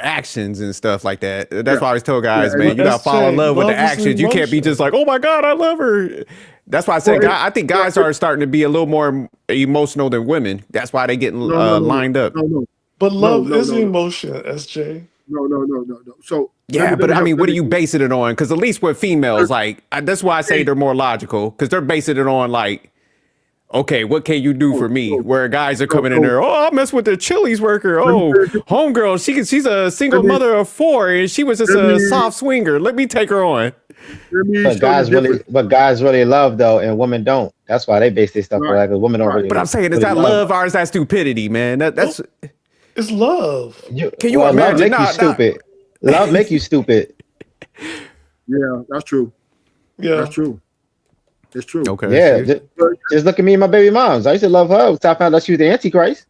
A: actions and stuff like that. That's why I always tell guys, man, you gotta fall in love with the actions. You can't be just like, oh my God, I love her. That's why I said I think guys are starting to be a little more emotional than women. That's why they getting lined up.
C: But love is emotion, SJ.
D: No. So
A: yeah, but I mean, what are you basing it on? Because at least with females, like that's why I say they're more logical, because they're basing it on like, okay, what can you do for me? Where guys are coming in there, oh, I'll mess with the Chili's worker. Oh, homegirl, she's a single mother of 4, and she was just a soft swinger. Let me take her on.
B: But guys really love though, and women don't. That's why they base their stuff on that, because women don't really.
A: But I'm saying, is that love or is that stupidity, man? That's
C: it's love.
A: Can you imagine?
B: Love make you stupid. Love make you stupid.
D: Yeah, that's true.
C: Yeah,
D: that's true. It's true.
A: Okay.
B: Yeah, just look at me and my baby moms. I used to love her until I found out she was the Antichrist.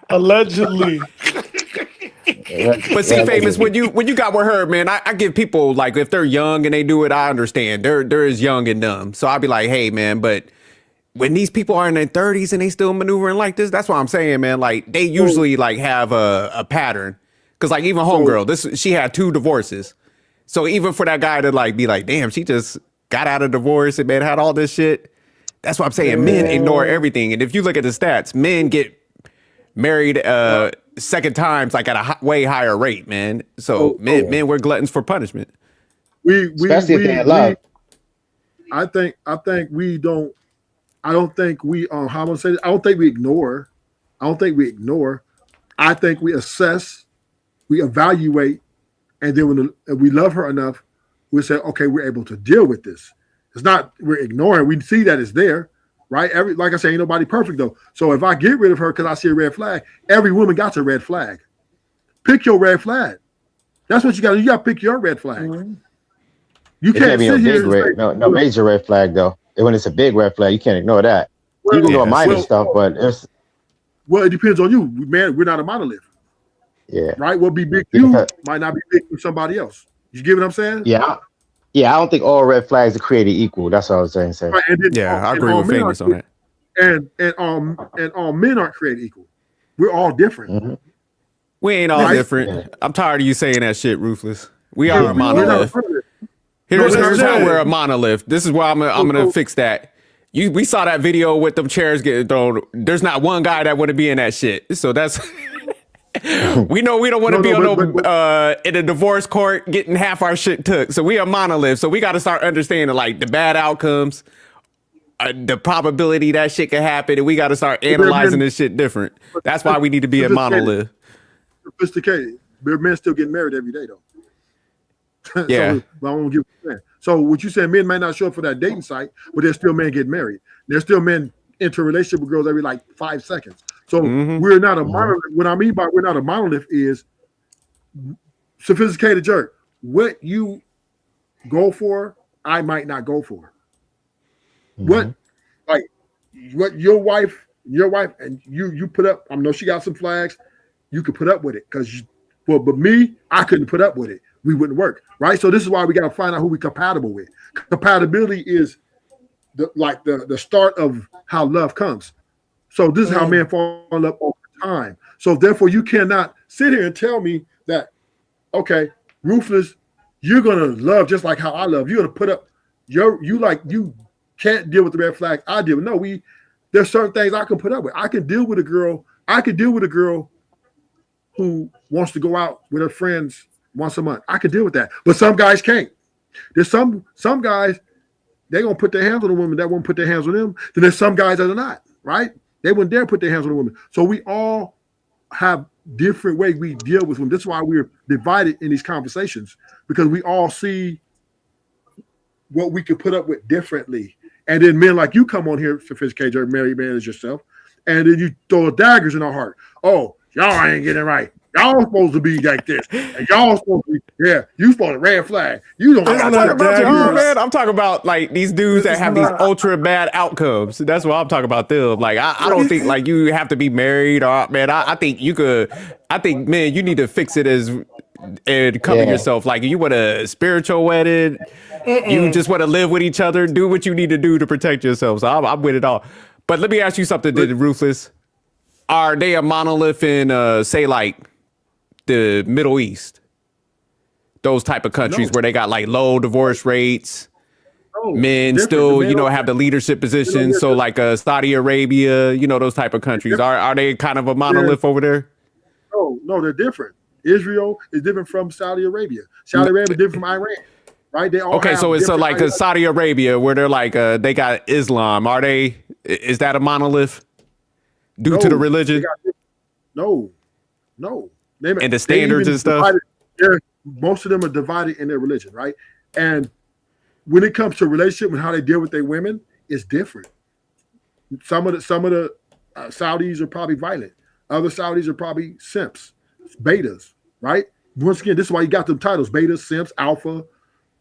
C: Allegedly.
A: But see, Famous, when you got with her, man, I give people, like, if they're young and they do it, I understand. They're as young and dumb. So I'll be like, hey, man, but when these people are in their 30s and they still maneuvering like this, that's what I'm saying, man. Like, they usually like have a pattern. Because like even homegirl, she had 2 divorces. So even for that guy to like be like, damn, she just got out of divorce and man had all this shit. That's what I'm saying. Men ignore everything. And if you look at the stats, men get married second times like at a way higher rate, man. So men we're gluttons for punishment.
B: Especially if they're in love.
D: I think we don't. I don't think we how I'm gonna say this, I don't think we ignore. I don't think we ignore. I think we assess, we evaluate, and then when we love her enough, we say, okay, we're able to deal with this. It's not we're ignoring. We see that it's there, right? Like I say, ain't nobody perfect though. So if I get rid of her because I see a red flag, every woman got a red flag. Pick your red flag. That's what you got. You got to pick your red flag.
B: Mm-hmm.
D: You can't sit here.
B: No major red flag though. And when it's a big red flag, you can't ignore that. You can ignore minor stuff, but it's.
D: Well, it depends on you, man. We're not a monolith.
B: Yeah.
D: Right. What be big to you might not be big for somebody else. You get what I'm saying?
B: Yeah. Yeah. I don't think all red flags are created equal. That's what I was saying.
D: Right,
A: I agree with Famous on that.
D: And all men aren't created equal. We're all different.
B: Mm-hmm.
A: We ain't all different. Yeah. I'm tired of you saying that shit, Ruthless. We are a monolith. Here's how we're a monolith. This is why I'm gonna fix that. We saw that video with them chairs getting thrown. There's not one guy that want to be in that shit. So that's we know we don't want to be in a divorce court getting half our shit took. So we are monolith. So we got to start understanding like the bad outcomes, the probability that shit can happen, and we got to start analyzing this shit different. That's why we need to be a monolith.
D: Sophisticated. Men still getting married every day though.
A: Yeah.
D: So, I won't give a man. So what you saying, men might not show up for that dating site, but there's still men getting married. There's still men enter a relationship with girls every like 5 seconds. So we're not a monolith. What I mean by we're not a monolith is sophisticated jerk. What you go for, I might not go for. What your wife and you put up, I know she got some flags. You could put up with it because but me, I couldn't put up with it. We wouldn't work, right? So this is why we got to find out who we're compatible with. Compatibility is the start of how love comes. So this is how men fall in love over time. So therefore, you cannot sit here and tell me that, okay, Ruthless, you're gonna love just like how I love. You're gonna put up you can't deal with the red flags I deal with. No, there's certain things I can put up with. I can deal with a girl who wants to go out with her friends once a month. I can deal with that. But some guys can't. There's some guys, they're gonna put their hands on a woman that won't put their hands on them. Then there's some guys that are not, right? They wouldn't dare put their hands on a woman. So we all have different ways we deal with them. That's why we're divided in these conversations, because we all see what we could put up with differently. And then men like you come on here, sophisticated, married man as yourself, and then you throw daggers in our heart. Oh, y'all ain't getting it right. Y'all supposed to be like this. And y'all supposed to be, you supposed to red flag. You don't
A: I'm talking about y'all, man. I'm talking about like these dudes that have these ultra bad outcomes. That's what I'm talking about them. Like I don't think like you have to be married or man. I think you could. I think man, you need to fix it and cover yourself. Like you want a spiritual wedding. You just want to live with each other. Do what you need to do to protect yourself. So I'm with it all. But let me ask you something, Ruthless. Are they a monolith in say like the Middle East? Those type of countries where they got like low divorce rates. Men still, have the leadership positions. So like Saudi Arabia, those type of countries. Are they kind of a monolith over there?
D: No, they're different. Israel is different from Saudi Arabia. Saudi Arabia is different from Iran. Right? They all
A: so it's like Saudi Arabia where they're like they got Islam. Is that a monolith due to the religion?
D: No.
A: And the standards and stuff.
D: Most of them are divided in their religion, right? And when it comes to relationship and how they deal with their women, it's different. Some of the Saudis are probably violent. Other Saudis are probably simps, betas, right? Once again, this is why you got them titles: beta, simps, alpha,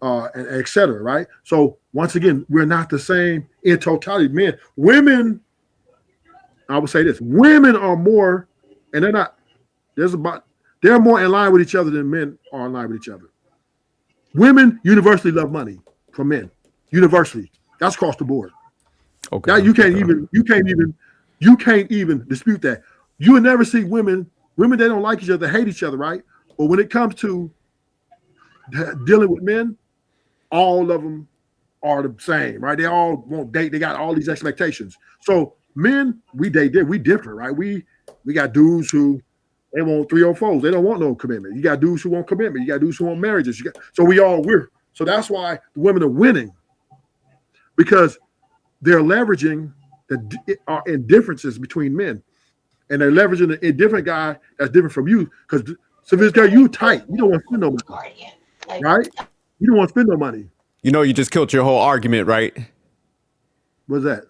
D: and etc. Right? So once again, we're not the same in totality. Men, women, I would say this: women are more, and they're not. They're more in line with each other than men are in line with each other. Women universally love money from men. Universally. That's across the board. Okay. Now you can't even dispute that. You will never see women they don't like each other, hate each other, right? But when it comes to dealing with men, all of them are the same, right? They all won't date. They got all these expectations. So men, we different, right? We got dudes who they want 3 or 4s. They don't want no commitment. You got dudes who want commitment. You got dudes who want marriages. So so that's why the women are winning, because they're leveraging the indifferences between men, and they're leveraging a different guy that's different from you. Because so this guy, you tight, you don't want to spend no money, right? You don't want to spend no money.
A: You know, you just killed your whole argument, right?
D: What's that?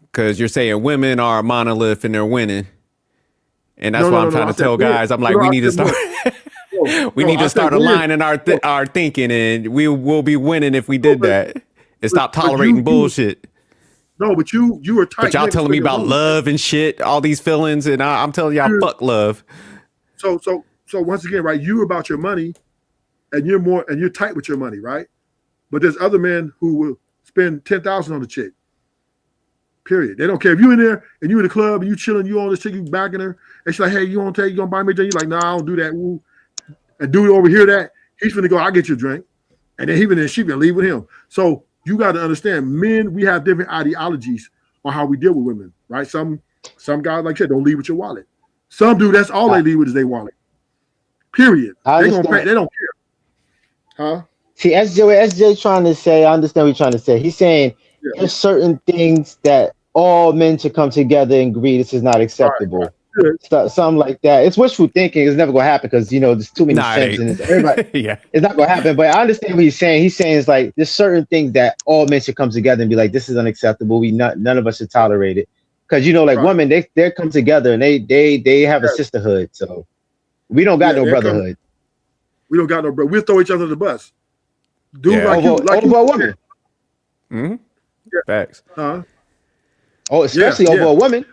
A: Because you're saying women are a monolith and they're winning. And that's why I'm trying to tell guys, I'm like, we need to start we need to start aligning our thinking, and we will be winning if we did that and stop tolerating bullshit.
D: No, but you are tight.
A: But y'all telling me about love and shit, all these feelings, and I'm telling y'all, fuck love.
D: So once again, right, you about your money, and you're tight with your money, right? But there's other men who will spend $10,000 on the chick. Period. They don't care if you in there and you in the club and you chilling, you on this chick, you backing her, and she's like, hey, you gonna buy me a drink? You're like, no, I don't do that. Ooh. And dude over here, that he's gonna go, I'll get you a drink, and then she gonna leave with him. So you got to understand, men, we have different ideologies on how we deal with women, right? Some guys, like I said, don't leave with your wallet. Some do, that's all they leave with is their wallet. Period. They gonna pay, they don't care. Huh?
B: See, SJ trying to say, I understand what you're trying to say. He's saying there's certain things that all men should come together and agree this is not acceptable. Right. Something like that. It's wishful thinking. It's never gonna happen because there's too many sense and everybody. It's not gonna happen. But I understand what he's saying. He's saying it's like there's certain things that all men should come together and be like, this is unacceptable. None of us should tolerate it. Because women, they come together and they have a sisterhood. So we don't got no brotherhood.
D: We don't got no brother. We'll throw each other the bus. Dude,
B: over a woman.
A: Mm-hmm. Yeah. Facts.
B: Oh, especially over a woman.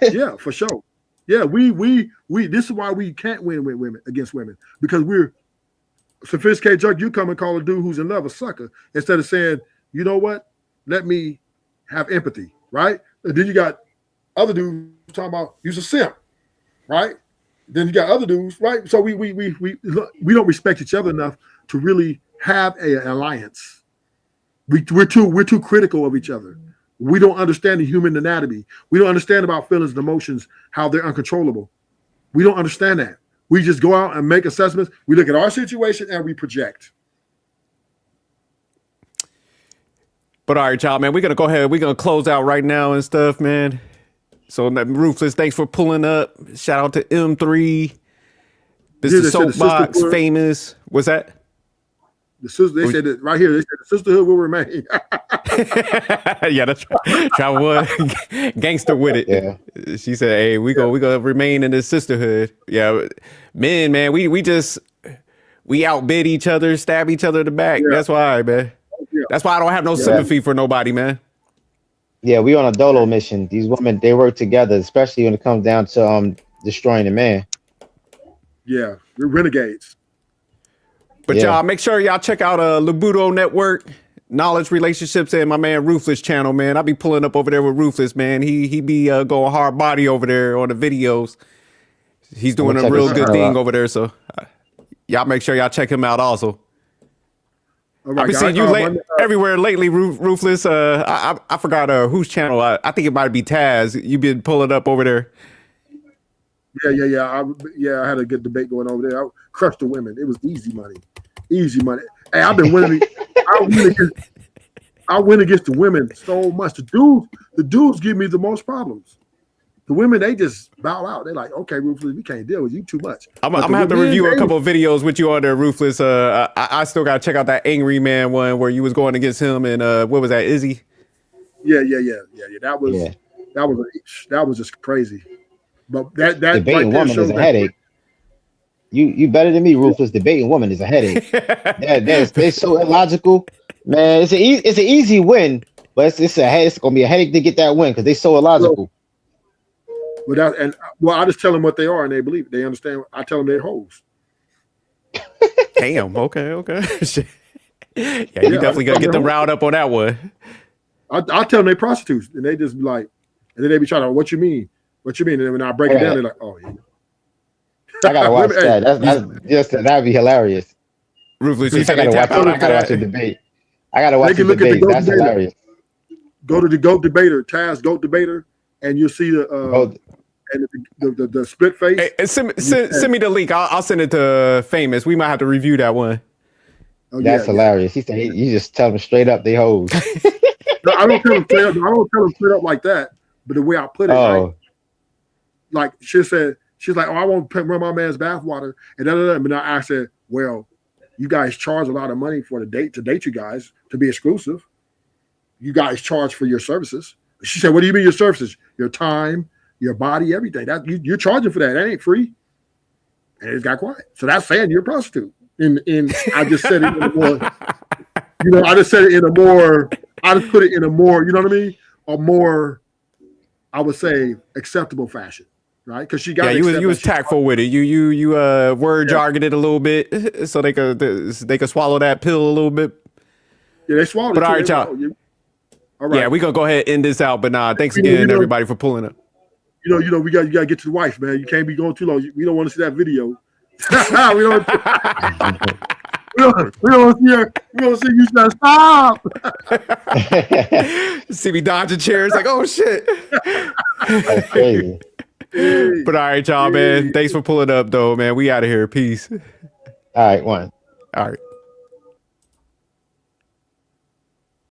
D: Yeah, for sure. Yeah, we this is why we can't win with women against women, because we're sophisticated junk. You come and call a dude who's in love a sucker instead of saying, you know what? Let me have empathy, right? And then you got other dudes talking about you're a simp, right? Then you got other dudes, right? So we don't respect each other enough to really have an alliance. We're too critical of each other. We don't understand the human anatomy. We don't understand about feelings and emotions, how they're uncontrollable. We don't understand that. We just go out and make assessments. We look at our situation and we project.
A: But all right, y'all, man, we're going to go ahead. We're going to close out right now and stuff, man. So, Ruthless, thanks for pulling up. Shout out to M3. This is Soapbox, Famous. What's that?
D: They said that right here. They said the sisterhood will remain.
A: Yeah, that's right. Travel gangster with it. Yeah. She said, "Hey, we gonna remain in this sisterhood." Yeah, men, man, we outbid each other, stab each other in the back. Yeah. That's why, man. Yeah. That's why I don't have no sympathy for nobody, man.
B: Yeah, we on a dolo mission. These women, they work together, especially when it comes down to destroying a man.
D: Yeah, we're renegades.
A: But y'all, make sure y'all check out Libudo Network, Knowledge Relationships, and my man Ruthless channel, man. I be pulling up over there with Ruthless, man. He be going hard body over there on the videos. He's doing a real good thing over there. So y'all make sure y'all check him out also. Right, I've been seeing you everywhere lately, Ruthless. I forgot whose channel. I think it might be Taz. You've been pulling up over there.
D: Yeah. I had a good debate going over there. I crushed the women. It was easy money. Hey, I've been winning. I win against the women so much. The dudes give me the most problems. The women, they just bow out. They're like, okay, Ruthless, we can't deal with you too much.
A: I'm gonna have to review a couple of videos with you on there, Ruthless. I still gotta check out that Angry Man one where you was going against him and what was that, Izzy?
D: Yeah. That was just crazy. But that
B: debating woman is a headache. You better than me, Ruthless. Debating woman is a headache. They're so illogical, man. It's an easy win, but it's gonna be a headache to get that win because they're so illogical.
D: I just tell them what they are and they believe it. They understand. I tell them they're hoes.
A: Damn. Okay. Yeah, you definitely gonna get them riled up on that one.
D: I tell them they're prostitutes, and they just be like, and then they be trying to, what you mean? What you mean? And then when I break it down, they're like, oh yeah.
B: I gotta watch that. That'd be hilarious.
A: Ruthless, you
B: I gotta watch a debate. I gotta watch the debate. That's hilarious.
D: Go to the GOAT Debater, Taz GOAT Debater, and you'll see the and the split face.
A: Hey, send me the link. I'll send it to Famous. We might have to review that one.
D: Oh,
B: That's hilarious. He said you just tell them straight up they hoes.
D: No, I don't tell them straight up. I don't tell them straight up like that. But the way I put it, right? Like she's like, "Oh, I won't run my man's bathwater," and But now I said, "Well, you guys charge a lot of money for to date you guys to be exclusive. You guys charge for your services." She said, "What do you mean your services? Your time, your body, everything. That you're charging for that. That ain't free." And it got quiet. So that's saying you're a prostitute. I just said it in a more, I just said it in a more. I just put it in a more, you know what I mean? A more, I would say, acceptable fashion. Right, because she got
A: you was tactful with it. You word jargoned it a little bit so they could swallow that pill a little bit.
D: Yeah, they swallowed
A: it. But
D: all
A: right, y'all.
D: All right.
A: Yeah, we gonna go ahead and end this out. But thanks again, everybody, for pulling up.
D: You got to get to the wife, man. You can't be going too long. We don't want to see that video. we don't see her. We don't see you say stop.
A: See me dodging chairs like, oh shit.
B: That's crazy.
A: But all right, y'all, man. Thanks for pulling up, though, man. We out of here. Peace.
B: All right, one.
A: All right.